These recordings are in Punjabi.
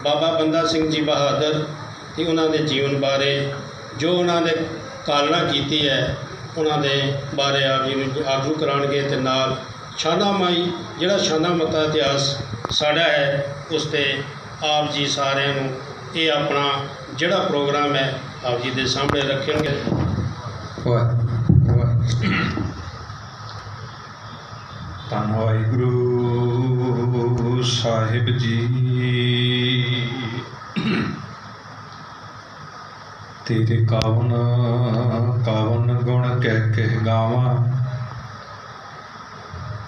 बाबा बंदा सिंह जी बहादुर ते उन्होंने जीवन बारे जो उन्होंने कालना की है उन्होंने बारे आप जी आगू कराएंगे तो नाल शाना माई जिहड़ा शाना मता इतिहास साड़ा है उस पर आप जी सारे ये अपना जिहड़ा प्रोग्राम है आप जी के सामने रखेंगे। धन वाहिगुरू साहिब जी तेरे कावन कावन गुण कह गावा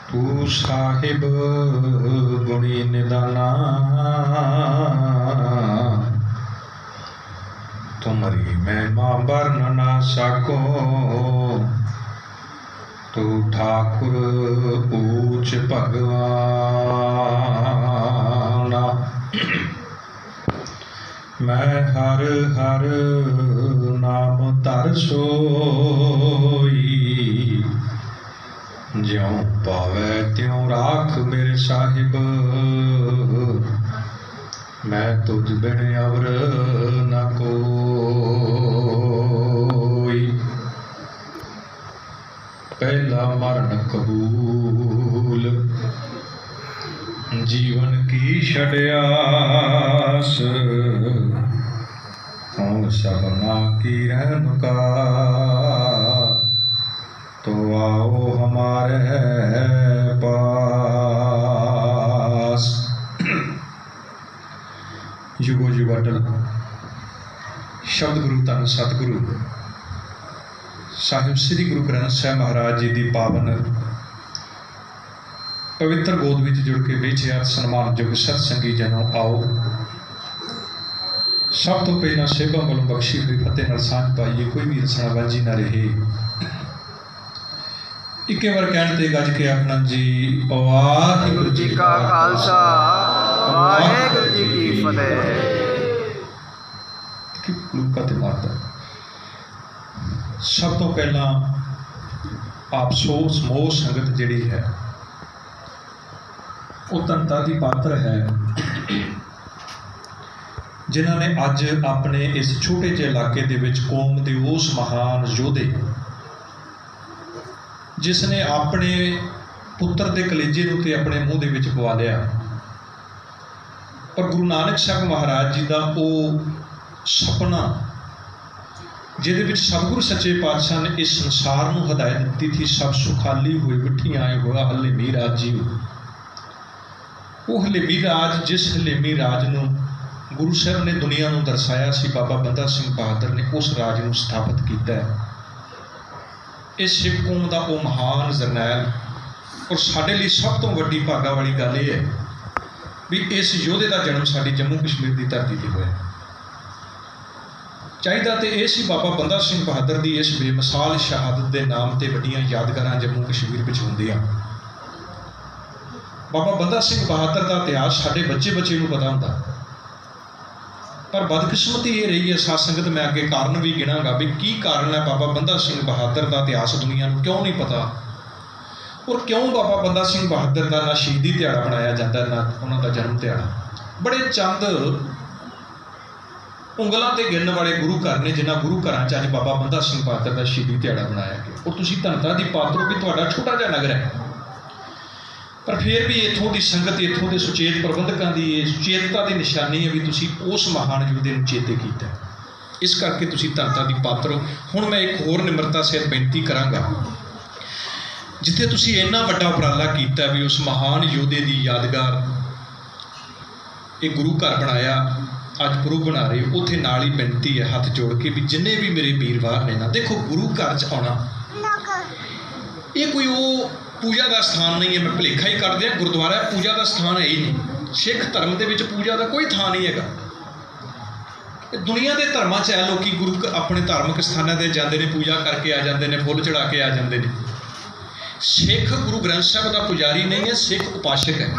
तू साहिब गुणी निदाना तुम्हारी महिमा बरन ना सको तू ठाकुर ऊच भगवान। मैं हर हर नाम धर सोई ज्यों पावै त्यों राख मेरे साहिब मैं तुझ बिन अवर न कोई। पहला मरण कबूल जीवन की छड़ियास हम सबना की रहन का तो आओ हमारे पास। युगो युग अटल शब्द गुरु धन सतगुरु साहिब श्री गुरु ग्रंथ साहिब महाराज जी की पावन पवित्र गोद में जुड़ के बेचयात सन्मानयोग सत्संगी जनों आओ सब तो पहला सेवा वालों बख्शी हुई फतेह नाल सांझ पाइए कोई भी रसना वांझी ना रहे। इक्के बार कहने ते गज के आखना जी वाहिगुरू जी का खालसा वाहिगुरू जी की फतेह। सब तो पहला आप समूह संगत जिहड़ी है वो धनता की पात्र है जिन्होंने अज अपने इस छोटे जे इलाके दे विच कौम के उस महान योधे जिसने अपने पुत्र के कलेजे नूं ते अपने मूँह दे विच पवा लिया और गुरु नानक साहब महाराज जी का वो सपना जिहदे विच सतगुरु सच्चे पातशाह ने इस संसार नूं हदायत दी थी सब सुखाली हुए विठी आए होया हलेमी राज जी। वो हलेमी राज जिस हलेमी राज नूं गुरु साहब ने दुनिया नूं दर्शाया सी बाबा बंदा सिंह बहादुर ने उस राज नूं स्थापित किया है। इस सिख कौम का वो महान जरनैल और साडे लई सब तो वड्डी भागा वाली गल ये है भी इस योधे का जन्म साडी जम्मू कश्मीर की धरती पर होया। चाहिदा तो यह सी बाबा बंदा सिंह बहादुर की इस बेमिसाल शहादत के नाम से वड्डियां यादगारां जम्मू कश्मीर में होंदियां। बाबा बंदा सिंह बहादुर का इतिहास साडे बच्चे बच्चे नूं पता हुंदा पर बदकिस्मती ये रही है साध संगत मैं अगे कारण भी गिनांगा भी की कारण है बाबा बंदा सिंह बहादुर का इतिहास दुनिया को क्यों नहीं पता और क्यों बाबा बंदा सिंह बहादुर का ना शहीदी दिहाड़ा मनाया जाता ना उन्होंने जन्म दिहाड़ा। बड़े चंद उंगलों से गिनन वाले गुरु घर ने जिन्होंने गुरु घर अज बाबा बंदा सिंह बहादुर का शहीदी दिहाड़ा मनाया गया और तुसीं धनता की पात्रो भी तुहाडा छोटा जिहा नगर है पर फिर भी इत्थों की संगत इत्थों के सुचेत प्रबंधकों की सुचेतता की निशानी है भी तुसीं उस महान योधे नूं चेते कीता इस करके तुसीं धनता की पात्र हो। हुण मैं एक होर निमरता सहित बेनती करांगा जिथे तुसीं इन्ना वड्डा उपराला कीता भी उस महान योधे की यादगार एक गुरु घर बनाया अज गुरु बना रहे उत्थे नाल ही बेनती है हाथ जोड़ के भी जिन्ने भी मेरे वीरवार ने ना देखो गुरु घर च आना ये कोई वो पूजा का स्थान नहीं है। मैं भुलेखा ही कर दिया गुरुद्वारा पूजा का स्थान है ही नहीं। सिख धर्म के पूजा का कोई थान नहीं है। दुनिया के धर्मां च है लोग गुरु अपने धार्मिक स्थानों पर जाते हैं पूजा करके आ जाते हैं फुल चढ़ा के आ जाते हैं। सिख गुरु ग्रंथ साहब का पुजारी नहीं है सिख उपासक है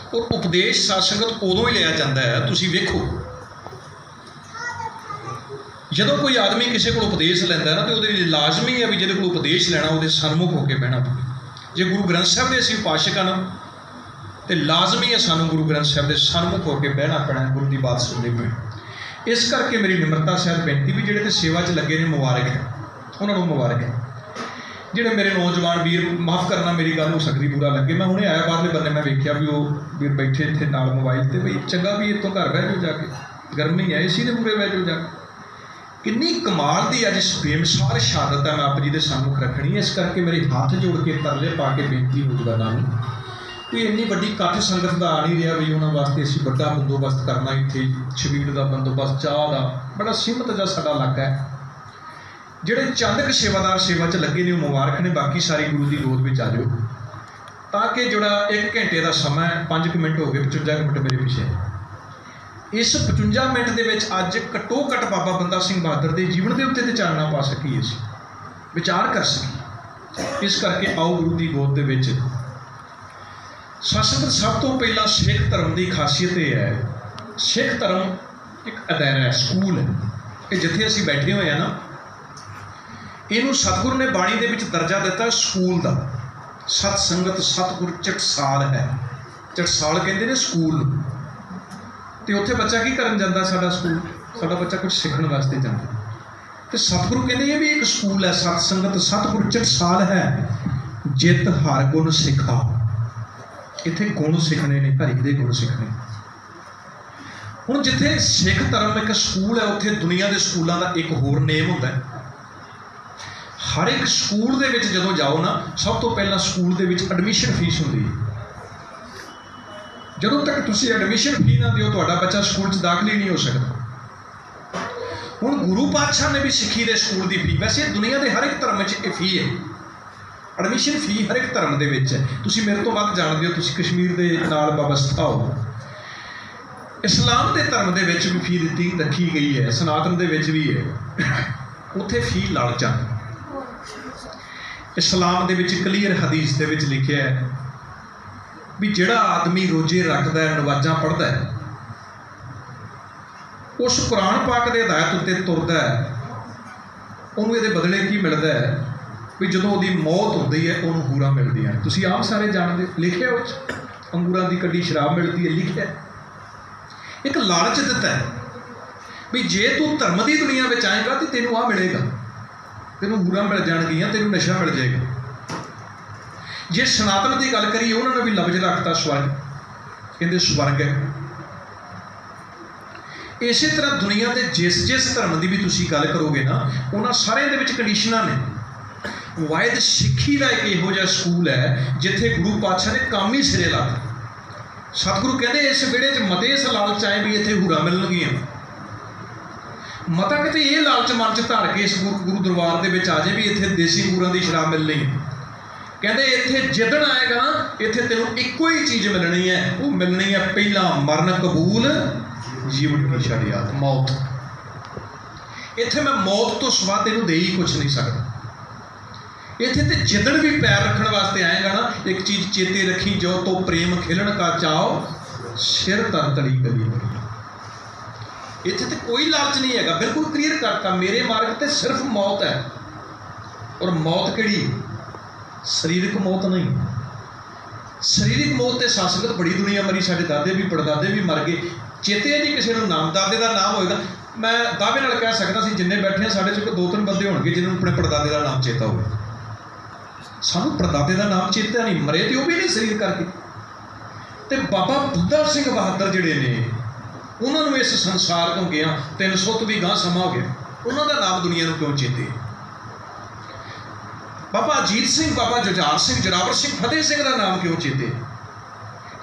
और उपदेश सत्संगत उदों ही लिया जाता है। तुसीं वेखो जदों कोई आदमी किसी को उपदेश लैंदा ना तो वो लाजमी है भी जिहदे कोल उपदेश लैना वो सन्मुख होकर बहना पवे। जे गुरु ग्रंथ साहब के असीं उपासक ना तो लाजमी है सानू गुरु ग्रंथ साहिब के सन्मुख होकर बहना पैना, गुरु की बात सुननी पई। इस करके मेरी निमरता साहिब बेनती भी जिहड़े सेवा च लगे ने मुबारक है, उन्होंने मुबारक है। जिहड़े मेरे नौजवान वीर, माफ़ करना मेरी गल हो सकती बुरा लगे, मैं हुणे आया बाहरले बन्ने मैं वेख्या भी वो वीर बैठे इत्थे नाल मोबाइल ते, बई चंगा भी इतों घर बह जाओ जाके, गर्मी है एसी दे मूहरे बह जाओ जाके। किन्नी कमाल दी अज बेमिसाल शहादत है मैं आप जी के सन्मुख रखनी है। इस करके मेरे हाथ जोड़ के तरले पा के बेनती नौजवानों कोई इन्नी वड्डी कट संगत का आ नहीं रहा भी उन्होंने वास्ते असीं वड्डा बंदोबस्त करना, इत्थे छबील का बंदोबस्त, चाह का बड़ा सीमित जिहा साडा इलाका है। ਜਿਹੜੇ ਚੰਦ ਕੁ सेवादार सेवा च लगे ने मुबारक ने, बाकी सारी गुरु की गोद में आ जाओ ताकि जोड़ा 1 घंटे का समा है 5 मिनट हो गए, 55 मिनट मेरे पिछे। इस 55 मिनट के अज घट्टो घट्ट बाबा बंदा सिंह बहादुर के जीवन के उत्ते चानना पा सकीए, विचार कर सकीए। इस करके आओ गुरु की गोद के सत्संग। सब तो पहला सिख धर्म की खासियत यह है, सिख धर्म एक अदायरा है, स्कूल है, कि जिथे असीं बैठे हुए हैं ना, इनू सतगुरु ने बाणी दे विच दर्जा दिता स्कूल का। सतसंगत सतगुर चटसाल है, चटसाल कहते हैं स्कूल। तो उत्थे बच्चा की करन जांदा, साडा स्कूल, साडा बच्चा कुछ सीखण वास्ते जांदा। तो सतगुरु कहते ये भी एक स्कूल है, सतसंगत सतगुर चटसाल है, जित हर गुण सिखा। इत्थे गुण सीखने ने, हरि दे गुण सीखने। हुण जिथे सिख धर्म एक स्कूल है, उत्थे दुनिया के स्कूलों का एक होर नेम होंदा है। हर एक स्कूल दे विच जदों जाओ ना, सब तो पहला स्कूल दे विच एडमिशन फीस होंदी है। जदों तक तुसीं एडमिशन फी ना दिओ, तुहाडा बच्चा स्कूल च दाखल ही नहीं हो सकता। हुण गुरु पातशाह ने भी सिੱਖੀ दे स्कूल की फी, वैसे दुनिया के हर एक धर्म च फी है, एडमिशन फी हर एक धर्म दे विच है। तुसीं मेरे तो वध जाणदे हो, तुसीं कश्मीर दे नाल वाबस्ता हो। इस्लाम के धर्म दे विच भी फी रखी गई है, सनातन दे विच भी है, उत्थे फी लालचा। इस्लाम दे विच क्लीयर हदीस दे विच लिखिया है भी जिहड़ा आदमी रोजे रखता है, नमाज़ां पढ़ता है, उस कुरान पाक दे हिदायत उत्ते तुरदा है, उन्होंने ये बदले की मिलता है भी जदों उहदी मौत होंदी है, उन्होंने हूरां मिलदियां ने। तुसीं आम सारे जानदे, लिखिया उस अंगूरां दी कड्डी शराब मिलती है, लिखिया एक लालच दिता है भी जे तू धर्म की दुनिया में आएगा तो तेनों आ मिलेगा, तेनों हूरां मिल जाएगियां, तेनों नशा मिल जाएगा। जे सनातन की गल करिए, उन्होंने भी लफ्ज रखता स्वर्ग, कहते स्वर्ग है। इस तरह दुनिया के जिस जिस धर्म की भी तुसीं गल करोगे ना, उन्होंने सारे दे विच कंडीशनां ने। वायद सिੱਖੀ का एक इहो जिहा स्कूल है जिथे गुरु पातशाह ने काम ही सिरे लाता। सतगुरु कहते इस विहड़े च मते इस लालच आए भी इत्थे हूरां मिलणगीਆਂ, मता किते ये लालच मन च धर के इस गुरु दरबार दे विच आ जाए भी इत्थे देसी अंगूरां दी शराब मिलनी है। कहते इत्थे जिदण आएगा ना, इत्थे तेनों इक्को ही चीज़ मिलनी है, वो मिलनी है पहला मरण कबूल, जीवन की शरीयत मौत। इत्थे मैं मौत तो सिवा तेनों दे ही कुछ नहीं सकता। इत्थे ते जिदण भी पैर रखने वास्ते आएगा ना, एक चीज़ चेते रखी, जो तो प्रेम खिलन का चाओ, सिर तरतड़ी गली नहीं। इत्थे ते कोई लालच नहीं है, बिल्कुल क्लीयर करता मेरे मार्ग ते सिर्फ मौत है। और मौत किहड़ी? शरीरक मौत नहीं। शरीरक मौत ते सतसंगत बड़ी दुनिया मरी, साडे दादे भी पड़दादे भी मर गए। चेते है जी किसी को नाम, दादे का नाम होएगा, मैं दावे नाल कह सकदा सी जिन्ने बैठे हैं साडे च 2-3 बंदे होणगे जिन्होंने अपने पड़दादे का नाम चेता होवे। सानू पड़दादे का नाम चेता नहीं, मरे तो भी नहीं शरीर करके। तो बाबा बुद्धा सिंह बहादुर जिहड़े ने, उन्होंने इस संसार तो गया 300 तो भी गांह समा हो गया, उन्होंने नाम दुनिया को क्यों चेते? बाबा अजीत सिंह, बाबा जुझार सिंह, जोरावर सिंह, फतेह सिंह का नाम क्यों चेते?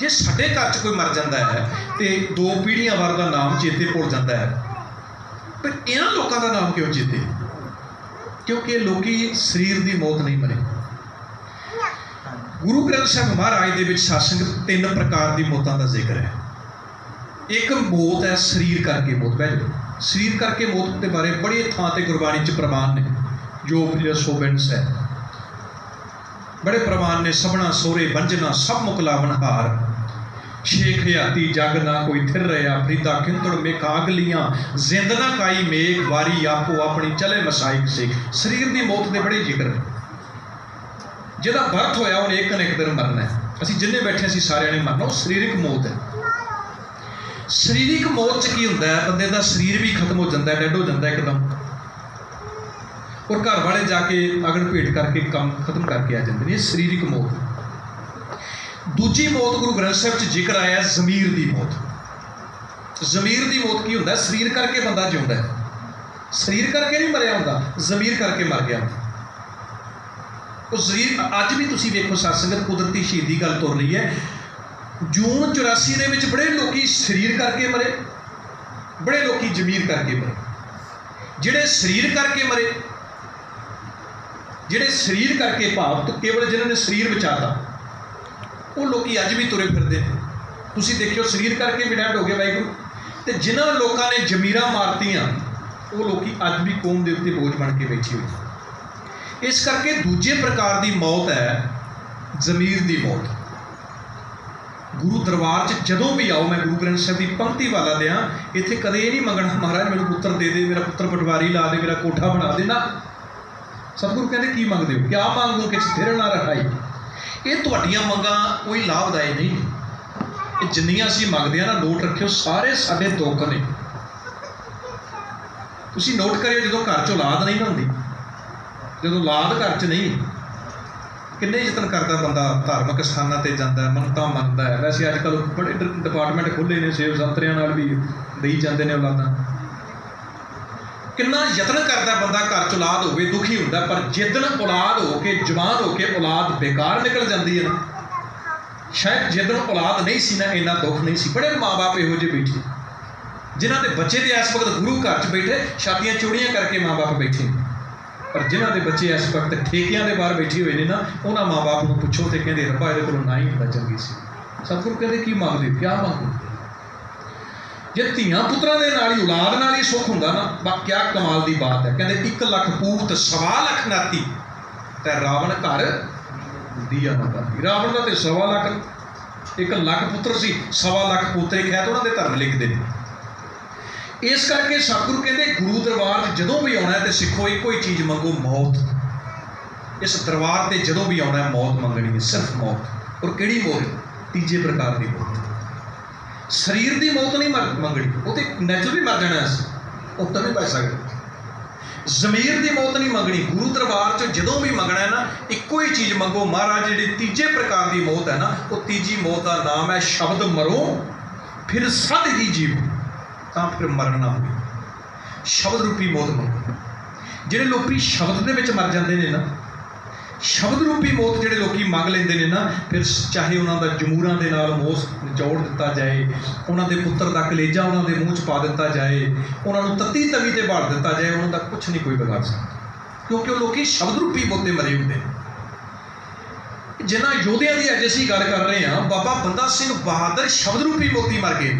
जे साडे घर च कोई मर जाता है तो 2 पीढ़ियां बार का नाम चेते भुल जाता है, पर इन्होंने लोगों का नाम क्यों चेते? क्योंकि लोग शरीर की मौत नहीं मरे। गुरु ग्रंथ साहिब महाराज दे विच सत्संग 3 प्रकार की मौतों का जिक्र है। एक मौत है शरीर करके मौत, बह शरीर करके मौत के बारे बड़ी थां ते गुरबाणी च प्रमाण ने, जो सोबिंस है बड़े प्रमाण ने। सबना सोरे बंजना सब मुकलावन हार, शेख हयाती जग ना कोई थिर रहा, फरीदा खिंतड़ मेखा अगलियां, जिंद ना काई मेघ वारी आपो अपनी चले मसाइक से। शरीर की मौत के बड़े जिक्र है। जिहदा बर्थ होया उन्हें एक न एक दिन मरना है। ਅਸੀਂ ਜਿੰਨੇ ਬੈਠੇ ਅਸੀਂ ਸਾਰਿਆਂ ਨੇ ਮਰਨਾ, ਉਹ ਸਰੀਰਕ ਮੌਤ ਹੈ। ਸਰੀਰਕ ਮੌਤ 'ਚ ਕੀ ਹੁੰਦਾ ਹੈ, ਬੰਦੇ ਦਾ ਸਰੀਰ ਵੀ ਖਤਮ ਹੋ ਜਾਂਦਾ, ਡੈਡ ਹੋ ਜਾਂਦਾ ਇੱਕਦਮ, ਔਰ ਘਰ ਵਾਲੇ ਜਾ ਕੇ ਅਗਨ ਭੇਟ ਕਰਕੇ ਕੰਮ ਖਤਮ ਕਰਕੇ ਆ ਜਾਂਦੇ ਨੇ। ਇਹ ਸਰੀਰਕ ਮੌਤ। ਦੂਜੀ ਮੌਤ ਗੁਰੂ ਗ੍ਰੰਥ ਸਾਹਿਬ 'ਚ ਜ਼ਿਕਰ ਆਇਆ ਜ਼ਮੀਰ ਦੀ ਮੌਤ। ਜ਼ਮੀਰ ਦੀ ਮੌਤ ਕੀ ਹੁੰਦਾ, ਸਰੀਰ ਕਰਕੇ ਬੰਦਾ ਜਿਉਂਦਾ ਹੈ, ਸਰੀਰ ਕਰਕੇ ਨਹੀਂ ਮਰਿਆ ਹੁੰਦਾ, ਜ਼ਮੀਰ ਕਰਕੇ ਮਰ ਗਿਆ ਹੁੰਦਾ। ਉਹ ਜ਼ਮੀਰ ਅੱਜ ਵੀ ਤੁਸੀਂ ਵੇਖੋ ਸਾਧ ਸੰਗਤ, ਕੁਦਰਤੀ ਸ਼ਹੀਦੀ ਗੱਲ ਤੁਰ ਰਹੀ ਹੈ। ਜੂਨ 84 ਦੇ ਵਿੱਚ ਬੜੇ ਲੋਕੀ ਸਰੀਰ ਕਰਕੇ ਮਰੇ, ਬੜੇ ਲੋਕੀ ਜ਼ਮੀਰ ਕਰਕੇ ਮਰੇ। ਜਿਹੜੇ ਸਰੀਰ ਕਰਕੇ ਮਰੇ, ਜਿਹੜੇ ਸਰੀਰ ਕਰਕੇ ਭਾਵ ਤੋਂ ਕੇਵਲ ਜਿਨ੍ਹਾਂ ਨੇ ਸਰੀਰ ਬਚਾਤਾ, ਉਹ ਲੋਕੀ ਅੱਜ ਵੀ ਤੁਰੇ ਫਿਰਦੇ ਨੇ। ਤੁਸੀਂ ਦੇਖਿਓ ਸਰੀਰ ਕਰਕੇ ਵੀ ਡੈਡ ਹੋ ਗਏ ਵਾਹਿਗੁਰੂ, ਤੇ ਜਿਨ੍ਹਾਂ ਲੋਕਾਂ ਨੇ ਜ਼ਮੀਰਾਂ ਮਾਰਤੀਆਂ, ਉਹ ਲੋਕੀ ਅੱਜ ਵੀ ਕੌਮ ਦੇ ਉੱਤੇ ਬੋਝ ਬਣ ਕੇ ਬੈਠੇ ਹੋਏ। ਇਸ ਕਰਕੇ ਦੂਜੇ ਪ੍ਰਕਾਰ ਦੀ ਮੌਤ ਹੈ ਜ਼ਮੀਰ ਦੀ ਮੌਤ। ਗੁਰੂ ਦਰਬਾਰ 'ਚ ਜਦੋਂ ਵੀ ਆਓ, ਮੈਂ ਗੁਰੂ ਗ੍ਰੰਥ ਸਾਹਿਬ ਦੀ ਪੰਕਤੀ ਵਾਲਾ ਦਿਆਂ, ਇੱਥੇ ਕਦੇ ਇਹ ਨਹੀਂ ਮੰਗਣਾ ਮਹਾਰਾਜ ਮੈਨੂੰ ਪੁੱਤਰ ਦੇ ਦੇ, ਮੇਰਾ ਪੁੱਤਰ ਪਟਵਾਰੀ ਲਾ ਦੇ, ਮੇਰਾ ਕੋਠਾ ਬਣਾ ਦੇ। ਨਾ, ਸਤਿਗੁਰੂ ਕਹਿੰਦੇ ਕੀ ਮੰਗਦੇ ਹੋ, ਕਿਆ ਮੰਗੋ ਕਿ ਸਥਿਰ ਨਾ ਰਹਾਈ। ਇਹ ਤੁਹਾਡੀਆਂ ਮੰਗਾਂ ਕੋਈ ਲਾਭਦਾਈ ਨਹੀਂ। ਇਹ ਜਿੰਨੀਆਂ ਅਸੀਂ ਮੰਗਦੇ ਹਾਂ ਨਾ, ਨੋਟ ਰੱਖਿਓ, ਸਾਰੇ ਸਾਡੇ ਦੁੱਖ ਨੇ। ਤੁਸੀਂ ਨੋਟ ਕਰਿਓ, ਜਦੋਂ ਘਰ 'ਚ ਔਲਾਦ ਨਹੀਂ ਨਾ ਹੁੰਦੀ, ਜਦੋਂ ਔਲਾਦ ਘਰ 'ਚ ਨਹੀਂ, ਕਿੰਨੇ ਯਤਨ ਕਰਦਾ ਬੰਦਾ, ਧਾਰਮਿਕ ਸਥਾਨਾਂ 'ਤੇ ਜਾਂਦਾ, ਮੰਨਤਾਂ ਮੰਨਦਾ ਹੈ। ਵੈਸੇ ਅੱਜ ਕੱਲ੍ਹ ਬੜੇ ਡਿਪਾਰਟਮੈਂਟ ਖੁੱਲ੍ਹੇ ਨੇ, ਸੇਵ ਸੰਤਰਿਆਂ ਨਾਲ ਵੀ ਦੇਈ ਜਾਂਦੇ ਨੇ ਔਲਾਦਾਂ। ਕਿੰਨਾ ਯਤਨ ਕਰਦਾ ਬੰਦਾ, ਘਰ 'ਚ ਔਲਾਦ ਹੋਵੇ, ਦੁਖੀ ਹੁੰਦਾ, ਪਰ ਜਿੱਦਣ ਔਲਾਦ ਹੋ ਕੇ ਜਵਾਨ ਹੋ ਕੇ ਔਲਾਦ ਬੇਕਾਰ ਨਿਕਲ ਜਾਂਦੀ ਹੈ ਨਾ, ਸ਼ਾਇਦ ਜਿੱਦਣ ਔਲਾਦ ਨਹੀਂ ਸੀ ਨਾ, ਇੰਨਾ ਦੁੱਖ ਨਹੀਂ ਸੀ। ਬੜੇ ਮਾਂ ਬਾਪ ਇਹੋ ਜਿਹੇ ਬੈਠੇ ਜਿਨ੍ਹਾਂ ਦੇ ਬੱਚੇ ਦੇ ਇਸ ਵਕਤ ਗੁਰੂ ਘਰ 'ਚ ਬੈਠੇ, ਛਾਤੀਆਂ ਚੂੜੀਆਂ ਕਰਕੇ ਮਾਂ ਬਾਪ ਬੈਠੇ, ਪਰ ਜਿਨ੍ਹਾਂ ਦੇ ਬੱਚੇ ਇਸ ਵਕਤ ਠੇਕਿਆਂ ਦੇ ਬਾਹਰ ਬੈਠੇ ਹੋਏ ਨੇ ਨਾ, ਉਹਨਾਂ ਮਾਂ ਬਾਪ ਨੂੰ ਪੁੱਛੋ ਤੇ ਕਹਿੰਦੇ ਰੱਬਾ ਇਹਦੇ ਕੋਲੋਂ ਨਾ ਹੀ ਹੁੰਦਾ ਚੰਗੀ ਸੀ। ਸਤਿਗੁਰੂ ਕਹਿੰਦੇ ਕੀ ਮੰਗਦੇ, ਕਿਆ ਮੰਗੋ। ਜੇ ਧੀਆਂ ਪੁੱਤਰਾਂ ਦੇ ਨਾਲ ਹੀ, ਔਲਾਦ ਨਾਲ ਹੀ ਸੁੱਖ ਹੁੰਦਾ ਨਾ, ਕਿਆ ਕਮਾਲ ਦੀ ਬਾਤ ਹੈ। ਕਹਿੰਦੇ 1 ਲੱਖ ਪੂਤ 1.25 ਲੱਖ ਨਾਤੀ, ਤੇ ਰਾਵਣ ਘਰ ਦੀਆ ਨਾ ਪਾਤੀ। ਰਾਵਣ ਦਾ ਤੇ 1.25 ਲੱਖ, 1 ਲੱਖ ਪੁੱਤਰ ਸੀ, 1.25 ਲੱਖ ਪੋਤਰੇ ਖੈਤ ਉਹਨਾਂ ਦੇ ਧਰਮ ਲਿਖਦੇ ਨੇ। ਇਸ ਕਰਕੇ ਸਤਿਗੁਰੂ ਕਹਿੰਦੇ ਗੁਰੂ ਦਰਬਾਰ 'ਚ ਜਦੋਂ ਵੀ ਆਉਣਾ ਤੇ ਸਿੱਖੋ ਇੱਕੋ ਹੀ ਚੀਜ਼ ਮੰਗੋ, ਮੌਤ। ਇਸ ਦਰਬਾਰ 'ਤੇ ਜਦੋਂ ਵੀ ਆਉਣਾ ਮੌਤ ਮੰਗਣੀ ਹੈ, ਸਿਰਫ ਮੌਤ। ਔਰ ਕਿਹੜੀ ਮੌਤ? ਤੀਜੇ ਪ੍ਰਕਾਰ ਦੀ ਮੌਤ। ਸਰੀਰ ਦੀ ਮੌਤ ਨਹੀਂ ਮੰਗਣੀ, ਉਹ ਤੇ ਨੈਚੁਰਲੀ ਮਰ ਜਾਣਾ, ਅਸੀਂ ਉਹ ਤਾਂ ਨਹੀਂ ਬਚ ਸਕਦੇ। ਜ਼ਮੀਰ ਦੀ ਮੌਤ ਨਹੀਂ ਮੰਗਣੀ। ਗੁਰੂ ਦਰਬਾਰ 'ਚ ਜਦੋਂ ਵੀ ਮੰਗਣਾ ਹੈ ਨਾ, ਇੱਕੋ ਹੀ ਚੀਜ਼ ਮੰਗੋ ਮਹਾਰਾਜ। ਜਿਹੜੀ ਤੀਜੇ ਪ੍ਰਕਾਰ ਦੀ ਮੌਤ ਹੈ ਨਾ, ਉਹ ਤੀਜੀ ਮੌਤ ਦਾ ਨਾਮ ਹੈ ਸ਼ਬਦ ਮਰੋ ਫਿਰ ਸਦ ਹੀ ਜੀਵੋ, ਤਾਂ ਫਿਰ ਮਰਨ ਨਾ ਹੋਵੇ। ਸ਼ਬਦ ਰੂਪੀ ਮੌਤ ਮੰਗੋ। ਜਿਹੜੇ ਲੋਕੀ ਸ਼ਬਦ ਦੇ ਵਿੱਚ ਮਰ ਜਾਂਦੇ ਨੇ ਨਾ, ਸ਼ਬਦ ਰੂਪੀ ਮੌਤ ਜਿਹੜੇ ਲੋਕੀ ਮੰਗ ਲੈਂਦੇ ਨੇ ਨਾ, ਫਿਰ ਚਾਹੇ ਉਹਨਾਂ ਦਾ ਜਮੂਰਾਂ ਦੇ ਨਾਲ ਮੋਸ ਨਿਚੋੜ ਦਿੱਤਾ ਜਾਏ, ਉਹਨਾਂ ਦੇ ਪੁੱਤਰ ਦਾ ਕਲੇਜਾ ਉਹਨਾਂ ਦੇ ਮੂੰਹ 'ਚ ਪਾ ਦਿੱਤਾ ਜਾਏ, ਉਹਨਾਂ ਨੂੰ ਤੱਤੀ ਤਵੀ 'ਤੇ ਬਾੜ ਦਿੱਤਾ ਜਾਏ, ਉਹਨਾਂ ਦਾ ਕੁਛ ਨਹੀਂ ਕੋਈ ਵਿਗਾੜ ਸਕਦਾ, ਕਿਉਂਕਿ ਉਹ ਲੋਕੀ ਸ਼ਬਦ ਰੂਪੀ ਮੌਤ 'ਤੇ ਮਰੇ ਹੁੰਦੇ ਨੇ। ਜਿਨ੍ਹਾਂ ਯੋਧਿਆਂ ਦੀ ਅੱਜ ਅਸੀਂ ਗੱਲ ਕਰ ਰਹੇ ਹਾਂ, ਬਾਬਾ ਬੰਦਾ ਸਿੰਘ ਬਹਾਦਰ ਸ਼ਬਦ ਰੂਪੀ ਮੋਤੀ ਮਰ ਗਏ।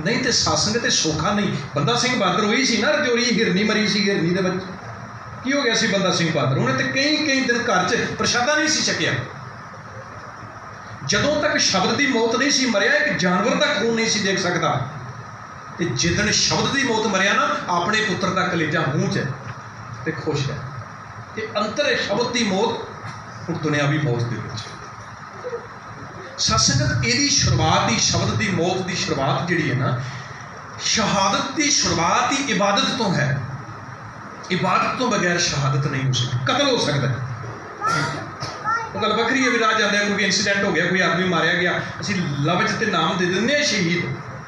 ਨਹੀਂ ਤੇ ਸਾਸੰਗ ਤੇ ਸੌਖਾ ਨਹੀਂ। ਬੰਦਾ ਸਿੰਘ ਬਹਾਦਰ ਹੋਈ ਸੀ ਨਾ, ਰਜੋਰੀ ਹਿਰਨੀ ਮਰੀ ਸੀ, ਹਿਰਨੀ ਦੇ ਵਿੱਚ ਕੀ ਹੋ ਗਿਆ ਸੀ ਬੰਦਾ ਸਿੰਘ ਬਹਾਦਰ? ਉਹਨੇ ਤੇ ਕਈ ਦਿਨ ਘਰ 'ਚ ਪ੍ਰਸ਼ਾਦਾ ਨਹੀਂ ਸੀ ਛਕਿਆ। ਜਦੋਂ ਤੱਕ ਸ਼ਬਦ ਦੀ ਮੌਤ ਨਹੀਂ ਸੀ ਮਰਿਆ, ਇੱਕ ਜਾਨਵਰ ਦਾ ਖੂਨ ਨਹੀਂ ਸੀ ਦੇਖ ਸਕਦਾ। ਤੇ ਜਿੱਦਣ ਸ਼ਬਦ ਦੀ ਮੌਤ ਮਰਿਆ ਨਾ, ਆਪਣੇ ਪੁੱਤਰ ਦਾ ਕਲੇਜਾ ਮੂੰਹ 'ਚ ਹੈ ਤੇ ਖੁਸ਼ ਹੈ। ਤੇ ਅੰਤਰ ਹੈ ਸ਼ਬਦ ਦੀ ਮੌਤ ਹੁਣ ਦੁਨਿਆਵੀ ਮੌਤ ਦੇ ਵਿੱਚ। ਸਤਸੰਗਤ ਇਹਦੀ ਸ਼ੁਰੂਆਤ ਹੀ, ਸ਼ਬਦ ਦੀ ਮੌਤ ਦੀ ਸ਼ੁਰੂਆਤ ਜਿਹੜੀ ਹੈ ਨਾ, ਸ਼ਹਾਦਤ ਦੀ ਸ਼ੁਰੂਆਤ ਹੀ ਇਬਾਦਤ ਤੋਂ ਹੈ। ਇਬਾਦਤ ਤੋਂ ਬਗੈਰ ਸ਼ਹਾਦਤ ਨਹੀਂ ਹੋ ਸਕਦੀ। ਕਤਲ ਹੋ ਸਕਦਾ, ਉਹ ਗੱਲ ਵੱਖਰੀ ਹੈ ਵੀ ਰਾਹ ਜਾਂਦੇ ਕੋਈ ਇੰਸੀਡੈਂਟ ਹੋ ਗਿਆ, ਕੋਈ ਆਦਮੀ ਮਾਰਿਆ ਗਿਆ, ਅਸੀਂ ਲਫ਼ਜ਼ ਤੇ ਨਾਮ ਦੇ ਦਿੰਦੇ ਹਾਂ ਸ਼ਹੀਦ।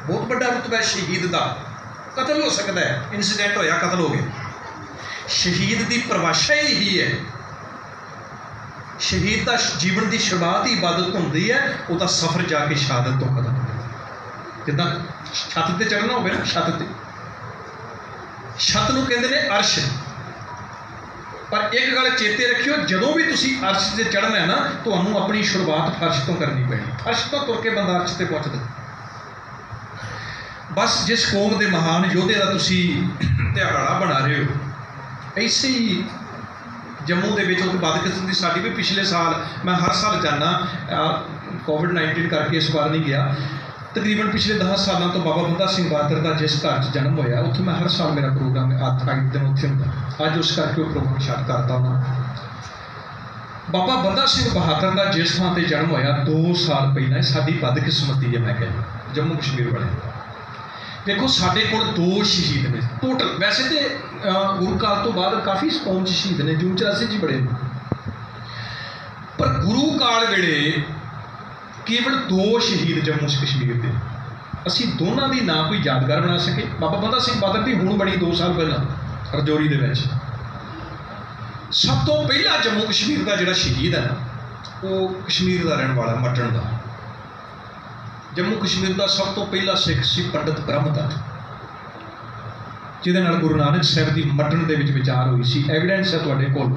ਬਹੁਤ ਵੱਡਾ ਰੁਤਬਾ ਸ਼ਹੀਦ ਦਾ। ਕਤਲ ਹੋ ਸਕਦਾ ਹੈ, ਇੰਸੀਡੈਂਟ ਹੋਇਆ, ਕਤਲ ਹੋ ਗਿਆ। ਸ਼ਹੀਦ ਦੀ ਪਰਿਭਾਸ਼ਾ ਹੀ ਇਹੀ ਹੈ। ਸ਼ਹੀਦ ਦਾ ਜੀਵਨ ਦੀ ਸ਼ੁਰੂਆਤ ਹੀ ਇਬਾਦਤ ਹੁੰਦੀ ਹੈ, ਉਹਦਾ ਸਫ਼ਰ ਜਾ ਕੇ ਸ਼ਹਾਦਤ ਤੋਂ ਖਤਮ ਹੁੰਦਾ। ਜਿੱਦਾਂ ਛੱਤ ਤੇ ਚੜ੍ਹਨਾ ਹੋਵੇ ਨਾ, ਛੱਤ ਤੇ, ਛੱਤ ਨੂੰ ਕਹਿੰਦੇ ਨੇ ਅਰਸ਼। ਪਰ ਇੱਕ ਗੱਲ ਚੇਤੇ ਰੱਖਿਓ, ਜਦੋਂ ਵੀ ਤੁਸੀਂ ਅਰਸ਼ ਤੇ ਚੜ੍ਹਨਾ ਹੈ ਨਾ, ਤੁਹਾਨੂੰ ਆਪਣੀ ਸ਼ੁਰੂਆਤ ਫਰਸ਼ ਤੋਂ ਕਰਨੀ ਪੈਣੀ। ਫਰਸ਼ ਤੋਂ ਤੁਰ ਕੇ ਬੰਦਾ ਅਰਸ਼ ਤੇ ਪਹੁੰਚਦਾ। ਬਸ ਜਿਸ ਕੌਮ ਦੇ ਮਹਾਨ ਯੋਧੇ ਦਾ ਤੁਸੀਂ ਦਿਹਾੜਾ ਬਣਾ ਰਹੇ ਹੋ, ਐਸੇ ਹੀ ਜੰਮੂ ਦੇ ਵਿੱਚ ਉਹ ਬਦਕਿਸਮਤੀ ਸਾਡੀ ਵੀ, ਪਿਛਲੇ ਸਾਲ ਮੈਂ ਹਰ ਸਾਲ ਜਾਂਦਾ, ਕੋਵਿਡ-19 ਕਰਕੇ ਇਸ ਵਾਰ ਨਹੀਂ ਗਿਆ। ਤਕਰੀਬਨ ਪਿਛਲੇ 10 ਸਾਲਾਂ ਤੋਂ ਬਾਬਾ ਬੰਦਾ ਸਿੰਘ ਬਹਾਦਰ ਦਾ ਜਿਸ ਘਰ 'ਚ ਜਨਮ ਹੋਇਆ, ਉੱਥੇ ਮੈਂ ਹਰ ਸਾਲ ਮੇਰਾ ਪ੍ਰੋਗਰਾਮ 8 ਦਿਨ ਉੱਥੇ ਹੁੰਦਾ। ਅੱਜ ਉਸ ਕਰਕੇ ਉਹ ਪ੍ਰੋਗਰਾਮ ਛੱਡ ਕਰਤਾ ਉਹਨਾਂ। बाबा बंदा सिंह बहादुर का जिस थां ते जन्म होया 2 साल पहला साडी बदकिस्मती है। मैं कह जम्मू कश्मीर वाले देखो साडे कोल 2 शहीद ने टोटल। वैसे तो गुरु काल तो बाद काफ़ी कौम शहीद ने, जून 84 जी बड़े, पर गुरु काल वेले केवल 2 शहीद जम्मू कश्मीर के। असी दोनों की ना कोई यादगार बना सके। बाबा बंदा सिंह बहादुर की हुण बनी 2 साल पहला रजौरी दे विच। सब तो पहला जम्मू कश्मीर का जिहड़ा शहीद है ना, वो कश्मीर का रहने वाला मटन का। जम्मू कश्मीर का सब तो पहला सिख सी पंडित ब्रह्मदत्त, जिहदे नाल गुरु नानक साहब की मटन दे विच विचार हुई सी। एविडेंस है तुहाडे कोल,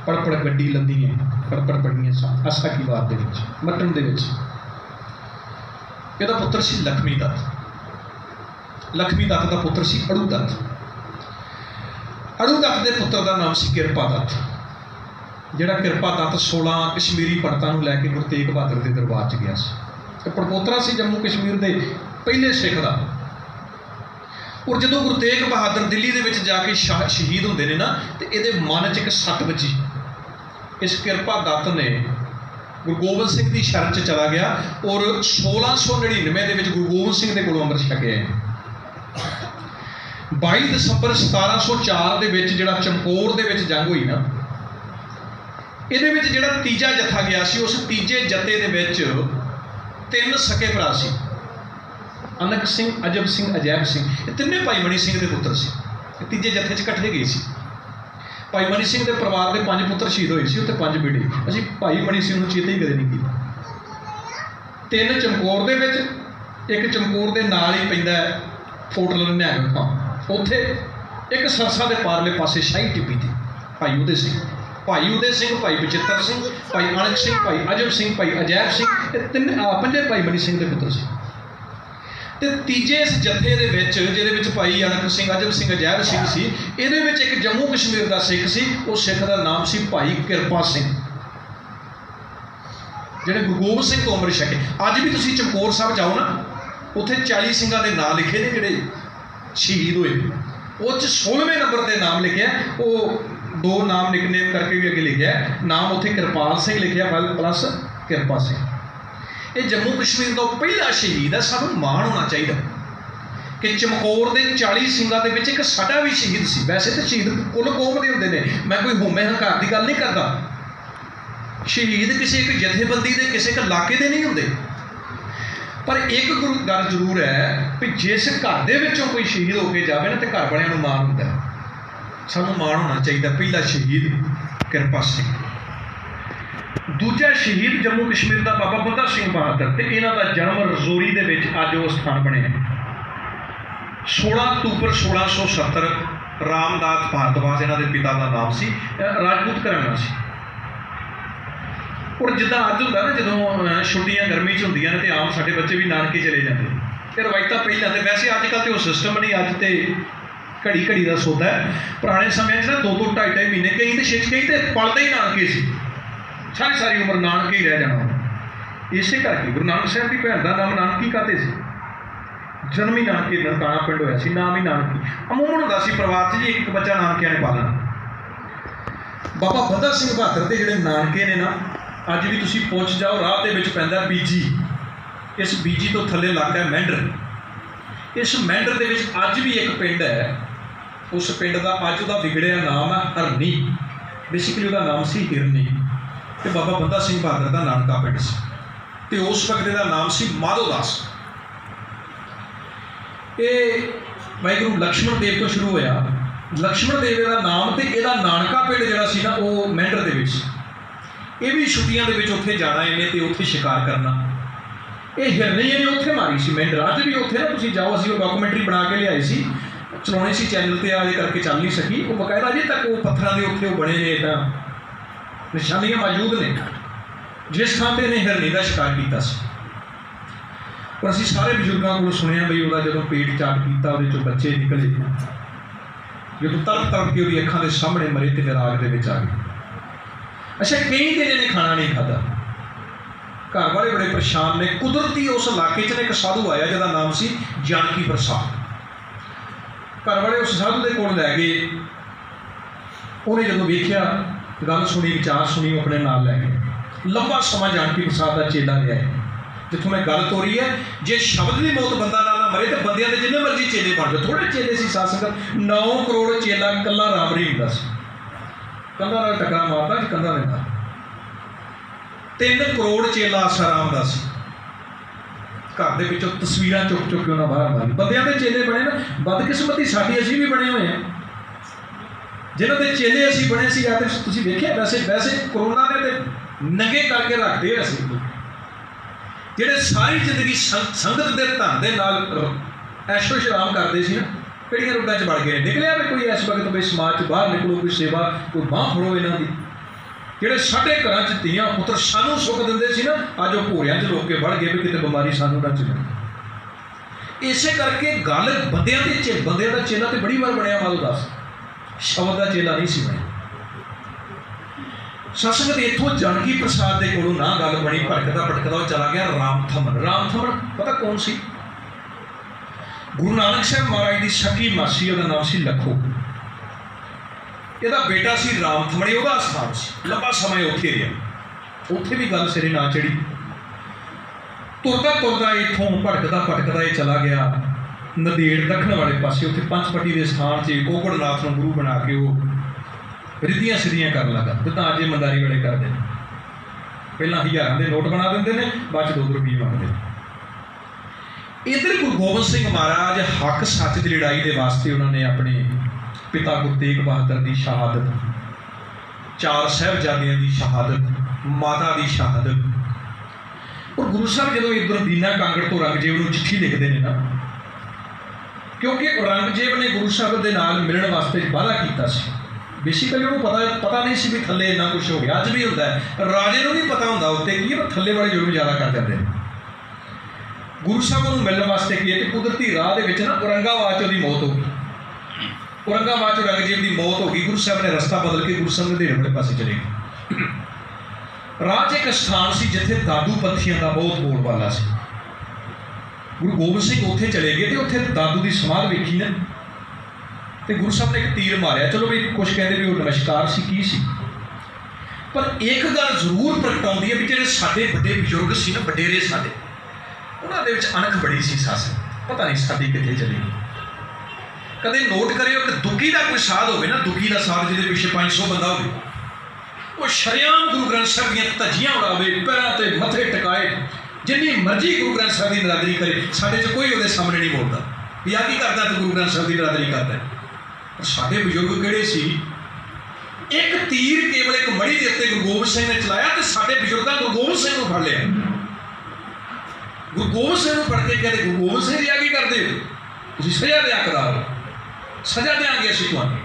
पड़ गड्डी लद्दी है, पड़ पड़ियां आसा की वार दे विच मटन दे विच। इहदा पुत्र सी लखमी दत्त। लखमी दत्त का पुत्र सी अड़ू दत्त। अड़ू दत्त के पुत्र का नाम सी किरपा दत्त। जिहड़ा किरपा दत्त 16 कश्मीरी पंडितां नूं लैके गुरु तेग बहादुर के दरबार च गया सी। पड़पोतरा सी जम्मू कश्मीर के पहले सिख का। और जो गुरु तेग बहादुर दिल्ली के जाके शहीद होंदे ने ना, तो ये मन च एक सट बची। इस किरपा दत्त ने गुरु गोबिंद सिंह की शरण च चला गया और 1699 के गुरु गोबिंद सिंह के कोलों अमृत छकिया। 22 दसंबर 1704 के जिहड़ा चमकौर के जंग हुई ना, ये जिहड़ा तीजा जत्था गया सी, उस तीजे जत्थे दे विच 3 सके भरा सी। अनक सिंह, अजब सिंह, अजैब सिंह, ये तिन्ने भाई मनी सिंह के पुत्र सी। तीजे जत्थे च इकट्ठे गए सी। भाई मनी सिंह के परिवार के 5 पुत्र शहीद होए सी, उत्ते 5 बेटे। असीं भाई मनी सिंह नूं चेते ही कदे नहीं कीता। 3 चमकौर दे विच, एक चमकौर के नाल ही पैंदा फोर्ट लुधियाना खां, उत्थे एक सरसा के पारले पासे शाही टिब्बी थी भाई उदय सिंह। भाई उदय सिंह, भाई बचित्र सिंह, भाई अनक सिंह, भाई अजब सिंह, भाई अजैब सिंह, ये 5 भाई मनी सिंह के पुत्र से। तो तीजे इस जत्थे दे विच जिहदे विच भाई अनक सिंह, अजब सिंह, अजैब सिंह सी, इहदे विच एक जम्मू कश्मीर का सिख सी। उस सिख का नाम सी भाई किरपा सिंह, जिहड़े गुरु गोबिंद सिंह तो अमृत छके। अज भी तुसीं चमकौर साहब जाओ ना, उत्थे 40 सिंघां दे नाम लिखे ने जिहड़े शहीद हुए। वो 16वें नंबर पर नाम लिखे, वो 2 नाम निकनेम करके भी अगे लिखे। नाम उत्थे किरपाल सिंह लिखे प्लस किरपा सिंह। ये जम्मू कश्मीर का पहला शहीद है। सानूं माण होना चाहिए कि चमकौर के 40 सिंघां दे विच एक साडा भी शहीद सी। वैसे तो शहीद कुल कौम दे हुंदे ने, मैं कोई होमे हंकार की गल नहीं करता। शहीद किसी एक जथेबंदी के, किसी एक इलाके के नहीं होंदे। पर एक गुरु गल जरूर है भी जिस घर दे विचों कोई शहीद होके जाए ना, तो घर वालियां नूं माण हुंदा है। सानूं माण होना चाहिए। पहला शहीद किरपा सिंह। दूजा शहीद जम्मू कश्मीर का बाबा बंदा सिंह बहादुर, तो इन्हां दा जन्म रजौरी दे विच अज वो स्थान बने 16 अक्तूबर 1670। रामदास भारद्वाज इन्हां दे पिता का नाम सी। राजपूत घराना सी। और जिदा अज होंदा ना, जो छुट्टियां गर्मी च होंदियां ने, तो आम साडे बच्चे भी नानके चले जाते हैं। ये रवायत पहले तो वैसे अजकल तो सिस्टम नहीं, अज तो घड़ी घड़ी का सौदा है। पुराने समय ना 2-2 2.5 महीने, कई तो 6 कई तो पलते ही नानके सी। सारी उम्र नानके ही रह जाना। इसे करके गुरु नानक साहब की भैन का नाम नानकी काते सी। जन्म ही नानके ननकाना पिंड होया सी, नाम ही नानकी। अमूमन होंदा सी परिवार च जी एक बच्चा नानकिਆਂ ने पालना। बाबा बंदा सिंह बहादुर के जिहड़े नानके ने ना, अज भी तुसीं पहुंच जाओ, राह दे विच पैंदा बीजी। इस बीजी तो थल्ले लगदा है मैंडर। इस मैंडर दे विच अज भी एक पिंड है। उस पिंड का अज उहदा विगड़िया नाम है हरनी। बेसिकली उहदा नाम सी हिरनी। तो बाबा बंदा सिंह बहादुर का नानका पिंड सी। तो उस वक्त का नाम सी माधोदास। ये वाहिगुरू लक्ष्मण देव तो शुरू होया। लक्ष्मण देव का नाम, तो यदा नानका पिंड जिहड़ा सी ना, वो मैंडर दे विच। ये भी छुट्टियां दे विच उत्थे जाना इन्हें, तो उत्थे शिकार करना। ये हिरनी ने उत्थे मारी सी मैंडर। अज भी उत्थे ना तुसीं जाओ, असीं डॉक्यूमेंटरी बना के लियाई सी, चलाउणी सी चैनल ते, आए करके चल नहीं सकी। वो बकायदा अजे तक वो पत्थरां दे उत्थे बने ने, इदां निशानियां मौजूद ने जिस थां ते इन्हें हिरनी का शिकार किया। पर असीं सारे बजुर्गों को सुनिया बई उहदा जदों पेट चाट किया, उहदे चों बच्चे निकले, जदों तड़प तड़प के उहदी अखां दे सामने मरे ते विराग दे विच आ गए। अच्छा, कई दिन इन्हें खाना नहीं खादा। घर वाले बड़े परेशान ने। कुदरती उस इलाके च एक साधु आया जिहदा नाम सी जानकी प्रसाद। घर वाले उस साधु के कोल लै गए। उन्हें जदों वेखिया गल सुनी, विचार सुनी, अपने नाल लै गए। लंबा समा जानकी प्रसाद का चेला रहा है। जिथों मैं गल तोरी है, जे शब्द की मौत बंदा ना मरे तो बंदियां दे जिन्ने मर्जी चेले बन जाओ। थोड़े चेले सी साध संगत, 9 करोड़ चेला कला रामरी हुंदा सी, कंधा नाल टकरा मारदा कंधा दे नाल। 3 करोड़ चेला आसाराम दा सी। घर दे विचों तस्वीरां चुक चुक के उन्हें बाहर मारी। बंदियां दे चेले बने ना, बदकिस्मती साडी असीं भी बने हुए हैं। जिन्हां दे चेले असीं बने सी, या ते तुसीं वेखिआ वैसे कोरोना ने ते नंगे करके रखते असीं, ਜਿਹੜੇ ਸਾਰੀ ਜ਼ਿੰਦਗੀ ਸੰਗਤ ਦੇ ਧਨ ਦੇ ਨਾਲ ਐਸ਼ੋ ਸ਼ਰਾਮ ਕਰਦੇ ਸੀ ਨਾ, ਕਿਹੜੀਆਂ ਰੋਡਾਂ 'ਚ ਵੜ ਗਏ। ਨਿਕਲਿਆ ਵੀ ਕੋਈ ਇਸ ਵਕਤ ਵੀ ਸਮਾਜ 'ਚ ਬਾਹਰ ਨਿਕਲੋ, ਕੋਈ ਸੇਵਾ, ਕੋਈ ਬਾਂਹ ਫੜੋ ਇਹਨਾਂ ਦੀ। ਜਿਹੜੇ ਸਾਡੇ ਘਰਾਂ 'ਚ ਧੀਆਂ ਪੁੱਤਰ ਸਾਨੂੰ ਸੁੱਖ ਦਿੰਦੇ ਸੀ ਨਾ, ਅੱਜ ਉਹ ਭੋਰਿਆਂ 'ਚ ਲੋਕ ਕੇ ਵੜ ਗਏ ਵੀ ਕਿਤੇ ਬਿਮਾਰੀ ਸਾਨੂੰ ਨਾ ਚੱਲੇ। ਇਸੇ ਕਰਕੇ ਗੱਲ ਬੰਦਿਆਂ ਦੇ ਬੰਦਿਆਂ ਦਾ ਚੇਲਾ ਤੇ ਬੜੀ ਵਾਰ ਬਣਿਆ। ਮਾਲੋ ਦੱਸ, ਸ਼ਬਦ ਦਾ ਚੇਲਾ ਨਹੀਂ ਸੀ ਬਣਿਆ। सत्संग इतों जानकी प्रसाद के कोलों ना गल बनी, भटकदा भटकदा वो चला गया रामथमन। रामथमन पता कौन सी? गुरु नानक साहब महाराज की सकी मासी, उसका नाम सी लखो। ਇਹਦਾ बेटा सी रामथमन, ਉਹਦਾ स्थान सी। लंबा समय उत्थे रहा, उत्थे भी गल सिरे ना चढ़ी। तुरदा तुरदा इतों भटकदा भटकदा ये चला गया नदेड़ दखण वाले पासे। उत्थे पंचपटी के स्थान से गोगड़नाथ को गुरु बना के वो रिद्धियां सिद्धियां कर लगा, जिदा अज मंदारी वाले करते हैं। पहला 1000 के नोट बना देंगे ने, बाद 2 रुपये मंगते। इधर गुरु गोबिंद सिंह महाराज हक सच की लड़ाई के वास्ते उन्होंने अपने पिता गुरु तेग बहादुर की शहादत, 4 साहिबजादियों की शहादत, माता की शहादत, और गुरु साहब जो इधर दीना कांगड़ तो औरंगजेब को चिट्ठी लिखते हैं ना, क्योंकि औरंगजेब ने गुरु साहब के नाल मिलने वास्ते वादा किया। बेसिकली उन्होंने पता नहीं सी भी थले इन्ना कुछ हो गया। अज भी होता है, राजे को नहीं पता होंगे उत्ते की थले वाले जुर्म ज़्यादा कर जाते हैं। गुरु साहब को मिलने वास्ते किए तो कुदरती राह के ना औरंगाबाद च मौत हो गई। औरंगाबाद च औरंगजेब की मौत हो गई। गुरु साहब ने रस्ता बदल के गुरु साहब ने वाले पासे चले गए। राह च एक स्थान से जिथे दादू पंथियों का बहुत बोलबाला से। गुरु गोबिंद सिंह उत्थे चले गए तो उत्थे दादू की समाध वेखी ना, तो गुरु साहब ने एक तीर मारिया। चलो भी कुछ कहते भी वो नमस्कार सी की सी, पर एक गल जरूर प्रगटाउंदी है भी जो साडे बड़े बजुर्ग सी ना, वडेरे साडे, उन्हां दे विच अणख बड़ी सी। सस पता नहीं साडी कित्थे चली गई। कदे नोट करियो कि दुखी का कोई साध होवे ना, दुखी का साध जिहदे पिछे 500 बंदा होवे, वो शरेआम गुरु ग्रंथ साहब दीआं धज्जियां उड़ावे, पैरां ते मथे टिकाए, जिन्नी मर्जी गुरु ग्रंथ साहब की नरादरी करे, साडे च कोई उहदे सामने नहीं बोलता भी आ की करदा तूं गुरु ग्रंथ साहब की नरादरी करदा। साढ़े बजुर्ग किहड़े सी, एक तीर केवल एक मड़ी के उत्ते गुरु गोबिंद सिंह ने चलाया तो साढ़े बजुर्गों गुरु गोबिंद सिंह को फड़ लिया। गुरु गोबिंद सिंह को फड़ के कहते गुरु गोबिंद सिंह जी आ की करते हो, तुसीं सज़ा दे हकदार हो, सज़ा देंगे असीं तुहानूं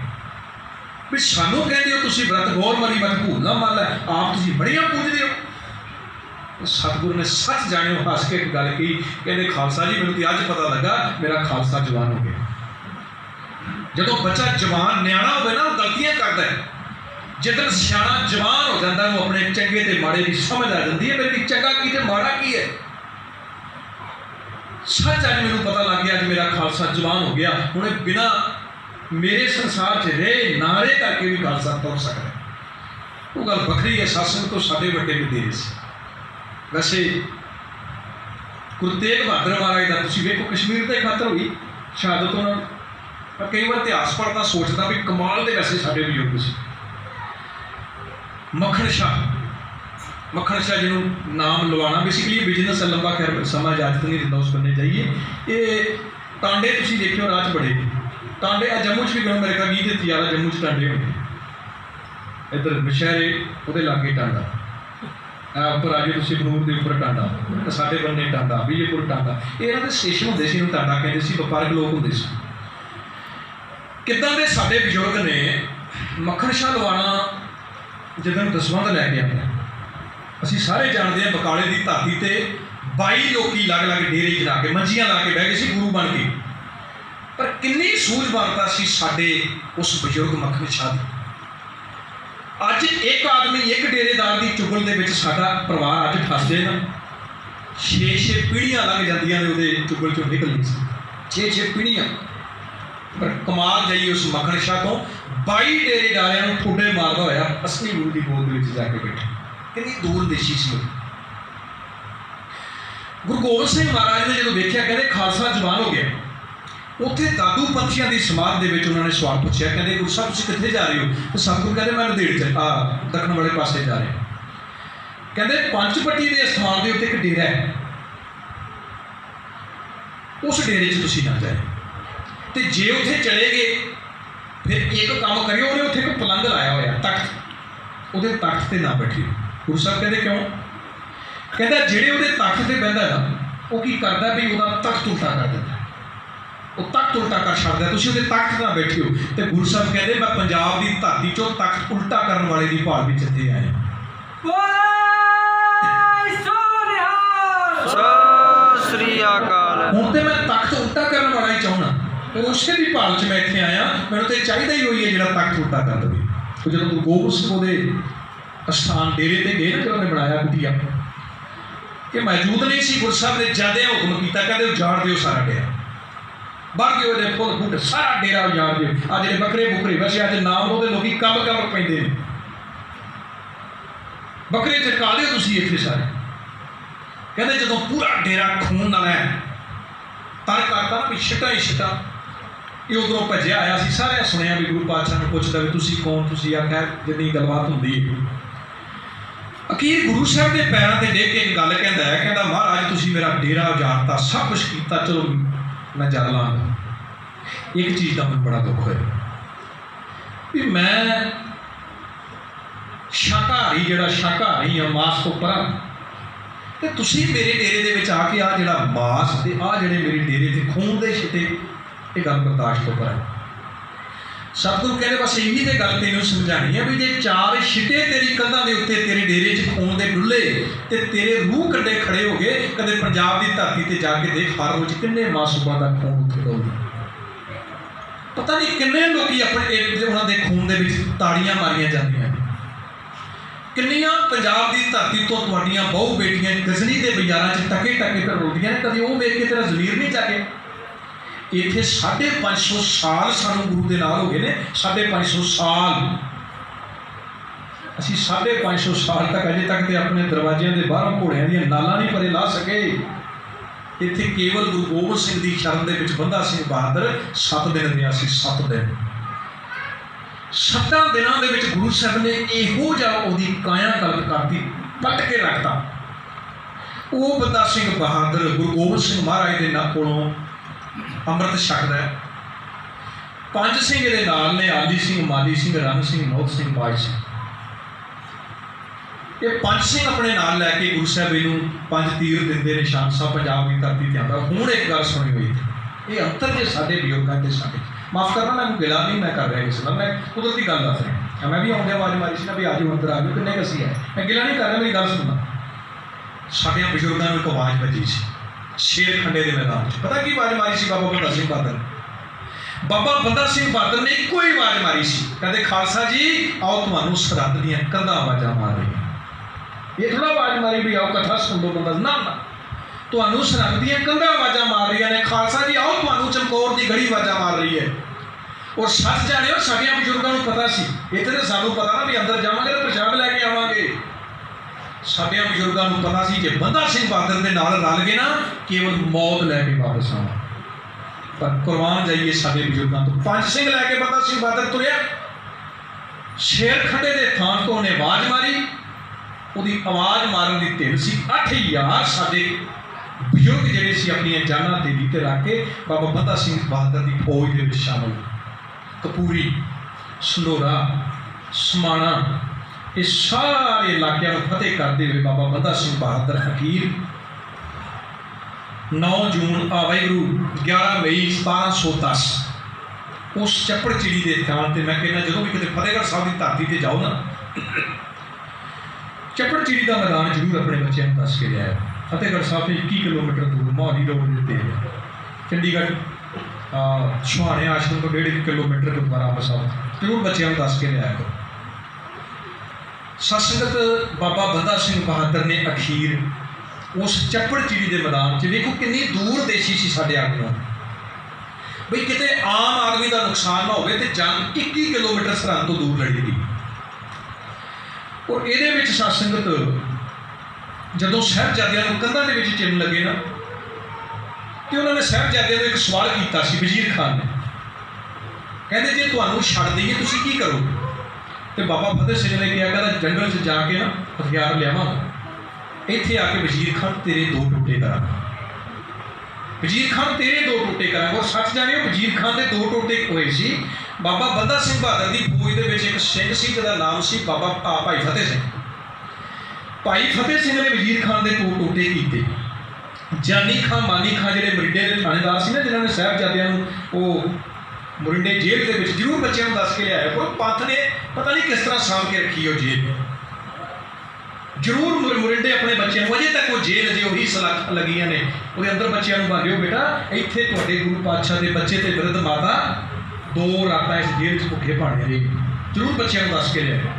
भी सानूं कहते हो तुसीं व्रत गौर मरी मत भूल ना मान लै, आप तुसीं बड़ियां पूजदे हो। सतगुरु ने सच जाने हस के एक गल कही, कहते खालसा जी मैनूं अज पता लगा मेरा खालसा जवान हो गया। जो बच्चा जवान न्याणा हो ना, गलतियां करता है, जिदन सियाणा जवान हो जाता है, वो अपने चंगे ते माड़े की समझ आ जाती है मेरी चंगा की ते माड़ा की है। सच अज मैनूं पता लग गया, अज मेरा खालसा जवान हो गया, उन्हें बिना मेरे संसार च रहे नारे करके भी खालसा तुर सकता है। वो गल बखरी है, सत्संग तो साढ़े बड़े वडेरे से। वैसे गुरु तेग बहादुर महाराज का तुसीं वेखो कश्मीर के खातर हुई शहादत उन्होंने, पर कई बार इतिहास पढ़ता सोचता भी कमाल के वैसे साढ़े बजुर्ग से। मक्खन शाह जिन्होंने नाम लवाना बेसिकली बिजनेस है, लंबा खैर समा इजाजत नहीं दिता उस बनने जाइए। ये टांडे तुसीं देखियो राह च बड़े टांडे, जम्मू च भी गए मेरे ख्याल 20 ते 30 जम्मू च टांडे होंगे। इधर नशहरे वो लागे टांडा, उपर आ जाए तुसीं बनूर के उपर टांडा, साडे बन्ने टांडा, विजयपुर टांडा, ये इन्हां दे स्टेशन होंदे सी, इन्हूं टांडा कहंदे सी, वपारक लोग होंदे सी। किदां दे साडे बजुर्ग ने मक्खन शाह लवाना जदों दसवां दा लैके आया। असीं सारे जानते हैं बकाले की धरती ते 22 लोग अलग अलग डेरे ला के मंजियां ला के बह गए सी गुरु बन के, पर किन्नी सूझवारता सी साडे उस बजुर्ग मक्खन शाह दी। अज एक आदमी एक डेरेदार की चुगल दे विच साडा परिवार अज फसदे ना, 6-6 पीढ़ियां लंघ जांदियां ने उहदे चुगल चों निकलने 6-6 पीढ़ियां। पर कमाल जाइए उस मक्खण शाह तो 22 डेरे डालियां ठुड्डे मारदा होया असली गुरु की गोद में जाके बैठे। कितनी दूरदेशी सी गुरु गोबिंद सिंह महाराज ने जो देखा कहते खालसा जवान हो गया, उत्थे दादू पंथियां की समाज के उन्होंने सवाल पूछा, कहते गुरु साहब तुसीं कित्थे जा रहे हो? तो सतगुरु कहते मैं नंदेड़ दक्षिण वाले पासे जा रहे। कहते पंचपट्टी के स्थान के उत्ते एक डेरा है, उस डेरे च तुसीं ना जाए, तो जे उत्थे चले गए फिर एक काम करियो, उन्हें उत्थे एक पलंग लाया होया तख्त, वो तख्त से ना बैठियो। गुरु साहब कहते क्यों? कहता जेड़े वो तख्त से बहता है ना वो की करता भी वह तख्त उल्टा कर देता, वो तख्त उल्टा कर छड्डदा, तुसीं उहदे तख्त ना बैठियो। तो गुरु साहब कहते मैं पंजाब की धरती चों तख्त उल्टा करने वाले की भाल में इत्थे आया। हुण ते मैं तख्त उल्टा करने वाला ही चाहना, और उसे भी भाल च मैं इत्थे आया। मैनूं तो चाहिदा ही होई है जिहड़ा तख्त उल्टा कर देवे। तो जदों गुरु गोबिंद सिंह उहदे स्थान डेरे ते गए ना, जो उन्हें बनाया कुटिया कि मौजूद नहीं सी, गुरु साहब ने ज्यादा हुक्म किया, कहते उजाड़ दिओ सारा डेरा, बाकी वो फुल फुट सारा डेरा उजाड़ दिओ। आ जिहड़े बकरे बुकरे वैसे अज नाम वो लोग कम कम पैंदे ने, बकरे चटका दिओ तुसीं इत्थे सारे। कहते जो पूरा डेरा खून नाल है तर करता ना भी छिटा ही छिटा, ये उधरों भज्या आया सी। सारे सुनिया भी गुरु पातशाह ने पुछदा भी तुसीं कौन, तुसीं आख्या जिन्नी गलबात हुंदी है। अखीर गुरु साहब के पैरों से डेग के एक गल कहता है, कहता महाराज तुसीं मेरा डेरा उजाड़ता, सब कुछ किया, चलो मैं चल लाँगा। एक चीज़ का मैं बड़ा दुख है भी मैं शाकाहारी, जिहड़ा शाकाहारी आ मांस तो पर, तो तुसीं मेरे डेरे दे विच आके आ जिहड़ा मांस ते आ जिहड़े मेरे डेरे ते खून दे छिटे, ये गल बर्दाश्त तो पर है। सतगुरु कहते बस यही तो गल तेन समझानी है भी जे 4 छिटे तेरी कंधां दे उत्ते तेरे डेरे च खून दे डुले ते तेरे रूह कड्डे खड़े हो गए, कदे पंजाब की धरती ते जाके देख हर रोज किन्ने मासूमां दा खून उत्थे डोलदा, पता नहीं किन्ने लोग अपने उन्होंने खून दे विच ताड़ियां मारियां जांदियां, किन्नियां पंजाब की धरती तो तुहाडियां बहु बेटियां गजनी के बाजारां च टके टके पर रोलदियां ने, कदे वो वेख के तेरा ज़मीर नहीं जागे। इत्थे 550 साल सानू गुरु के नाल हो गए ने, 550 साल असीं 550 साल तक अजे तक तो अपने दरवाजियां के बाहरों घोड़ियां दी नालां नहीं परे ला सके। इत्थे केवल गुरु गोबिंद सिंह की शरण के बंदा सिंह बहादुर 7 दिन दिया सी, 7 दिन, 7 दिनों के गुरु साहब ने इहो जिहा उहदी काया कल्प करती, पट के रखता। वो बंदा सिंह बहादुर गुरु गोबिंद सिंह महाराज के नाल कोलों अमृत छकदा है। 5 सिंह दे नाल ने आली सिंह, माली सिंह, रंग सिंह, नौत सिंह, बाज सिंह, ये 5 सिंह अपने नाल लैके गुरु साहब नूं 5 तीर दिंदे निशान साहब पंजाब की धरती ते आंदा। हुण एक गल सुनी हुई ये अंतर जे साडे बजुर्गां ते साडे, माफ करना मैं गिला नहीं मैं कर रहा किसी नाल, मैं कुदरती गल दस रहा। मैं भी आउंदे आवाज़ मारी सी ना भी आजो अंदर आ जाओ, किन्ने कसी है, मैं गिला नहीं कर रहा, मेरी गल सुनना। साडे बजुर्गां नूं एक आवाज़ बजी सी शेर खंडे के मैदान, पता की आवाज़ मारी सी? बाबा बंदा सिंह बहादुर, बाबा बंदा सिंह बहादुर ने एको ही आवाज़ मारी सी, कहते खालसा जी आओ तुहानूं सरहद दीआं कंधां आवाज़ां मार रही। ये थोड़ा आवाज़ मारी भी आओ कथा सुन लो बंदा, ना ना तुहानूं सरहद दीआं कंधां आवाज़ां मार रही ने, खालसा जी आओ तुहानूं चमकौर की घड़ी आवाज़ां मार रही है। और सच जानियो साडियां बजुर्गां नूं पता सी, इत्थे तो सानूं पता ना भी अंदर जावांगे तो प्रसाद लैके आवांगे। साडियां बजुर्गां नूं पता सी जे बंदा सिंह बहादुर दे नाल रल गए ना केवल मौत लैके वापस आना। पर कुर्बान जाइए साडे बजुर्गां तो 5 सिंह लैके बंदा सिंह बहादुर तुरिया, शेर खंडे के थान तो उन्हें आवाज़ मारी, उहदी आवाज़ मारन की धिन सी 8000 साडे बजुर्ग जिहड़े सी अपनी जानां ते लीते रख के बाबा बंदा सिंह बहादुर की फौज दे विच शामिल। कपूरी, संडोरा, समाणा, ये सारे इलाकों को फतेह करते हुए बाबा बंदा सिंह बहादुर अखीर 9 जून वाहिगुरू 11 मई 1710 उस चप्पड़ चिड़ी के थान से, मैं कहना जो भी कितने फतेहगढ़ साहब की धरती से जाओ ना, चप्पड़ चिड़ी का मैदान जरूर अपने बच्चों को दस के लिया। फतेहगढ़ साहब से 21 किलोमीटर दूर मोहाली रोड देते हैं, चंडीगढ़ सुहाने आश्रम को 1.5 किलोमीटर गुरुद्वारा अंब जरूर बच्चों को दस के लिया करो। सतसंगत बाबा बंदा सिंह बहादुर ने अखीर उस चप्पड़ चिड़ी के मैदान च देखो कितनी दूर देशी सी साडे आगू, ਬਈ ਕਿਤੇ ਆਮ ਆਦਮੀ ਦਾ ਨੁਕਸਾਨ ਨਾ ਹੋਵੇ ਤੇ ਜੰਗ 21 ਕਿਲੋਮੀਟਰ ਸਰਹੰਦ ਤੋਂ ਦੂਰ ਲੜੀ ਗਈ। ਔਰ ਇਹਦੇ ਵਿੱਚ ਸਾਧ ਸੰਗਤ ਜਦੋਂ ਸਾਹਿਬਜ਼ਾਦਿਆਂ ਨੂੰ ਕੰਧਾਂ ਦੇ ਵਿੱਚ ਚਿੰਨ ਲੱਗੇ ਨਾ, ਤੇ ਉਹਨਾਂ ਨੇ ਸਾਹਿਬਜ਼ਾਦਿਆਂ ਨੂੰ ਇੱਕ ਸਵਾਲ ਕੀਤਾ ਸੀ ਵਜ਼ੀਰ ਖਾਨ ਨੇ। ਕਹਿੰਦੇ ਜੇ ਤੁਹਾਨੂੰ ਛੱਡ ਦਈਏ ਤੁਸੀਂ ਕੀ ਕਰੋਗੇ? ਤੇ ਬਾਬਾ ਫਤਿਹ ਸਿੰਘ ਨੇ ਕਿਹਾ ਕਹਿੰਦਾ ਜੰਗਲ 'ਚ ਜਾ ਕੇ ਨਾ ਹਥਿਆਰ ਲਿਆਵਾਂਗਾ, ਇੱਥੇ ਆ ਕੇ ਵਜ਼ੀਰ ਖਾਨ ਤੇਰੇ 2 ਟੋਟੇ ਕਰਾਂਗਾ। ਵਜ਼ੀਰ ਖਾਨ ਤੇਰੇ 2 ਟੋਟੇ ਕਰਾਂਗਾ। ਔਰ ਸੱਚ ਜਾਣਿਓ ਵਜ਼ੀਰ ਖਾਨ ਦੇ 2 ਟੋਟੇ ਹੋਏ ਸੀ। ਬਾਬਾ ਬੰਦਾ ਸਿੰਘ ਬਹਾਦਰ ਦੀ ਫੌਜ ਦੇ ਵਿੱਚ ਇੱਕ ਸਿੰਘ ਸੀ ਜਿਹਦਾ ਨਾਮ ਸੀ ਭਾਈ ਫਤਿਹ ਸਿੰਘ। ਭਾਈ ਫਤਿਹ ਸਿੰਘ ਨੇ ਵਜ਼ੀਰ ਖਾਨ ਦੇ 2 ਟੋਟੇ ਕੀਤੇ। ਜਾਨੀ ਖਾਂ ਮਾਨੀ ਖਾਂ ਜਿਹੜੇ ਮਰਿੰਡੇ ਦੇ ਥਾਣੇਦਾਰ ਸੀ ਨਾ, ਜਿਨ੍ਹਾਂ ਨੇ ਸਾਹਿਬਜ਼ਾਦਿਆਂ ਨੂੰ ਉਹ ਮਰਿੰਡੇ ਜੇਲ੍ਹ ਦੇ ਵਿੱਚ ਜ਼ਰੂਰ ਬੱਚਿਆਂ ਨੂੰ ਦੱਸ ਕੇ ਲਿਆਇਆ, ਪਰ ਪੰਥ ਨੇ ਪਤਾ ਨਹੀਂ ਕਿਸ ਤਰ੍ਹਾਂ ਸਾਂਭ ਕੇ ਰੱਖੀ ਉਹ ਜੇਲ੍ਹ। ਜ਼ਰੂਰ ਮੁਰਿੰਡੇ ਆਪਣੇ ਬੱਚਿਆਂ ਨੂੰ, ਅਜੇ ਤੱਕ ਉਹ ਜੇਲ੍ਹ ਜੇ ਉਹੀ ਸਲਾਖਾਂ ਲੱਗੀਆਂ ਨੇ, ਉਹਦੇ ਅੰਦਰ ਬੱਚਿਆਂ ਨੂੰ ਬਾਲਿਓ ਬੇਟਾ ਇੱਥੇ ਤੁਹਾਡੇ ਗੁਰੂ ਪਾਤਸ਼ਾਹ ਦੇ ਬੱਚੇ ਤੇ ਬਿਰਧ ਮਾਤਾ 2 ਰਾਤਾਂ ਇਸ ਜੇਲ੍ਹ 'ਚ ਭੁੱਖੇ ਭਾਣੇ ਰਹੇ। ਜ਼ਰੂਰ ਬੱਚਿਆਂ ਨੂੰ ਦੱਸ ਕੇ ਲਿਆਇਆ।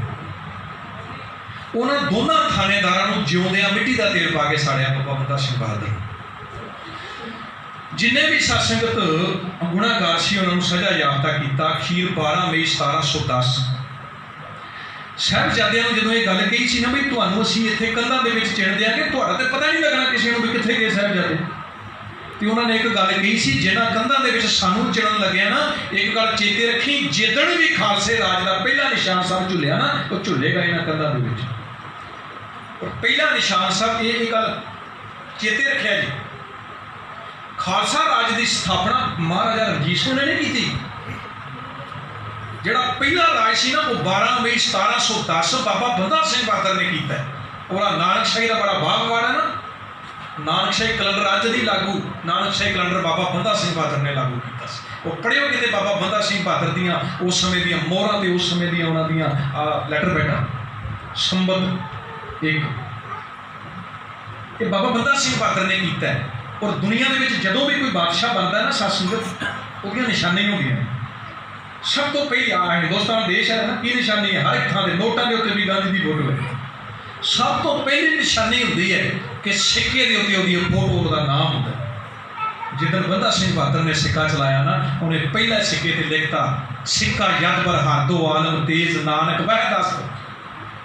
ਉਹਨਾਂ ਦੋਨਾਂ ਥਾਣੇਦਾਰਾਂ ਨੂੰ ਜਿਉਂਦਿਆਂ ਮਿੱਟੀ ਦਾ ਤੇਲ ਪਾ ਕੇ ਸਾੜਿਆ ਬਾਬਾ ਬੰਦਾ ਸਿੰਘ ਬਹਾਦਰ। ਜਿੰਨੇ ਵੀ ਸਾਧ ਸੰਗਤ ਗੁਨਾਹਗਾਰ ਸੀ ਉਹਨਾਂ ਨੂੰ ਸਜ਼ਾ ਯਾਫਤਾ ਕੀਤਾ। ਅਖੀਰ 12 ਮਈ 1710 ਸਾਹਿਬਜ਼ਾਦਿਆਂ ਨੂੰ ਜਦੋਂ ਇਹ ਗੱਲ ਕਹੀ ਸੀ ਨਾ ਵੀ ਤੁਹਾਨੂੰ ਅਸੀਂ ਇੱਥੇ ਕੰਧਾਂ ਦੇ ਵਿੱਚ ਚਿਣ ਦਿਆਂਗੇ, ਤੁਹਾਡਾ ਤਾਂ ਪਤਾ ਨਹੀਂ ਲੱਗਣਾ ਕਿਸੇ ਨੂੰ ਵੀ ਕਿੱਥੇ ਗਏ ਸਾਹਿਬਜ਼ਾਦੇ। ਤੇ ਉਹਨਾਂ ਨੇ ਇੱਕ ਗੱਲ ਕਹੀ ਸੀ, ਜਿਹਨਾਂ ਕੰਧਾਂ ਦੇ ਵਿੱਚ ਸਾਨੂੰ ਚਿਣਨ ਲੱਗਿਆ ਨਾ, ਇੱਕ ਗੱਲ ਚੇਤੇ ਰੱਖੀ, ਜਿੱਦਣ ਵੀ ਖਾਲਸੇ ਰਾਜ ਦਾ ਪਹਿਲਾ ਨਿਸ਼ਾਨ ਸਾਹਿਬ ਝੁੱਲਿਆ ਨਾ, ਉਹ ਝੁੱਲੇਗਾ ਇਹਨਾਂ ਕੰਧਾਂ ਦੇ ਵਿੱਚ। ਔਰ ਪਹਿਲਾ ਨਿਸ਼ਾਨ ਸਾਹਿਬ ਇਹ ਗੱਲ ਚੇਤੇ ਰੱਖਿਆ ਜੀ, ਖਾਲਸਾ ਰਾਜ ਦੀ ਸਥਾਪਨਾ ਮਹਾਰਾਜਾ ਰਣਜੀਤ ਸਿੰਘ ਨੇ ਕੀਤੀ। ਜਿਹੜਾ ਪਹਿਲਾ ਰਾਜ ਸੀ ਨਾ ਉਹ 12 ਮਈ 1710 ਬਾਬਾ ਬੰਦਾ ਸਿੰਘ ਬਹਾਦਰ ਨੇ ਕੀਤਾ। ਉਹਦਾ ਨਾਨਕਸ਼ਾਹੀ ਦਾ ਬੜਾ ਬਾਗਵਾੜ ਹੈ ਨਾ, ਨਾਨਕਸ਼ਾਹੀ ਕੈਲੰਡਰ ਅੱਜ ਦੀ ਲਾਗੂ, ਨਾਨਕਸ਼ਾਹੀ ਕੈਲੰਡਰ ਬਾਬਾ ਬੰਦਾ ਸਿੰਘ ਬਹਾਦਰ ਨੇ ਲਾਗੂ ਕੀਤਾ ਸੀ। ਉਹ ਪੜ੍ਹਿਓ ਕਿਤੇ ਬਾਬਾ ਬੰਦਾ ਸਿੰਘ ਬਹਾਦਰ ਦੀਆਂ ਉਸ ਸਮੇਂ ਦੀਆਂ ਮੋਹਰਾਂ ਤੇ ਉਸ ਸਮੇਂ ਦੀਆਂ ਉਹਨਾਂ ਦੀਆਂ ਲੈਟਰ ਬੈਠਾ ਸੰਬੰਧ ਇੱਕ ਇਹ ਬਾਬਾ ਬੰਦਾ ਸਿੰਘ ਬਹਾਦਰ ਨੇ ਕੀਤਾ। ਔਰ ਦੁਨੀਆ ਦੇ ਵਿੱਚ ਜਦੋਂ ਵੀ ਕੋਈ ਬਾਦਸ਼ਾਹ ਬਣਦਾ ਨਾ ਸਾਧ ਸੰਗਤ, ਉਹਦੀਆਂ ਨਿਸ਼ਾਨੀਆਂ ਹੁੰਦੀਆਂ। ਸਭ ਤੋਂ ਪਹਿਲੀ ਹਿੰਦੁਸਤਾਨ ਦੇਸ਼ ਹੈ ਨਾ, ਕੀ ਨਿਸ਼ਾਨੀ ਹੈ? ਹਰ ਇੱਕ ਥਾਂ ਦੇ ਨੋਟਾਂ ਦੇ ਉੱਤੇ ਵੀ ਗਾਂਧੀ ਦੀ ਫੋਟੋ ਹੈ। ਸਭ ਤੋਂ ਪਹਿਲੀ ਨਿਸ਼ਾਨੀ ਹੁੰਦੀ ਹੈ ਕਿ ਸਿੱਕੇ ਦੇ ਉੱਤੇ ਉਹਦੀ ਫੋਟੋ, ਉਹਦਾ ਨਾਮ ਹੁੰਦਾ। ਜਿੱਦਣ ਬੰਦਾ ਸਿੰਘ ਬਹਾਦਰ ਨੇ ਸਿੱਕਾ ਚਲਾਇਆ ਨਾ, ਉਹਨੇ ਪਹਿਲਾ ਸਿੱਕੇ ਤੇ ਲਿਖਤਾ ਸਿੱਕਾ ਯਦ ਬਰ ਹਾਦੋ ਆਲਮ ਤੇਜ਼ ਨਾਨਕ ਵਹਿ ਦਸ